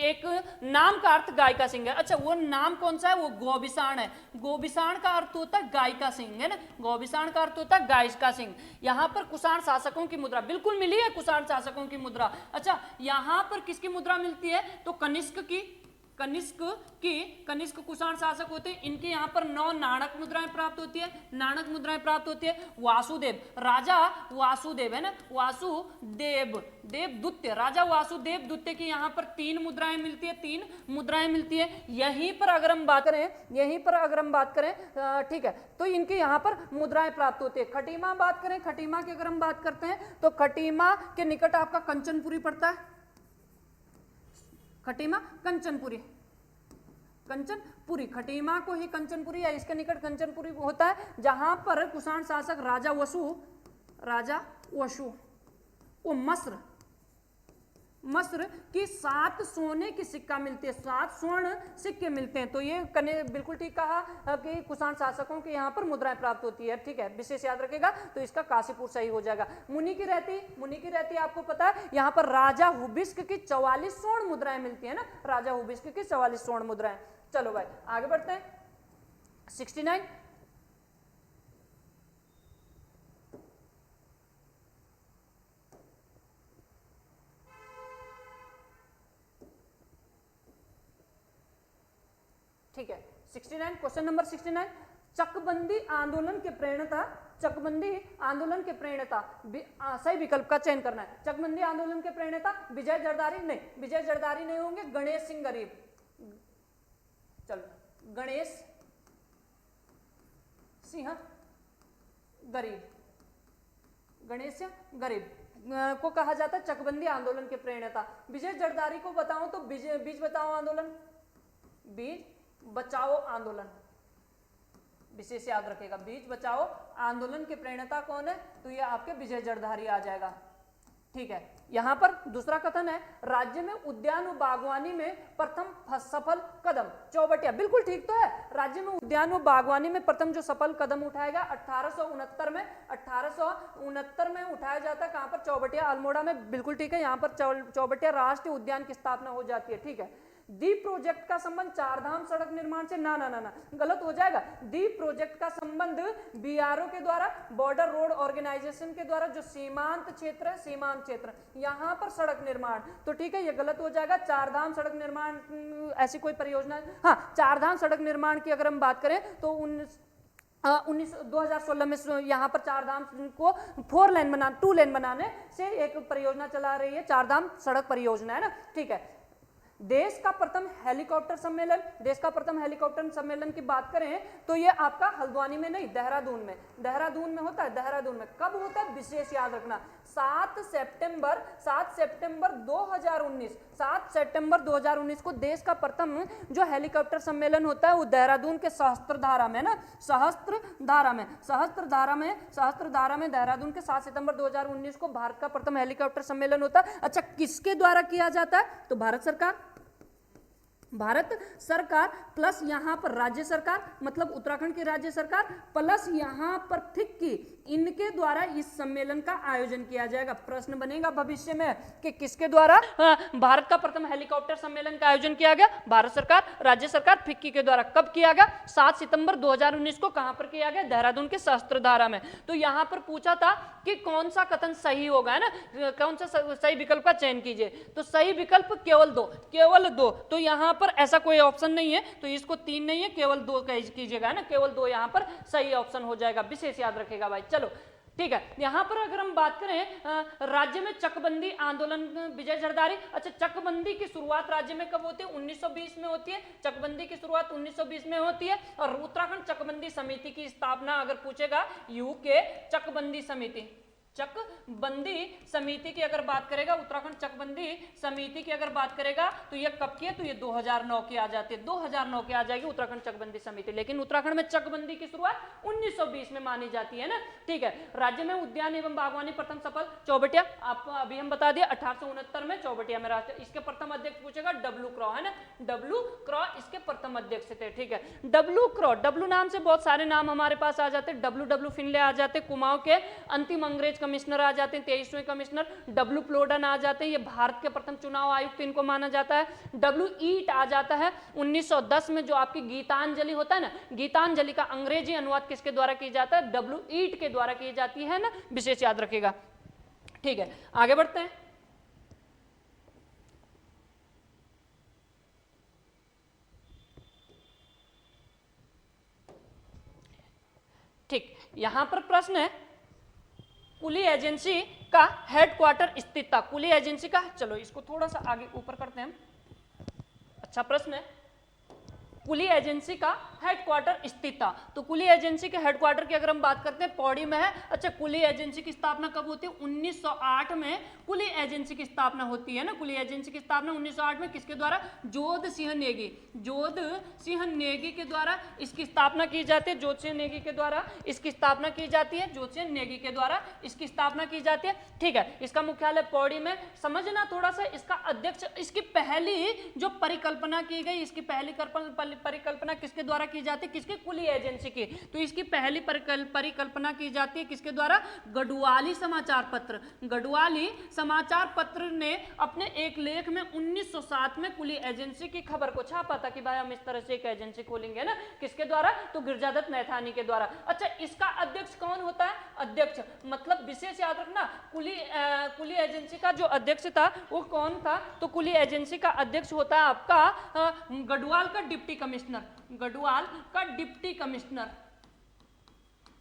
Speaker 2: एक नाम का अर्थ गाय का सिंह है। अच्छा, वो नाम कौन सा है? वो गोबिसाण है। गोबिसाण का अर्थ होता है गाय का सिंह, है ना, गोबिसाण का अर्थ होता है गाय का सिंह। यहाँ पर कुषाण शासकों की मुद्रा बिल्कुल मिली है, कुषाण शासकों की मुद्रा। अच्छा, यहां पर किसकी मुद्रा मिलती है? तो कनिष्क कुषाण शासक होते हैं। इनके यहाँ पर 9 नाणक मुद्राएं प्राप्त होती है। वासुदेव, राजा वासुदेव, है ना, देवदूत्य, राजा वासुदेव द्वितीय की यहाँ पर 3 मुद्राएं मिलती है। यहीं पर अगर हम बात करें ठीक है, तो इनके यहाँ पर मुद्राएं प्राप्त होती है। खटीमा की अगर हम बात करते हैं तो खटीमा के निकट आपका कंचनपुरी पड़ता है। खटीमा कंचनपुरी, खटीमा को ही कंचनपुरी या इसके निकट कंचनपुरी होता है, जहां पर कुषाण शासक राजा वसु वो मिस्र की 7 सोने की सिक्का मिलती है, 7 स्वर्ण सिक्के मिलते हैं। तो ये बिल्कुल ठीक कहा कि कुषाण शासकों के यहाँ पर मुद्राएं प्राप्त होती है, ठीक है, विशेष याद रखेगा। तो इसका काशीपुर सही हो जाएगा। मुनि की रहती आपको पता है, यहाँ पर राजा हुबिस्क की 44 स्वर्ण मुद्राएं मिलती है ना, राजा हुबिस्क की 44 स्वर्ण मुद्राएं। चलो भाई आगे बढ़ते हैं। 69 ठीक है। 69 क्वेश्चन नंबर 69, चकबंदी आंदोलन के प्रेरणा, चकबंदी आंदोलन के प्रेरणा, सही विकल्प का चयन करना है। चकबंदी आंदोलन के प्रेरणा विजय जरदारी नहीं, विजय जरदारी नहीं होंगे, गणेश सिंह गरीब। चलो गणेश सिंह गरीब, गणेश सिंह गरीब को कहा जाता है चकबंदी आंदोलन के प्रेरणा। विजय जरदारी को बताऊं तो बीज बचाओ आंदोलन, बीज बचाओ आंदोलन, विशेष याद रखेगा। बीज बचाओ आंदोलन के प्रेरणा कौन है? तो ये आपके विजय जरदारी आ जाएगा, ठीक है। यहां पर दूसरा कथन है, राज्य में उद्यान व बागवानी में प्रथम सफल कदम चौबटिया। बिल्कुल ठीक तो है, राज्य में उद्यान व बागवानी में प्रथम जो सफल कदम उठाएगा 1869 में, 1869 में उठाया जाता है। कहां पर? चौबटिया अल्मोड़ा में, बिल्कुल ठीक है। यहां पर चौबटिया राष्ट्रीय उद्यान की स्थापना हो जाती है, ठीक है। दीप प्रोजेक्ट का संबंध चारधाम सड़क निर्माण से, ना ना ना ना गलत हो जाएगा। दीप प्रोजेक्ट का संबंध बीआरओ के द्वारा, बॉर्डर रोड ऑर्गेनाइजेशन के द्वारा, जो सीमांत क्षेत्र है, सीमांत क्षेत्र, यहां पर सड़क निर्माण, तो ठीक है, ये गलत हो जाएगा। चारधाम सड़क निर्माण ऐसी कोई परियोजना, हाँ, चारधाम सड़क निर्माण की अगर हम बात करें तो 2016 में यहाँ पर चारधाम को 2 लेन बनाने से एक परियोजना चला रही है, चारधाम सड़क परियोजना है ना, ठीक है। देश का प्रथम हेलीकॉप्टर सम्मेलन, देश का प्रथम हेलीकॉप्टर सम्मेलन की बात करें तो ये आपका हल्द्वानी में नहीं, देहरादून में, देहरादून में होता है। देहरादून में कब होता है? विशेष याद रखना, 7 सितंबर 2019, 7 सितंबर 2019 को देश का प्रथम जो हेलीकॉप्टर सम्मेलन होता है वो देहरादून के सहस्त्रधारा में ना, सहस्त्रधारा में देहरादून के 7 सितंबर 2019 को भारत का प्रथम हेलीकॉप्टर सम्मेलन होता है। अच्छा, किसके द्वारा किया जाता है? तो भारत सरकार प्लस यहाँ पर राज्य सरकार, मतलब उत्तराखंड की राज्य सरकार, प्लस यहाँ पर फिक्की, इनके द्वारा इस सम्मेलन का आयोजन किया जाएगा। प्रश्न बनेगा भविष्य में कि किसके द्वारा भारत का प्रथम हेलीकॉप्टर सम्मेलन का आयोजन किया गया? भारत सरकार, राज्य सरकार, फिक्की के द्वारा। कब किया गया? 7 सितंबर 2019 को। कहां पर किया गया? देहरादून के सहस्त्रधारा में। तो यहां पर पूछा था कि कौन सा कथन सही होगा, है ना, कौन सा सही विकल्प का चयन कीजिए। तो सही विकल्प केवल दो। तो यहां पर ऐसा कोई ऑप्शन नहीं है, तो इसको 3 नहीं है, केवल 2 कीजिएगा, है ना, केवल 2 यहां पर सही ऑप्शन हो जाएगा। विशेष याद रखेगा भाई। चलो ठीक है, यहां पर अगर हम बात करें राज्य में चकबंदी आंदोलन, विजय जरदारी। अच्छा, चकबंदी की शुरुआत राज्य में कब होती है? 1920 में होती है। चकबंदी की शुरुआत 1920 में होती है। और उत्तराखंड चकबंदी समिति की स्थापना अगर पूछेगा, यूके चकबंदी समिति, चकबंदी समिति की अगर बात करेगा, उत्तराखंड चकबंदी समिति की अगर बात करेगा तो ये कब की है? तो ये 2009 की आ जाती है, 2009 की आ जाएगी उत्तराखंड चकबंदी समिति। लेकिन उत्तराखंड में चकबंदी की शुरुआत 1920 में मानी जाती है ना, ठीक है। राज्य में उद्यान एवं बागवानी प्रथम सफल चौबटिया, आपको अभी हम बता दिया 1869 में चौबटिया में राष्ट्र। इसके प्रथम अध्यक्ष पूछेगा डब्ल्यू क्रॉ, है ना, डब्ल्यू क्रॉ इसके प्रथम अध्यक्ष थे, ठीक है। डब्ल्यू क्रॉ, डब्ल्यू नाम से बहुत सारे नाम हमारे पास आ जाते हैं। डब्ल्यू फिनले आ जाते, कुमाऊं के अंतिम अंग्रेज कमिश्नर आ जाते हैं, 23वें कमिश्नर। डब्ल्यू प्लोडन आ जाते हैं, ये भारत के प्रथम चुनाव आयुक्त इनको माना जाता है। डब्ल्यू ईट आ जाता है 1910 में, जो आपकी गीतांजलि होता है ना, गीतांजलि का अंग्रेजी अनुवाद किसके द्वारा किया जाता है? डब्ल्यू ईट के द्वारा की जाती है ना, विशेष याद रखेगा, ठीक है। आगे बढ़ते हैं। ठीक, यहां पर प्रश्न है कुली एजेंसी का हेडक्वार्टर स्थित था, कुली एजेंसी का। चलो इसको थोड़ा सा आगे ऊपर करते हैं हम। अच्छा प्रश्न है, कुली एजेंसी का हेडक्वार्टर स्थित था। तो कुली एजेंसी के हेडक्वार्टर की अगर हम बात करते हैं पौड़ी में है। अच्छा, कुली एजेंसी की स्थापना कब होती है? 1908 में कुली एजेंसी की स्थापना होती है ना। कुली एजेंसी की स्थापना 1908 में किसके द्वारा? जोध सिंह नेगी, जोध सिंह नेगी के द्वारा इसकी स्थापना की जाती है। जोध सिंह नेगी के द्वारा इसकी स्थापना की जाती है। जोध सिंह नेगी के द्वारा इसकी स्थापना की जाती है। ठीक है, इसका मुख्यालय पौड़ी में। समझना थोड़ा सा, इसका अध्यक्ष, इसकी पहली जो परिकल्पना की गई, इसकी पहली परिकल्पना किसके द्वारा की जाती है? किसके? कुली एजेंसी की। तो इसकी पहली परिकल्पना की जाती है किसके द्वारा? गढ़वाली समाचार पत्र। गढ़वाली समाचार पत्र ने अपने एक लेख में 1907 में कुली एजेंसी की खबर को छापा था कि भाई हम इस तरह से एक एजेंसी खोलेंगे ना। किसके द्वारा? तो गिरजादत्त नैथानी के द्वारा। अच्छा, इसका अध्यक्ष कौन होता है? अध्यक्ष मतलब विशेष याद रखना, कुली एजेंसी का जो अध्यक्ष था वो कौन था? तो कुली एजेंसी का अध्यक्ष होता है आपका गढ़वाल का डिप्टी कमिश्नर। गढ़वाल का डिप्टी कमिश्नर।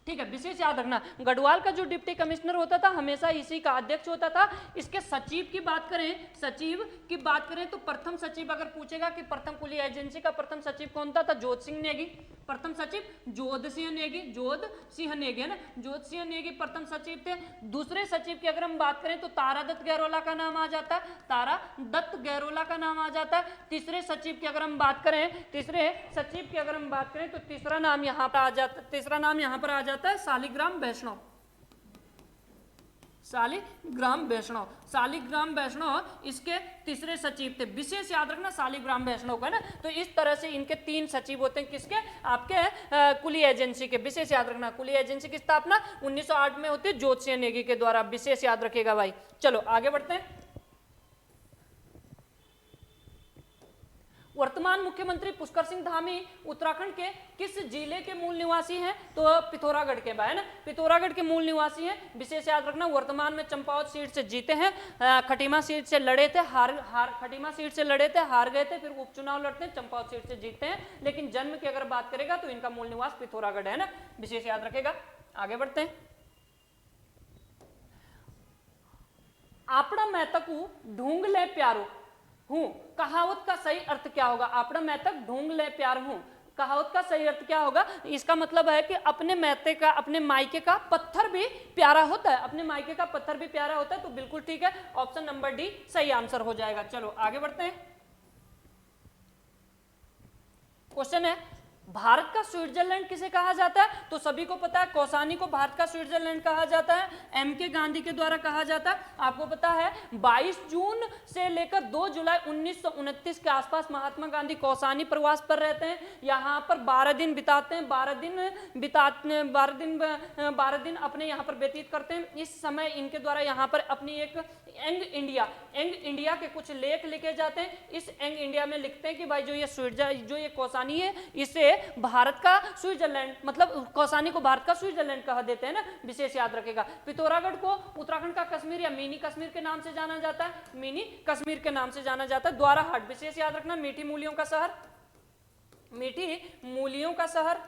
Speaker 2: ठीक है, विशेष याद रखना, गढ़वाल का जो डिप्टी कमिश्नर होता था हमेशा इसी का अध्यक्ष होता था। इसके सचिव की बात करें, सचिव की बात करें तो प्रथम सचिव अगर पूछेगा कि प्रथम कुली एजेंसी का प्रथम सचिव कौन था? जोध सिंह नेगी। प्रथम सचिव जोध सिंह नेगी, जोध सिंह नेगी है ना, जोध सिंह नेगी प्रथम सचिव थे। दूसरे सचिव की अगर हम बात करें तो तारा दत्त गैरोला का नाम आ जाता है। तारा दत्त गैरोला का नाम आ जाता है। तीसरे सचिव की अगर हम बात करें, तीसरे सचिव की अगर हम बात करें तो तीसरा नाम यहाँ पर आ जाता है, तीसरा नाम यहाँ पर आ जाता है शालिग्राम वैष्णव। शालिग्राम वैष्णव, शालिग्राम वैष्णव इसके तीसरे सचिव थे। विशेष याद रखना शालिग्राम वैष्णव का ना। तो इस तरह से इनके 3 सचिव होते हैं किसके? आपके कुली एजेंसी के। विशेष याद रखना, कुली एजेंसी की स्थापना 1908 में होती है जोध सिंह नेगी के द्वारा। विशेष याद रखिएगा भाई। चलो आगे बढ़ते हैं। वर्तमान मुख्यमंत्री पुष्कर सिंह धामी उत्तराखंड के किस जिले के मूल निवासी हैं? तो पिथौरागढ़ के भाई ना, पिथौरागढ़ के मूल निवासी हैं। विशेष याद रखना, वर्तमान में चंपावत सीट से जीते हैं। खटीमा सीट से लड़े थे, खटीमा सीट से लड़े थे, हार गए थे, फिर उपचुनाव लड़ते हैं, चंपावत सीट से जीतते हैं। लेकिन जन्म की अगर बात करेगा तो इनका मूल निवास पिथौरागढ़ है ना। विशेष याद रखेगा। आगे बढ़ते हैं। आपड़ा मैतकू ढूंढ ले प्यारो हूं, कहावत का सही अर्थ क्या होगा? आपड़ा मैतक ढूंढ ले प्यार हूं, कहावत का सही अर्थ क्या होगा? इसका मतलब है कि अपने मैते का, अपने मायके का पत्थर भी प्यारा होता है। अपने मायके का पत्थर भी प्यारा होता है। तो बिल्कुल ठीक है, ऑप्शन नंबर डी सही आंसर हो जाएगा। चलो आगे बढ़ते हैं। क्वेश्चन है, भारत का स्विट्जरलैंड किसे कहा जाता है? तो सभी को पता है, कौसानी को भारत का स्विट्जरलैंड कहा जाता है। एम.के. गांधी के द्वारा कहा जाता है। आपको पता है 22 जून से लेकर 2 जुलाई 1929 के आसपास महात्मा गांधी कौसानी प्रवास पर रहते हैं। यहाँ पर 12 दिन बिताते हैं। 12 दिन अपने यहाँ पर व्यतीत करते हैं। इस समय इनके द्वारा यहाँ पर अपनी एक यंग इंडिया के कुछ लेख लिखे जाते हैं। इस यंग इंडिया में लिखते हैं कि भाई जो ये कौसानी है इसे भारत का स्विट्जरलैंड, मतलब कौसानी को भारत का स्विट्जरलैंड कह देते हैं ना। विशेष याद रखेगा। पिथौरागढ़ को उत्तराखंड का कश्मीर या मिनी कश्मीर के नाम से जाना जाता है। मिनी कश्मीर के नाम से जाना जाता है। द्वाराहाट विशेष याद रखना, मीठी मूलियों का शहर, मीठी मूलियों का शहर,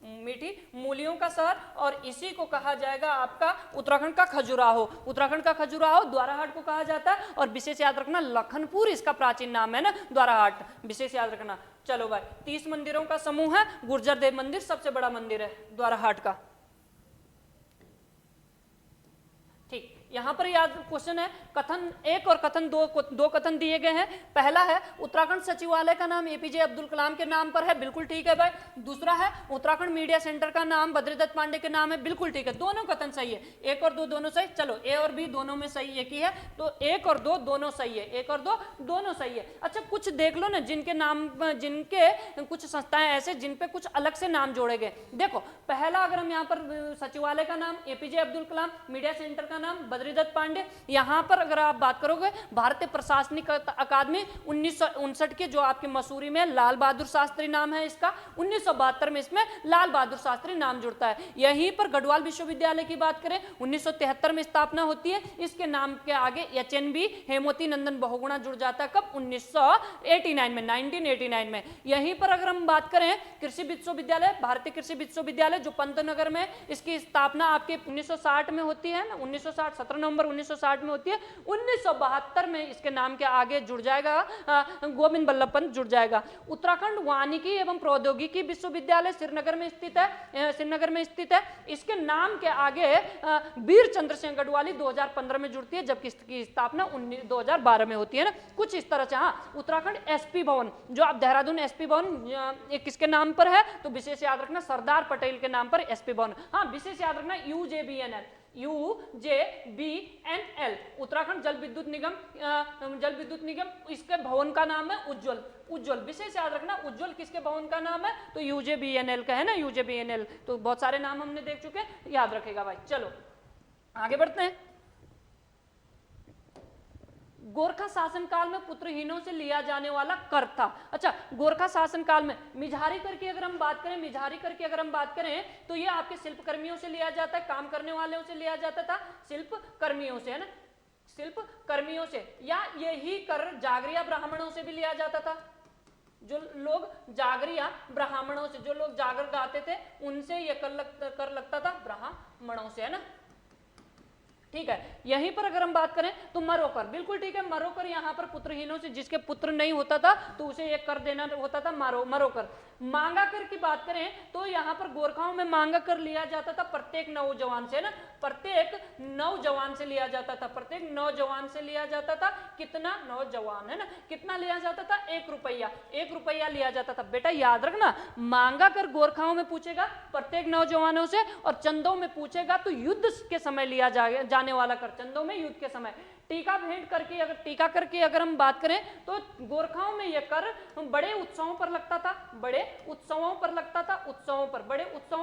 Speaker 2: मीठी मूलियों का शहर। और इसी को कहा जाएगा आपका उत्तराखंड का खजुराहो। उत्तराखंड का खजुराहो द्वाराहाट को कहा जाता है। और विशेष याद रखना, लखनपुर इसका प्राचीन नाम है ना, द्वाराहाट। विशेष याद रखना। चलो भाई, 30 मंदिरों का समूह है। गुर्जर देव मंदिर सबसे बड़ा मंदिर है द्वाराहाट का। ठीक, यहां पर याद क्वेश्चन है, कथन 1 और कथन 2 कथन दिए गए हैं। पहला है उत्तराखंड सचिवालय का नाम एपीजे अब्दुल कलाम के नाम पर है। बिल्कुल ठीक है भाई। दूसरा है उत्तराखंड मीडिया सेंटर का नाम बद्रीदत्त पांडे के नाम है। बिल्कुल ठीक है, दोनों कथन सही है। 1 और 2 दोनों सही। चलो, ए और बी दोनों में सही एक ही है, तो 1 और 2 दोनों सही है। 1 और 2 दोनों सही है। अच्छा, कुछ देख लो ना, जिनके कुछ संस्थाएं ऐसे जिन पे कुछ अलग से नाम जोड़े गए। देखो, पहला अगर हम यहाँ पर सचिवालय का नाम APJ Abdul Kalam, media centre का नाम बद्रीदत्त पांडे। यहाँ पर अगर आप बात करोगे भारतीय प्रशासनिक अकादमी 1959 के, जो आपकी मसूरी में लाल बहादुर शास्त्री नाम है इसका, 1972 में इसमें लाल बहादुर शास्त्री नाम जुड़ता है। यहीं पर गढ़वाल विश्वविद्यालय की बात करें, 1973 में स्थापना होती है। इसके नाम के आगे एचएनबी हेमवती नंदन बहुगुणा जुड़ जाता है। कब? 1989 में। यहीं पर अगर हम बात करें कृषि विश्वविद्यालय, भारतीय कृषि विश्वविद्यालय जो पंतनगर में, इसकी स्थापना आपके 1960 में होती है ना, 1960 17 नवंबर 1960 में होती है। 1972 में इसके नाम के आगे जुड़ जाएगा गोविंद बल्लभ पंत जुड़ जाएगा। उत्तराखंड वानिकी एवं प्रौद्योगिकी विश्वविद्यालय श्रीनगर में स्थित है। इसके नाम के आगे वीर चंद्र सिंह गढ़वाली 2015 में जुड़ती है, जबकि इसकी स्थापना 2012 में होती है ना, कुछ इस तरह से। हाँ, उत्तराखंड एसपी भवन, जो आप देहरादून एसपी भवन ये किसके नाम पर है, तो विशेष याद रखना सरदार पटेल के नाम पर एसपी भवन। हाँ, विशेष याद रखना UJBNL, उत्तराखंड जल विद्युत निगम, इसके भवन का नाम है उज्ज्वल। विशेष याद रखना उज्ज्वल किसके भवन का नाम है, तो UJBNL का है ना, UJBNL। तो बहुत सारे नाम हमने देख चुके हैं, याद रखेगा भाई। चलो आगे बढ़ते हैं। गोरखा शासनकाल में पुत्रहीनों से लिया जाने वाला कर था। अच्छा, गोरखा शासनकाल में मिझारी कर की अगर हम बात करें तो ये आपके शिल्प कर्मियों से लिया जाता है, काम करने वालों से लिया जाता था, शिल्प कर्मियों से, है ना, शिल्प कर्मियों से। या यही कर जागरिया ब्राह्मणों से भी लिया जाता था। जो लोग जागरिया ब्राह्मणों से, जो लोग जागर गाते थे, उनसे ये कर लगता था ब्राह्मणों से, है ना, ठीक है। यहीं पर अगर हम बात करें तो मरोकर, बिल्कुल ठीक है, मरोकर यहाँ पर पुत्रहीनों से, जिसके पुत्र नहीं होता था तो उसे एक कर देना होता था मरोकर। मांगा कर की बात करें तो यहाँ पर गोरखाओं में मांगा कर लिया जाता था प्रत्येक नौजवान से, ना, प्रत्येक नौजवान से लिया जाता था, प्रत्येक नौजवान से लिया जाता था। कितना नौजवान, है ना, कितना लिया जाता था, 1 रुपया लिया जाता था। बेटा याद रखना, मांगा कर गोरखाओं में पूछेगा प्रत्येक नौजवानों से, और चंदों में पूछेगा तो युद्ध के समय लिया जाने वाला कर, चंदों में युद्ध के समय। टीका करके अगर हम बात करें तो गोरखाओं में यह कर बड़े उत्सवों पर लगता था, बड़े उत्सवों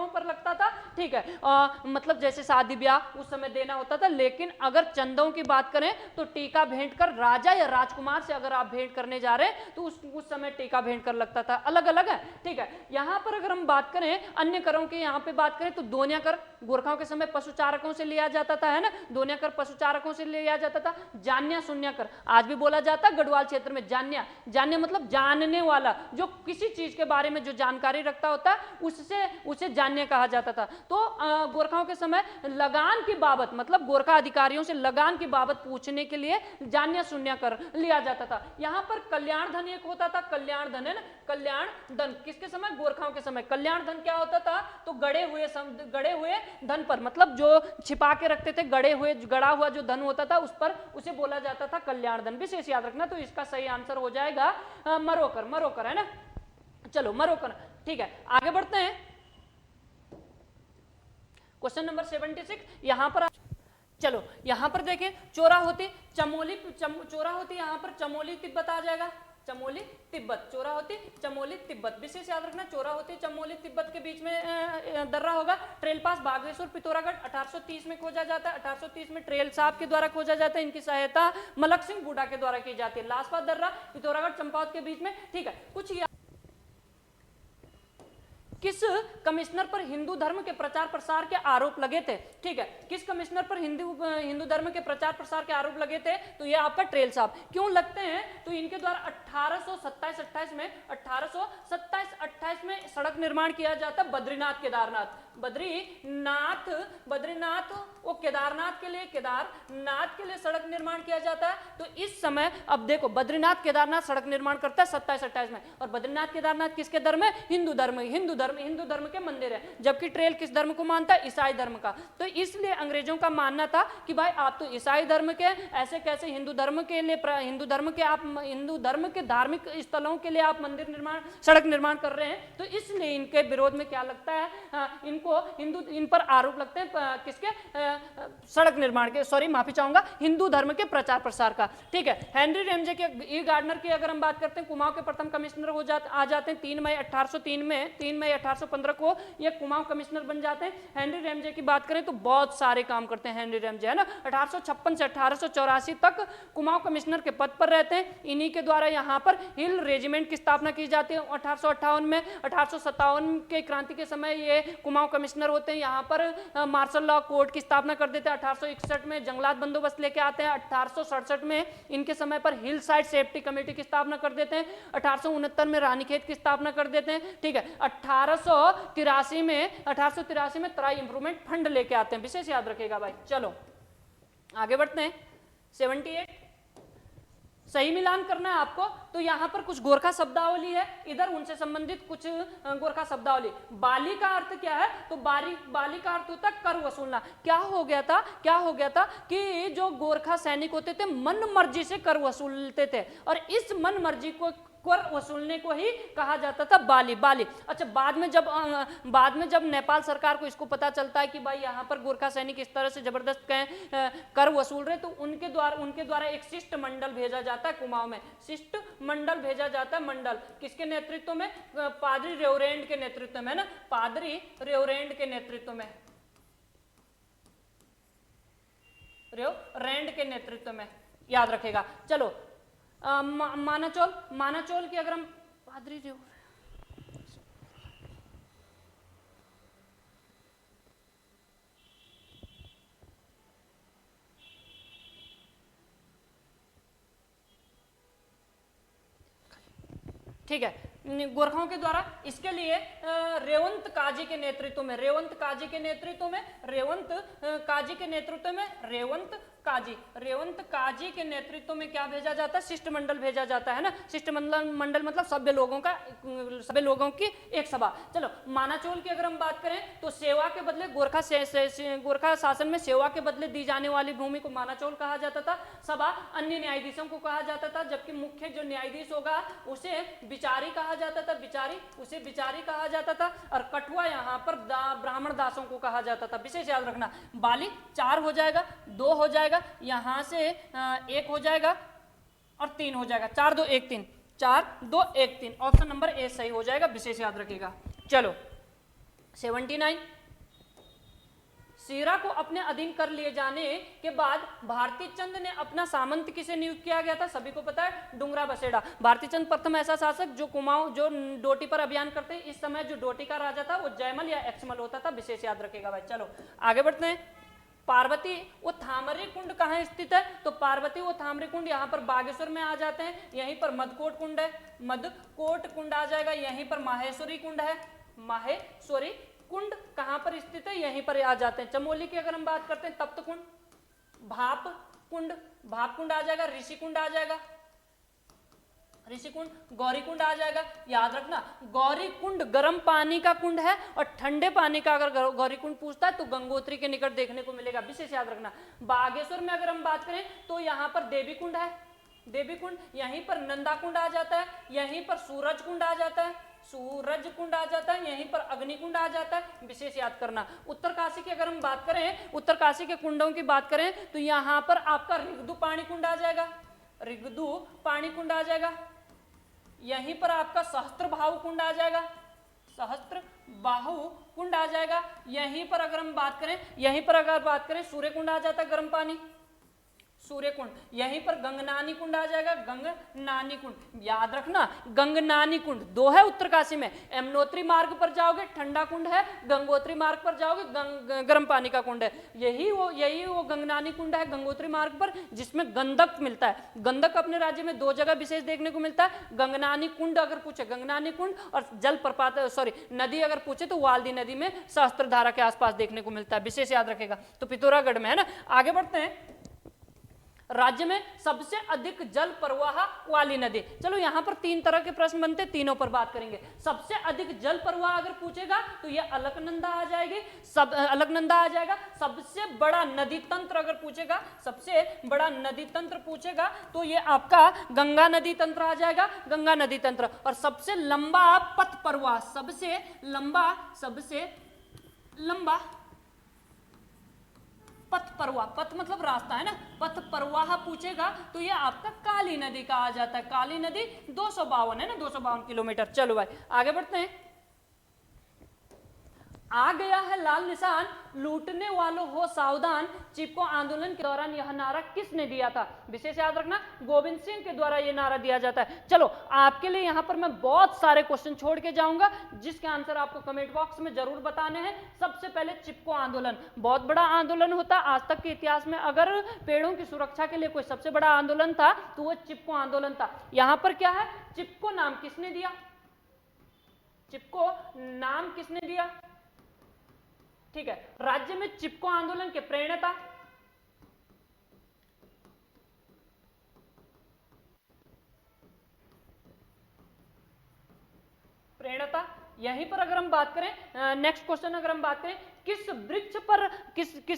Speaker 2: पर लगता था, ठीक है। मतलब जैसे शादी ब्याह उस समय देना होता था। लेकिन अगर चंदों की बात करें तो टीका भेंट कर राजा या राजकुमार से अगर आप भेंट करने जा रहे हैं तो उस समय टीका भेंट कर लगता था। अलग अलग है, ठीक है। यहाँ पर अगर हम बात करें अन्य करों की, यहाँ पे बात करें तो दोनिया कर गोरखाओं के समय पशुचारकों से लिया जाता था, है ना, दोनिया कर पशुचारकों से लिया जाता था। जान्या शून्य कर आज भी बोला जाता है गढ़वाल क्षेत्र में। जान्या मतलब जानने वाला, जो किसी चीज के बारे में जो जानकारी रखता होता है उसे जान्या कहा जाता था। तो गोरखाओं के समय लगान की बाबत, मतलब गोरखा अधिकारियों से लगान की बाबत पूछने के लिए जान्या शून्य कर लिया जाता था। यहाँ पर कल्याण धन एक होता था, कल्याण धन, है ना, कल्याण धन किसके समय, गोरखाओं के समय। कल्याण धन क्या होता था, तो गड़े हुए धन पर, मतलब जो छिपा के रखते थे, गड़ा हुआ जो धन होता था उस पर उसे बोला जाता था कल्याण धन। विशेष याद रखना। तो इसका सही आंसर हो जाएगा मरोकर, है ना। चलो मरोकर, ठीक है। आगे बढ़ते हैं। क्वेश्चन नंबर 76 यहां पर, चलो यहां पर देखें, चोरा होती यहां पर चमोली तिब्बत आ जाएगा, चमोली तिब्बत, चोरा होती चमोली तिब्बत। विशेष याद रखना, चोरा होती चमोली तिब्बत के बीच में दर्रा होगा। ट्रेल पास बागेश्वर पिथौरागढ़ 1830 में खोजा जाता है, 1830 में ट्रेल साहब के द्वारा खोजा जाता है। इनकी सहायता मलक सिंह बूढ़ा के द्वारा की जाती है। लासपत दर्रा पिथौरागढ़ चंपावत के बीच में, ठीक है। कुछ किस कमिश्नर पर हिंदू धर्म के प्रचार प्रसार के आरोप लगे थे, ठीक है। किस कमिश्नर पर हिंदू धर्म के प्रचार प्रसार के आरोप लगे थे, तो ये आपका ट्रेल साहब। क्यों लगते हैं, तो इनके द्वारा 1827-28 में सड़क निर्माण किया जाता है बद्रीनाथ केदारनाथ, बद्रीनाथ वो केदारनाथ के लिए सड़क निर्माण किया जाता है। तो इस समय अब देखो, बद्रीनाथ केदारनाथ सड़क निर्माण करता है 27-28 में, और बद्रीनाथ केदारनाथ किसके धर्म है, हिंदू धर्म के मंदिर है। जबकि ट्रेल किस धर्म को मानता है, ईसाई धर्म का। तो इसलिए अंग्रेजों का मानना था कि भाई आप तो ईसाई धर्म के, ऐसे कैसे हिंदू धर्म के धार्मिक स्थलों के लिए आप मंदिर निर्माण, सड़क निर्माण कर रहे हैं। तो इसलिए इनके विरोध में क्या लगता है, इन पर आरोप लगते हैं किसके, सड़क निर्माण के, सॉरी माफी चाहूंगा, हिंदू धर्म के प्रचार प्रसार का, ठीक है। हेनरी रेमजे के, ई गार्डनर की अगर हम बात करते हैं, कुमाऊं के प्रथम कमिश्नर आ जाते हैं 3 मई 1815 को ये कुमाऊं कमिश्नर बन जाते हैं। हेनरी रेमजे की बात करें तो बहुत सारे काम करते हैं हेनरी रेमजे, है ना। 1856 से 1884 तक कुमाऊं कमिश्नर के पद पर रहते हैं। इन्हीं के द्वारा यहाँ पर हिल रेजिमेंट की स्थापना की जाती है 1858 में। 1857 के क्रांति के समय ये कुमाऊं कमिश्नर होते हैं। यहाँ पर मार्शल लॉ कोर्ट की स्थापना कर देते हैं। 1861 में जंगलात बंदोबस्त लेके आते हैं। 1867 में इनके समय पर हिल साइड सेफ्टी कमेटी की स्थापना कर देते हैं। 1869 में रानीखेत की स्थापना कर देते हैं, ठीक है। 1883 में तराई इंप्रूवमेंट फंड लेके आते हैं, विशेष याद रखेगा भाई। चलो आगे बढ़ते हैं 78। सही मिलान करना है आपको। तो यहाँ पर कुछ गोरखा शब्दावली है, इधर उनसे संबंधित कुछ गोरखा शब्दावली। बाली का अर्थ क्या है? तो बाली का अर्थ होता है कर वसूलना। क्या हो गया था कि जो गोरखा सैनिक होते थे मन मर्जी से कर वसूलते थे, और इस मन मर्जी को कर वसूलने को ही कहा जाता था बाली। अच्छा, बाद में जब नेपाल सरकार को इसको पता चलता है कि भाई यहाँ पर गोरखा सैनिक इस तरह से जबरदस्त कर वसूल रहे, तो उनके द्वारा एक शिष्ट मंडल भेजा जाता है कुमाऊं में। शिष्ट मंडल भेजा जाता है। मंडल किसके नेतृत्व में? पादरी रेवरेंड के नेतृत्व में, है ना, पादरी रेवरेंड के नेतृत्व में, रेवरेंड के नेतृत्व में, याद रखेगा। चलो मानाचोल की अगर हम पादरी ठीक है, गोरखाओं के द्वारा इसके लिए रेवंत काजी के नेतृत्व में, रेवंत काजी के नेतृत्व में क्या भेजा जाता है? शिष्टमंडल भेजा जाता है ना। शिष्टमंडल मतलब सभ्य लोगों की एक सभा। चलो मानाचोल की अगर हम बात करें तो सेवा के बदले गोरखा शासन में सेवा के बदले दी जाने वाली भूमि को मानाचोल कहा जाता था। सभा अन्य न्यायाधीशों को कहा जाता था, जबकि मुख्य जो न्यायाधीश होगा उसे बिचारी कहा जाता था, बिचारी कहा जाता था। और कठुआ यहाँ पर ब्राह्मण दासों को कहा जाता था। विशेष याद रखना, बाली 4 हो जाएगा, 2 हो जाएगा, यहाँ से 1 हो जाएगा और 3 हो जाएगा। 4 2 1 3, 4 2 1 3, ऑप्शन नंबर ए सही हो जाएगा। विशेष याद रखिएगा। चलो 79। सीरा को अपने अधीन कर लिए जाने के बाद भारती चंद ने अपना सामंत किसे नियुक्त किया गया था? सभी को पता है, डुंगरा बसेड़ा। भारती चंद प्रथम ऐसा शासक जो डोटी पर अभियान करते। इस समय जो डोटी का राजा था वो जयमल या एक्समल होता था। विशेष याद रखेगा भाई। चलो आगे बढ़ते हैं। पार्वती वो थामरी कुंड कहाँ स्थित है? तो पार्वती वो थामरी कुंड यहाँ पर बागेश्वर में आ जाते हैं। यहीं पर मदकोट कुंड है, मदकोट कुंड आ जाएगा। यहीं पर माहेश्वरी कुंड है, माहेश्वरी कुंड कहां पर स्थित है? यहीं पर आ जाते हैं। चमोली की अगर हम बात करते हैं, तप्त कुंड, भाप कुंड आ जाएगा। ऋषि कुंड आ जाएगा, ऋषि कुंड। गौरी कुंड आ जाएगा। याद रखना, गौरी कुंड गर्म पानी का कुंड है, और ठंडे पानी का अगर गौरी कुंड पूछता है तो गंगोत्री के निकट देखने को मिलेगा। विशेष याद रखना। बागेश्वर में अगर हम बात करें तो यहाँ पर देवी कुंड है, देवी कुंड। यहीं पर नंदा कुंड आ जाता है। यहीं पर सूरज कुंड आ जाता है, सूरज कुंड आ जाता है। यहीं पर अग्नि कुंड आ जाता है। विशेष याद करना। उत्तरकाशी की अगर हम बात करें, उत्तरकाशी के कुंडों की बात करें तो यहाँ पर आपका ऋगदु पाणी कुंड आ जाएगा, ऋगदु पाणी कुंड आ जाएगा। यहीं पर आपका सहस्त्र बाहु कुंड आ जाएगा, सहस्त्र बाहु कुंड आ जाएगा। यहीं पर अगर हम बात करें, सूर्य कुंड आ जाता है, गर्म पानी, सूर्य कुंड। यहीं पर गंगनानी कुंड आ जाएगा, गंगनानी कुंड। याद रखना, गंगनानी कुंड 2 है उत्तरकाशी में। यमुनोत्री मार्ग पर जाओगे ठंडा कुंड है, गंगोत्री मार्ग पर जाओगे गर्म पानी का कुंड है। यही वो गंगनानी कुंड है गंगोत्री मार्ग पर, जिसमें गंधक मिलता है। गंधक अपने राज्य में 2 जगह विशेष देखने को मिलता है। गंगनानी कुंड अगर पूछे, गंगनानी कुंड, और नदी अगर पूछे तो वाल्दी नदी में सहस्त्रधारा के आसपास देखने को मिलता है। विशेष याद रखेगा। तो पिथौरागढ़ में है ना। आगे बढ़ते हैं। राज्य में सबसे अधिक जल प्रवाह वाली नदी। चलो यहाँ पर 3 तरह के प्रश्न बनते, तीनों पर बात करेंगे। सबसे अधिक जल प्रवाह अगर पूछेगा तो ये अलकनंदा आ जाएगी, अलकनंदा आ जाएगा। सबसे बड़ा नदी तंत्र अगर पूछेगा, सबसे बड़ा नदी तंत्र पूछेगा तो ये आपका गंगा नदी तंत्र आ जाएगा, गंगा नदी तंत्र। और सबसे लंबा पथ प्रवाह, सबसे लंबा पथ प्रवाह, पथ मतलब रास्ता है ना, पथ प्रवाह पूछेगा तो ये आपका काली नदी का आ जाता है। काली नदी 252 है ना, 252 किलोमीटर। चलो भाई आगे बढ़ते हैं। आ गया है लाल निशान, लूटने वालों हो सावधान, चिपको आंदोलन के दौरान यह नारा किसने दिया था? विशेष याद रखना, गोविंद सिंह के द्वारा यह नारा दिया जाता है। चलो आपके लिए यहां पर मैं बहुत सारे क्वेश्चन छोड़ के जाऊंगा, जिसके आंसर आपको कमेंट बॉक्स में जरूर बताने हैं। सबसे पहले चिपको आंदोलन, बहुत बड़ा आंदोलन होता। आज तक के इतिहास में अगर पेड़ों की सुरक्षा के लिए कोई सबसे बड़ा आंदोलन था तो वह चिपको आंदोलन था। यहां पर क्या है, चिपको नाम किसने दिया? चिपको नाम किसने दिया? ठीक है, राज्य में चिपको आंदोलन के प्रणेता, फेणता। यहीं पर अगर हम बात करें, नेक्स्ट क्वेश्चन अगर हम बात करें, किस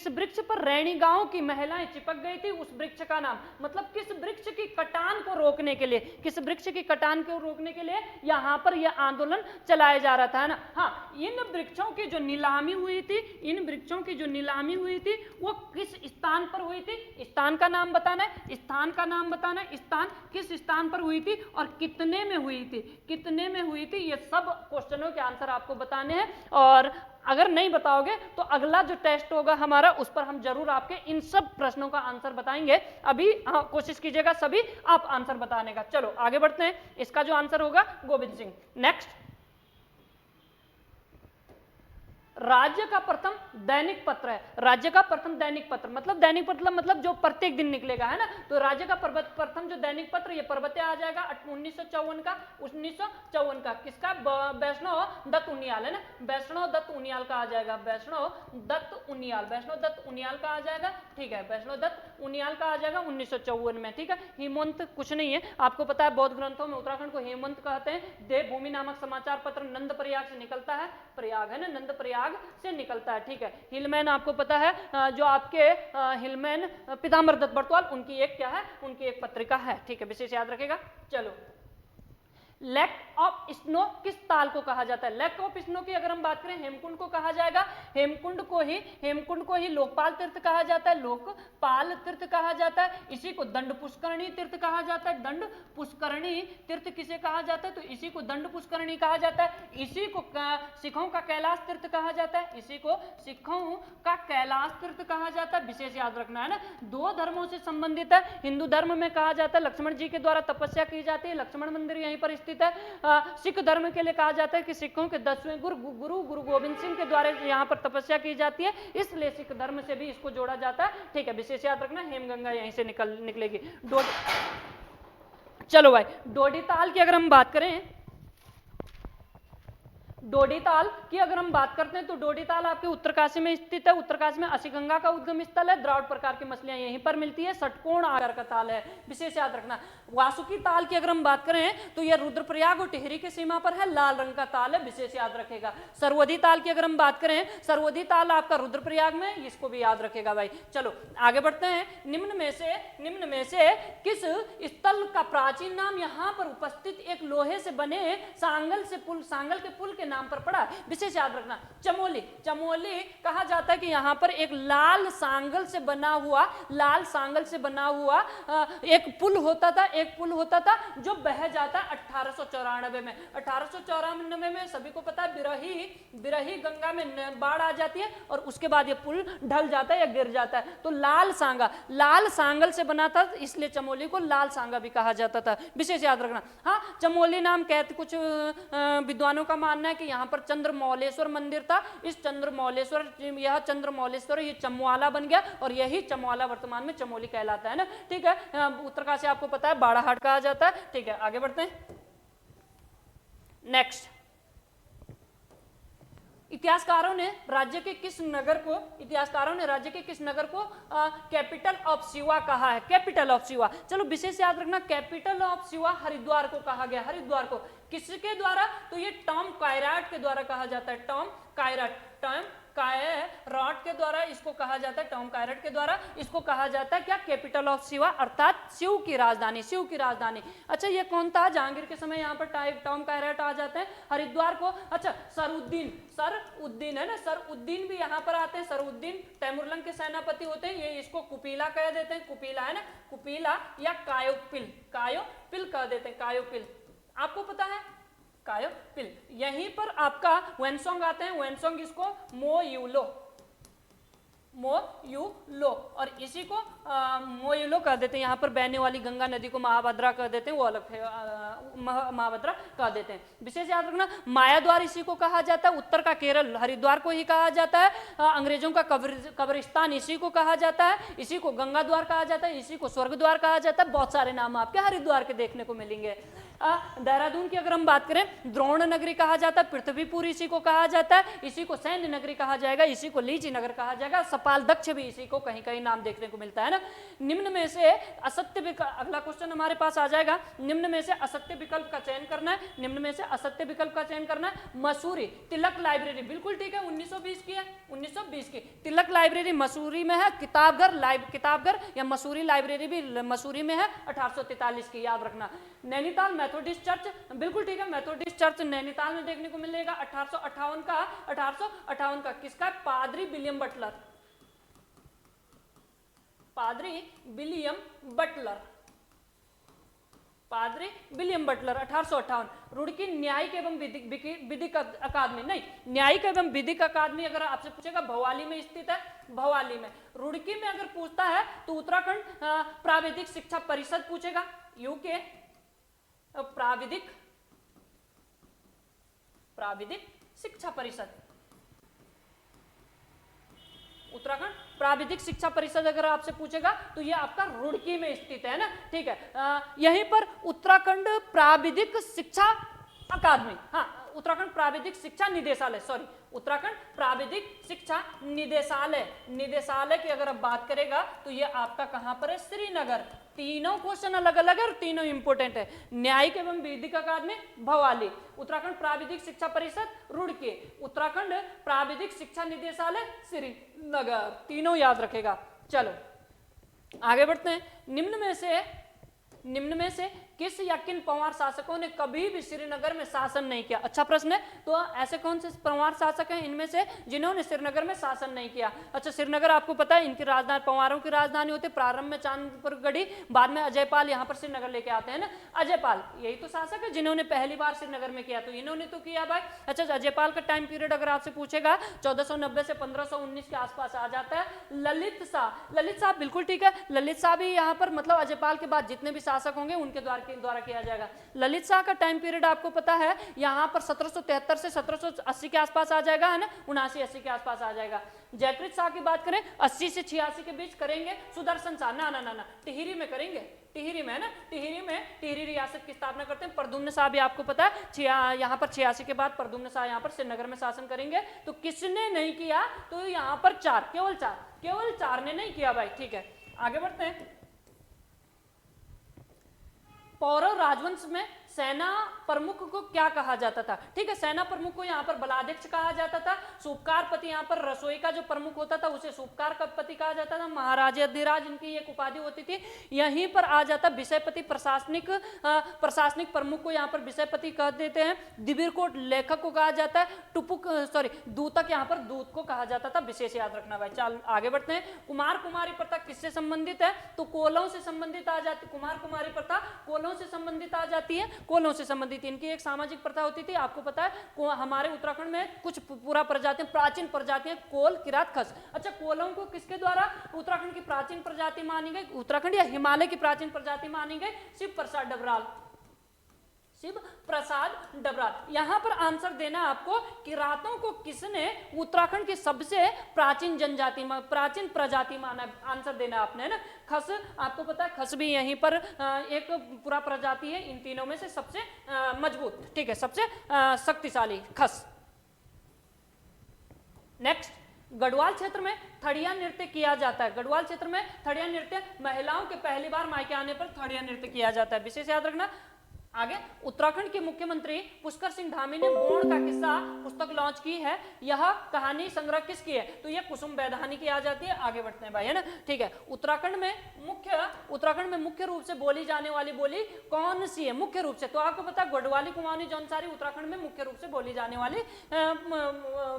Speaker 2: वृक्ष पर रैणी गांव की महिलाएं चिपक गई थी, उस वृक्ष का नाम, मतलब किस वृक्ष की कटान को रोकने के लिए, किस वृक्ष की कटान को रोकने के लिए यहां पर यह आंदोलन चलाया जा रहा था, है ना। हाँ, इन वृक्षों की जो नीलामी हुई थी, इन वृक्षों की जो नीलामी हुई थी वो किस स्थान पर हुई थी, स्थान का नाम बताना है, स्थान का नाम बताना है, स्थान किस स्थान पर हुई थी और कितने में हुई थी, कितने में हुई थी, ये सब क्वेश्चनों के आंसर आपको बताने हैं। और अगर नहीं बताओगे तो अगला जो टेस्ट होगा हमारा, उस पर हम जरूर आपके इन सब प्रश्नों का आंसर बताएंगे। अभी कोशिश कीजिएगा सभी आप आंसर बताने का। चलो आगे बढ़ते हैं, इसका जो आंसर होगा गोविंद सिंह। नेक्स्ट, राज्य का प्रथम दैनिक पत्र है, राज्य का प्रथम दैनिक पत्र मतलब दैनिक पत्र मतलब जो प्रत्येक दिन निकलेगा, है ना। तो राज्य का प्रथम जो दैनिक पत्र ये पर्वत्य आ जाएगा 1954 का, 1954 का। किसका? वैष्णव दत्त उनियाल, है ना, वैष्णव दत्त उनियाल का आ जाएगा, वैष्णव दत्त उनियाल, वैष्णव दत्त उनियाल का आ जाएगा, ठीक है, वैष्णव दत्त उनियाल का आ जाएगा 1954 में, ठीक है। हेमंत कुछ नहीं है, आपको पता है बौद्ध ग्रंथों में उत्तराखंड को हेमंत कहते हैं। देवभूमि नामक समाचार पत्र नंद प्रयाग से निकलता है, प्रयाग है ना, नंद प्रयाग से निकलता है, ठीक है। हिलमैन आपको पता है, जो आपके हिलमैन पीताम्बर दत्त बड़तवाल, उनकी एक क्या है, उनकी एक पत्रिका है, ठीक है, विशेष याद रखेगा। चलो, लैक ऑफ स्नो किस ताल को कहा जाता है? लैक ऑफ स्नो की अगर हम बात करें, हेमकुंड को कहा जाएगा, हेमकुंड को ही लोकपाल तीर्थ कहा जाता है, लोकपाल तीर्थ कहा जाता है। इसी को दंड पुष्करणी तीर्थ कहा जाता है, दंड पुष्करणी तीर्थ किसे कहा जाता है? तो इसी को दंड पुष्करणी कहा जाता है। इसी को सिखों का कैलाश तीर्थ कहा जाता है, इसी को सिखों का कैलाश तीर्थ कहा जाता है, विशेष याद रखना है ना। दो धर्मों से संबंधित है, हिंदू धर्म में कहा जाता है लक्ष्मण जी के द्वारा तपस्या की जाती है, लक्ष्मण मंदिर यहीं पर स्थित है। सिख धर्म के लिए कहा जाता है कि सिखों के 10वें गुरु गोविंद सिंह के द्वारा यहाँ पर तपस्या की जाती है, इसलिए सिख धर्म से भी इसको जोड़ा जाता है, ठीक है, विशेष याद रखना। हेमगंगा यहीं से निकलेगी। चलो भाई, डोडीताल की अगर हम बात करें, डोडीताल की अगर हम बात करते हैं तो डोडीताल आपके उत्तरकाशी में स्थित है, उत्तरकाशी में असीगंगा का उद्गम स्थल है, द्रावड़ प्रकार की मछलियां यहीं पर मिलती है, षटकोण आकार का ताल है, विशेष याद रखना। वासुकी ताल की अगर हम बात करें तो यह रुद्रप्रयाग और टिहरी की सीमा पर है, लाल रंग का ताल है, विशेष याद रखेगा। सरवधी ताल की अगर हम बात करें, सरवधी ताल आपका रुद्रप्रयाग में, इसको भी याद रखेगा भाई। चलो आगे बढ़ते हैं। निम्न में से किस स्थल का प्राचीन नाम यहाँ पर उपस्थित एक लोहे से बने सांगल के पुल के नाम पर पड़ा, विशेष याद रखना। चमोली, चमोली कहा जाता है कि यहाँ पर एक लाल सांगल से बना हुआ एक पुल होता था जो बह जाता है 1894 में। 1894 में सभी को पता है बिरही गंगा में बाढ़ आ जाती है और उसके बाद ये पुल ढल जाता है या गिर जाता है, तो लाल सांगल से बना था, इसलिए चमोली को लाल सांगा भी कहा जाता था, विशेष याद रखना। हाँ, चमोली नाम कहते कुछ विद्वानों का मानना है कि यहाँ पर चंद्रमौलेश्वर मंदिर था, इस चंद्रमौलेश्वर ये चमवाला बन गया और यही चमवाला वर्तमान में चमोली कहलाता है ना, ठीक है। उत्तरकाशी आपको पता है बाड़ाहाट कहा जाता है, ठीक है। आगे बढ़ते हैं। नेक्स्ट, इतिहासकारों ने राज्य के किस नगर को कैपिटल ऑफ शिवा कहा है? कैपिटल ऑफ शिवा, चलो विशेष याद रखना, कैपिटल ऑफ शिवा हरिद्वार को कहा गया। हरिद्वार को किसके द्वारा? तो ये टॉम कायराट के द्वारा कहा जाता है, टॉम कायराट के द्वारा इसको कहा जाता है, टॉम कायराट के द्वारा इसको कहा जाता है क्या? कैपिटल ऑफ शिवा, अर्थात शिव की राजधानी। अच्छा, ये कौन था? जहांगीर के समय यहाँ पर टॉम कायराट आ जाते हैं हरिद्वार को। अच्छा, सरुद्दीन है ना, सरुद्दीन भी यहाँ पर आते हैं, सरुद्दीन तैमुरलंग के सेनापति होते हैं, ये इसको कुपीला कह देते हैं, कुपीला है ना, कुपीला या कायोपिल कह देते हैं, कायोपिल, आपको पता है कायोपिल। यहीं पर आपका वेनसोंग आते हैं, वेनसोंग इसको मोयुलो और इसी को मोयुलो कह देते हैं। यहाँ पर बहने वाली गंगा नदी को महाभद्रा कह देते हैं, वो अलग है, महाभद्रा कह देते हैं, विशेष याद रखना। मायाद्वार इसी को कहा जाता है, उत्तर का केरल हरिद्वार को ही कहा जाता है, अंग्रेजों का कब्रिस्तान इसी को कहा जाता है, इसी को गंगा द्वार कहा जाता है, इसी को स्वर्ग द्वार कहा जाता है, बहुत सारे नाम आपके हरिद्वार के देखने को मिलेंगे। देहरादून की अगर हम बात करें, द्रोण नगरी कहा जाता है, पृथ्वीपुर इसी को कहा जाता है, इसी को सैन्य नगरी कहा जाएगा, इसी को लीची नगर कहा जाएगा, सपाल दक्ष भी इसी को कहीं कहीं नाम देखने को मिलता है ना। निम्न में से असत्य विकल्प, अगला क्वेश्चन हमारे पास आ जाएगा, निम्न में से असत्य विकल्प का चयन करना है, निम्न में से असत्य विकल्प का चयन करना है। मसूरी तिलक लाइब्रेरी, बिल्कुल ठीक है, 1920 की है, 1920 की तिलक लाइब्रेरी मसूरी में है। किताबघर या मसूरी लाइब्रेरी भी मसूरी में है, 1843 की, याद रखना। नैनीताल मेथोडिस्ट चर्च, बिल्कुल ठीक है, मेथोडिस्ट चर्च नैनीताल में देखने को मिलेगा। 1858 का किसका? पादरी विलियम बटलर, पादरी विलियम बटलर, पादरी विलियम बटलर, 1858। रुड़की न्यायिक एवं विधिक अकादमी, नहीं, न्यायिक एवं विधिक अकादमी अगर आपसे पूछेगा भवाली में स्थित है, भवाली में। रुड़की में अगर पूछता है तो उत्तराखंड प्राविधिक शिक्षा परिषद पूछेगा, यूके प्राविधिक शिक्षा परिषद, उत्तराखंड प्राविधिक शिक्षा परिषद अगर आपसे पूछेगा तो ये आपका रुड़की में स्थित है ना, ठीक है। यहीं पर उत्तराखंड प्राविधिक शिक्षा अकादमी, हाँ, उत्तराखंड प्राविधिक शिक्षा निदेशालय, सॉरी, उत्तराखंड प्राविधिक शिक्षा निदेशालय की अगर आप बात करेगा तो ये आपका कहां पर है? श्रीनगर। तीनों क्वेश्चन अलग अलग है और तीनों इंपोर्टेंट है। न्यायिक एवं विधिक अकादमी भवाली, उत्तराखंड प्राविधिक शिक्षा परिषद रुड़की, उत्तराखंड प्राविधिक शिक्षा निदेशालय श्रीनगर, तीनों याद रखेगा। चलो आगे बढ़ते हैं। निम्न में से किस या किन पंवार शासकों ने कभी भी श्रीनगर में शासन नहीं किया? अच्छा प्रश्न है। तो ऐसे कौन से पंवार शासक हैं इनमें से जिन्होंने श्रीनगर में शासन नहीं किया? अच्छा, श्रीनगर आपको पता है इनकी राजधानी, पंवारों की राजधानी होती है। प्रारंभ में चांदपुरगढ़ी, बाद में अजयपाल यहाँ पर श्रीनगर लेके आते हैं ना। अजयपाल यही तो शासक है जिन्होंने पहली बार श्रीनगर में किया, तो इन्होंने तो किया भाई। अच्छा, अजयपाल का टाइम पीरियड अगर आपसे पूछेगा 1490 से 1519 के आसपास आ जाता है। ललित शाह बिल्कुल ठीक है, ललित शाह भी यहाँ पर मतलब अजयपाल के बाद जितने भी शासक होंगे उनके द्वारा किया जाएगा। ललित शाह का टाइम पीरियड आपको पता है यहाँ पर 1773 से 1780 के आसपास आ जाएगा, है ना, 79-80 के आसपास आ जाएगा। जयकृत शाह की बात करें 80 से 86 के बीच करेंगे। सुदर्शन शाह ना टिहरी में करेंगे, टिहरी में है ना, टिहरी रियासत की स्थापना करते हैं। प्रद्युम्न शाह भी आपको पता है यहाँ पर 86 के बाद प्रद्युम्न शाह यहाँ पर श्रीनगर में शासन करेंगे। तो किसने नहीं किया? तो यहाँ पर केवल चार ने नहीं किया भाई, ठीक है। आगे बढ़ते हैं। पौरव राजवंश में सेना प्रमुख को क्या कहा जाता था? ठीक है, सेना प्रमुख को यहाँ पर बलाध्यक्ष कहा जाता था। सूपकारपति, यहाँ पर रसोई का जो प्रमुख होता था उसे सूपकारपति कहा जाता था। महाराजाधिराज इनकी एक उपाधि होती थी। यहीं पर आ जाता विषयपति, प्रशासनिक प्रमुख को यहाँ पर विषयपति कह देते हैं। दिबिरकोट लेखक को कहा जाता है। दूतक, यहाँ पर दूत को कहा जाता था, विशेष याद रखना भाई। चल आगे बढ़ते हैं। कुमार कुमारी प्रथा किससे संबंधित है? तो कोलों से संबंधित आ जाती। कुमार कुमारी प्रथा कोलों से संबंधित आ जाती है, कोलों से संबंधित। इनकी एक सामाजिक प्रथा होती थी, आपको पता है हमारे उत्तराखंड में कुछ पूरा प्रजातियां, प्राचीन प्रजातियां, कोल, किरात, खस। अच्छा, कोलों को किसके द्वारा उत्तराखंड की प्राचीन प्रजाति मानी गई? उत्तराखंड या हिमालय की प्राचीन प्रजाति मानी गई? शिव प्रसाद डबराल। यहां पर आंसर देना आपको, किरातों को किसने उत्तराखंड की सबसे प्राचीन प्रजाति माना? आंसर देना आपने ना। खस, आपको पता है खस भी यहीं पर एक पूरा प्रजाति है, इन तीनों में से सबसे मजबूत, ठीक है, सबसे शक्तिशाली खस। नेक्स्ट, गढ़वाल क्षेत्र में थड़िया नृत्य किया जाता है। गढ़वाल क्षेत्र में थड़िया नृत्य, महिलाओं के पहली बार मायके आने पर थड़िया नृत्य किया जाता है, विशेष याद रखना। आगे, उत्तराखंड के मुख्यमंत्री पुष्कर सिंह धामी ने बोर्ड का किस्सा पुस्तक लॉन्च की है। यह कहानी संग्रह किसकी है? तो यह कुसुम बैधानी की आ जाती है। आगे बढ़ते हैं भाई, है ना, ठीक है। उत्तराखंड में मुख्य रूप से बोली जाने वाली बोली कौन सी है? मुख्य रूप से तो आपको पता है गढ़वाली, कुमाऊनी, जौनसारी उत्तराखंड में मुख्य रूप से बोली जाने वाली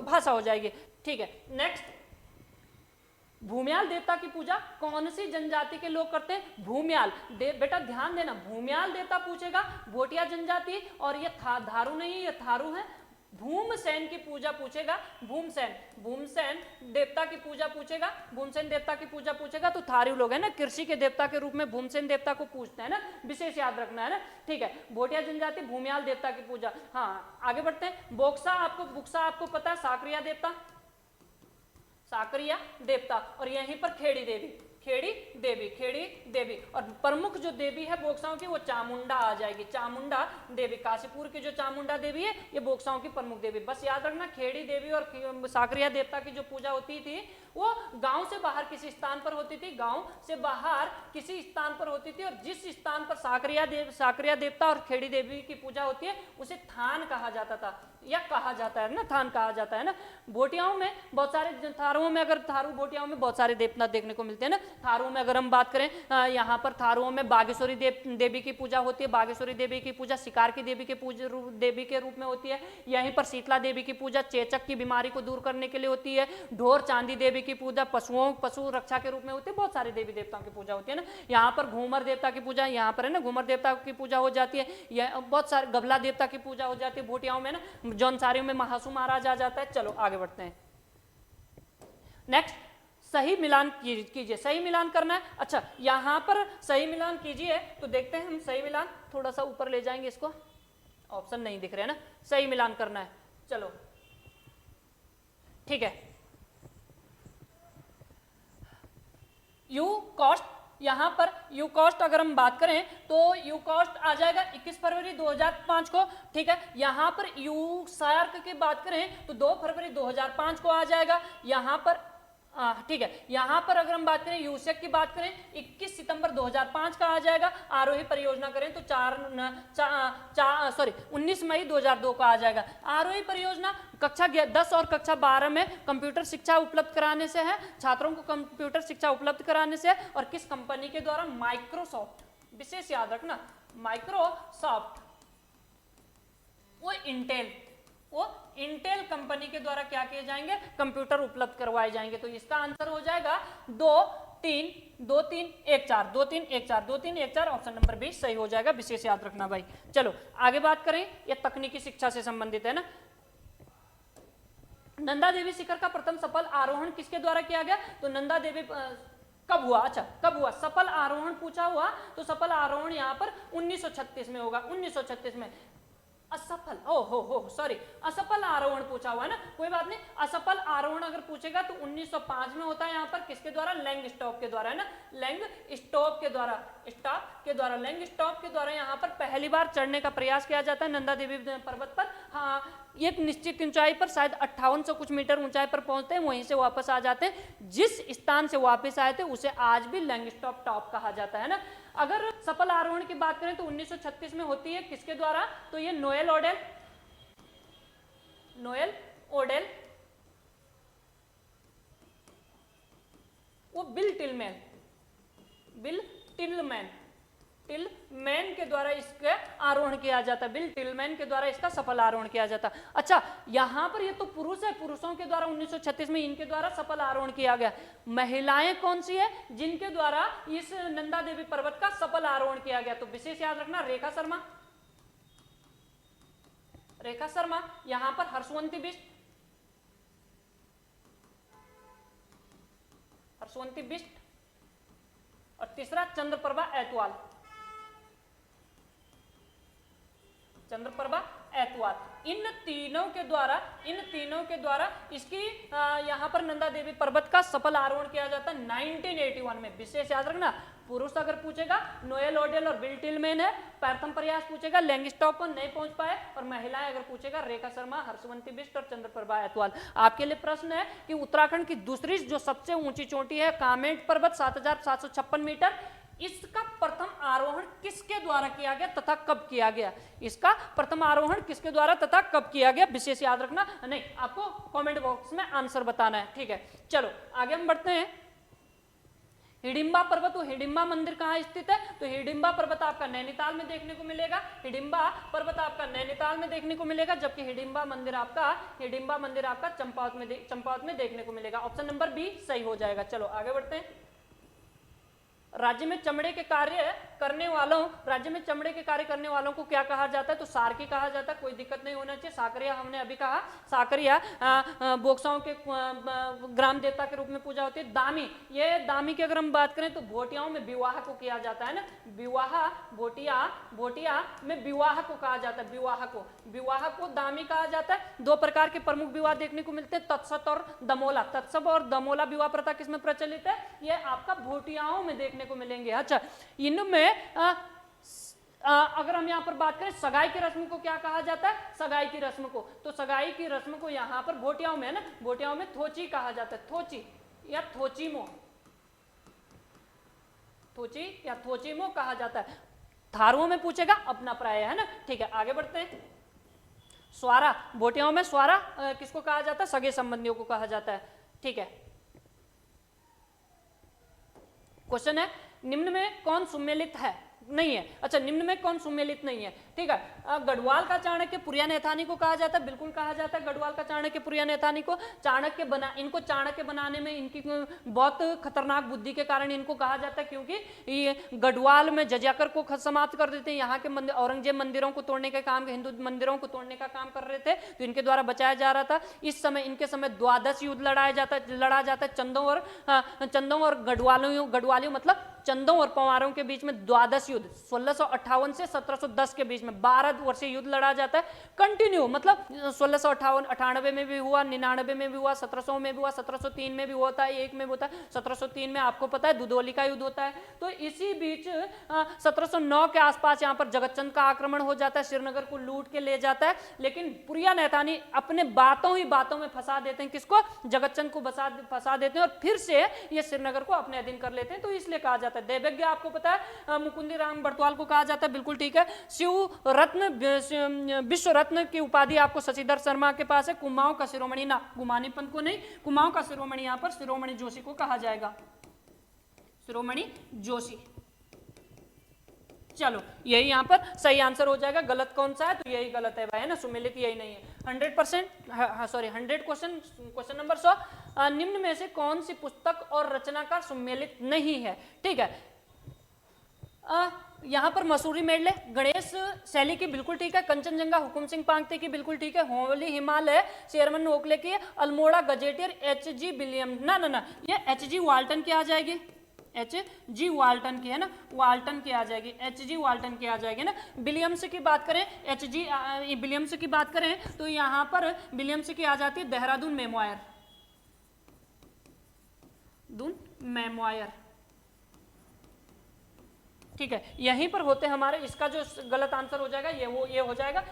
Speaker 2: भाषा हो जाएगी, ठीक है। नेक्स्ट, भूमियाल देवता की पूजा कौन सी जनजाति के लोग करते हैं? भूमियाल बेटा ध्यान देना, भूमियाल देवता पूछेगा, भोटिया जनजाति, और ये धारू नहीं, ये थारू है। भूमसेन की पूजा पूछेगा, भूमसेन देवता की पूजा पूछेगा, भूमसेन देवता की पूजा पूछेगा तो थारू लोग है ना, कृषि के देवता के रूप में भूमसेन देवता को पूछते हैं ना, विशेष याद रखना है ना, ठीक है। भोटिया जनजाति भूमियाल देवता की पूजा। हाँ, आगे बढ़ते हैं। बुक्सा आपको पता है, साकरिया देवता, और यहीं पर खेड़ी देवी, खेड़ी देवी। और प्रमुख जो देवी है बोक्साओं की वो चामुंडा आ जाएगी, चामुंडा देवी। काशीपुर की जो चामुंडा देवी है ये बोक्साओं की प्रमुख देवी। बस याद रखना खेड़ी देवी और साकरिया देवता की जो पूजा होती थी वो गांव से बाहर किसी स्थान पर होती थी, गांव से बाहर किसी स्थान पर होती थी। और जिस स्थान पर साकरिया देवता और खेड़ी देवी की पूजा होती है उसे थान कहा जाता था, या कहा जाता है ना, थान कहा जाता है ना। भोटियाओं में बहुत सारे, थारुओं में अगर थारू भोटियाओं में बहुत सारे देवता देखने को मिलते हैं ना। थारुओं में अगर हम बात करें, यहाँ पर थारुओं में बागेश्वरी देवी की पूजा होती है। बागेश्वरी देवी की पूजा शिकार की देवी के रूप में होती है। यहीं पर शीतला देवी की पूजा चेचक की बीमारी को दूर करने के लिए होती है। ढोर चांदी देवी की पूजा पशु रक्षा के रूप में होती है। बहुत सारे देवी देवताओं की पूजा होती है ना। यहाँ पर घूमर देवता की पूजा, यहाँ पर है ना घूमर देवता की पूजा हो जाती है। यह बहुत सारे गबला देवता की पूजा हो जाती है भोटियाओं में ना। जौनसारियों में महासु महाराज आ जाता है। चलो आगे बढ़ते हैं। नेक्स्ट, सही मिलान कीजिए, सही मिलान करना है। अच्छा, यहां पर सही मिलान कीजिए तो देखते हैं हम सही मिलान, थोड़ा सा ऊपर ले जाएंगे इसको, ऑप्शन नहीं दिख रहे हैं ना। सही मिलान करना है, चलो ठीक है। यू कॉस्ट, यहां पर यू कॉस्ट अगर हम बात करें तो यू कॉस्ट आ जाएगा 21 फरवरी 2005 को, ठीक है। यहां पर यू सार्क की बात करें तो 2 फरवरी 2005 को आ जाएगा। यहां पर ठीक है, यहां पर अगर हम बात करें यूसेक की बात करें 21 सितंबर 2005 का आ जाएगा। आरोही परियोजना करें तो 19 मई 2002 का आ जाएगा। आरोही परियोजना कक्षा 10 और कक्षा 12 में कंप्यूटर शिक्षा उपलब्ध कराने से है, छात्रों को कंप्यूटर शिक्षा उपलब्ध कराने से है। और किस कंपनी के द्वारा? माइक्रोसॉफ्ट, विशेष याद रखना माइक्रोसॉफ्ट, वो इंटेल कंपनी के द्वारा क्या किए जाएंगे? कंप्यूटर उपलब्ध करवाए जाएंगे। तो इसका आंसर हो जाएगा 2 3 2 3 1 4 2 3 1 4 2 3 1 4, ऑप्शन नंबर 20 सही हो जाएगा। विशेष याद रखना भाई। चलो आगे बात करें, ये तकनीकी शिक्षा से संबंधित है ना। नंदा देवी शिखर का प्रथम सफल आरोहण किसके द्वारा किया गया? तो नंदा देवी कब हुआ? अच्छा कब हुआ? सफल आरोहण पूछा हुआ तो सफल आरोहण यहाँ पर 1936 में होगा, 1936 में। असफल, सॉरी, असफल आरोहण पूछा हुआ है ना, कोई बात नहीं। असफल आरोहण अगर पूछेगा तो 1905 में होता है। यहाँ पर किसके द्वारा? लैंग स्टॉप के द्वारा, है ना, लैंग स्टॉप के द्वारा, लैंग स्टॉप के द्वारा यहाँ पर पहली बार चढ़ने का प्रयास किया जाता है नंदा देवी पर्वत पर। हाँ, एक निश्चित ऊंचाई पर शायद 5800 कुछ मीटर ऊंचाई पर पहुंचते हैं, वहीं से वापस आ जाते हैं। जिस स्थान से वापस आए थे उसे आज भी लैंग स्टॉप टॉप कहा जाता है ना। अगर सफल आरोहण की बात करें तो 1936 में होती है, किसके द्वारा? तो ये नोएल ओडेल, वो बिल टिलमैन के द्वारा इसका आरोहण किया जाता है। बिल टिलमैन के द्वारा इसका सफल आरोहण किया जाता है। अच्छा, यहां पर ये तो पुरुष है, पुरुषों के द्वारा 1936 में इनके द्वारा सफल आरोहण किया गया। महिलाएं कौन सी है जिनके द्वारा इस नंदा देवी पर्वत का सफल आरोहण किया गया? तो विशेष याद रखना रेखा शर्मा, यहां पर हर्षवंती बिष्ट, और तीसरा चंद्रप्रभा ऐतवाल। इन तीनों के द्वारा इसकी यहाँ पर नंदा देवी पर्वत का सफल आरोहण किया जाता है 1981 में। विशेष याद रखना, पुरुष अगर पूछेगा नोएल ओडेल और बिल टिलमैन है, प्रथम प्रयास पूछेगा लैंग स्टॉप पर नहीं पहुंच पाए, और महिलाएं अगर पूछेगा रेखा शर्मा, हर्षवंती बिष्ट और चंद्रप्रभा ऐतवाल। आपके लिए प्रश्न है कि उत्तराखंड की दूसरी जो सबसे ऊंची चोटी है कामेट पर्वत 7756 मीटर, इसका प्रथम आरोहण किसके द्वारा किया गया तथा कब किया गया? इसका प्रथम आरोहण किसके द्वारा तथा कब किया गया? विशेष याद रखना, नहीं आपको कमेंट बॉक्स में आंसर बताना है, ठीक है। चलो आगे हम बढ़ते हैं। हिडिंबा पर्वत, तो हिडिंबा मंदिर कहाँ स्थित है? तो हिडिंबा पर्वत आपका नैनीताल में देखने को मिलेगा। हिडिंबा पर्वत आपका नैनीताल में देखने को मिलेगा, जबकि हिडिंबा मंदिर आपका चंपावत में देखने को मिलेगा। ऑप्शन नंबर बी सही हो जाएगा। चलो आगे बढ़ते हैं। राज्य में चमड़े के कार्य करने वालों, राज्य में चमड़े के कार्य करने वालों को क्या कहा जाता है? तो सारकी कहा जाता है, कोई दिक्कत नहीं होना चाहिए। साकरिया हमने अभी कहा, साकरिया बोक्साओं के ग्राम देवता के रूप में पूजा होती है। दामी, ये दामी की अगर हम बात करें तो भोटियाओं में विवाह को किया जाता है ना, विवाह, भोटिया में विवाह को कहा जाता है, विवाह को दामी कहा जाता है। दो प्रकार के प्रमुख विवाह देखने को मिलते हैं, तत्सत और दमोला। तत्सत और दमोला विवाह प्रथा किसमें प्रचलित है? ये आपका भोटियाओं में देखने को मिलेंगे। अच्छा, इनमें अगर हम यहाँ पर बात करें सगाई की रस्म को क्या कहा जाता है? सगाई की रस्म को, तो सगाई की रस्म को यहाँ पर भोटियाओं में है ना, भोटियाओं में थोची कहा जाता है, थोची या थोचीमो, थोची या थोचीमो कहा जाता है। थारुओं में पूछेगा अपना प्राय, है ना। ठीक है, आगे बढ़ते हैं। स्वारा, भोटियाओं में स्वारा किसको कहा जाता है? सगे संबंधियों को कहा जाता है। ठीक है, क्वेश्चन है निम्न में कौन सुमेलित है? नहीं है। अच्छा, निम्न में कौन सुमेलित नहीं है? ठीक है, गढ़वाल का चाणक्य पुरिया नैथानी को कहा जाता है, बिल्कुल कहा जाता है गढ़वाल का चाणक्य पुरिया नैथानी को। इनको चाणक्य बनाने में इनकी बहुत खतरनाक बुद्धि के कारण इनको कहा जाता है, क्योंकि ये गढ़वाल में जजाकर को समाप्त कर देते हैं, यहाँ के मंदिर, औरंगजेब मंदिरों को तोड़ने का काम, हिंदू मंदिरों को तोड़ने का काम कर रहे थे, तो इनके द्वारा बचाया जा रहा था। इस समय इनके समय द्वादश युद्ध लड़ा जाता है चंदों और गढ़वालियों मतलब चंदों और पंवारों के बीच में द्वादश युद्ध 1658 से 1710 के बीच में 12 वर्षीय युद्ध लड़ा जाता है कंटिन्यू। मतलब 1698 में भी हुआ, 99 में भी हुआ, 1700 में भी हुआ, 1703 में भी होता है, 1 में भी होता है, 1703 में आपको पता है दुधौली का युद्ध होता है। तो इसी बीच 1709 के आसपास यहाँ पर जगतचंद का आक्रमण हो जाता है, श्रीनगर को लूट के ले जाता है। लेकिन पुरिया नैथानी अपने बातों में फंसा देते हैं, किसको? जगतचंद को फंसा देते हैं, और फिर से ये श्रीनगर को अपने अधीन कर लेते हैं। तो इसलिए कहा जाता है देवज्ञ, आपको पता है मुकुंदी राम बड़तवाल को कहा जाता है, बिल्कुल ठीक है। शिव रत्न, विश्व रत्न की उपाधि आपको शशिधर शर्मा के पास है। कुमाऊं का शिरोमणि ना, गुमानी पंत को नहीं, कुमाऊं का शिरोमणि यहाँ पर शिरोमणि जोशी को कहा जाएगा, शिरोमणि जोशी। चलो, यही यहाँ पर सही आंसर हो जाएगा। गलत कौन सा है? तो यही गलत है भाई, है ना, सुमेलित यही नहीं है। 100%, सॉरी 100 क्वेश्चन नंबर 100, निम्न में से कौन सी पुस्तक और रचनाकार सुमेलित नहीं है? ठीक है, यहाँ पर मसूरी मेडले, गणेश शैली की बिल्कुल ठीक है, कंचनजंगा हुकुम सिंह पांगते की बिल्कुल ठीक है, होली हिमालय शेरमन ओकले की, अल्मोड़ा गजेटियर H.G. विलियम, ना ये H.G. वाल्टन की आ जाएगी, H.G. वाल्टन की, है ना, वाल्टन की आ जाएगी, H.G. वाल्टन की आ जाएगी ना। विलियम्स की बात करें, H.G. विलियम्स की बात करें तो यहाँ पर विलियम्स की आ जाती है देहरादून मेमोयर, ठीक है। यहीं पर होते हमारे, इसका जो गलत आंसर हो जाएगा ये हो जाएगा।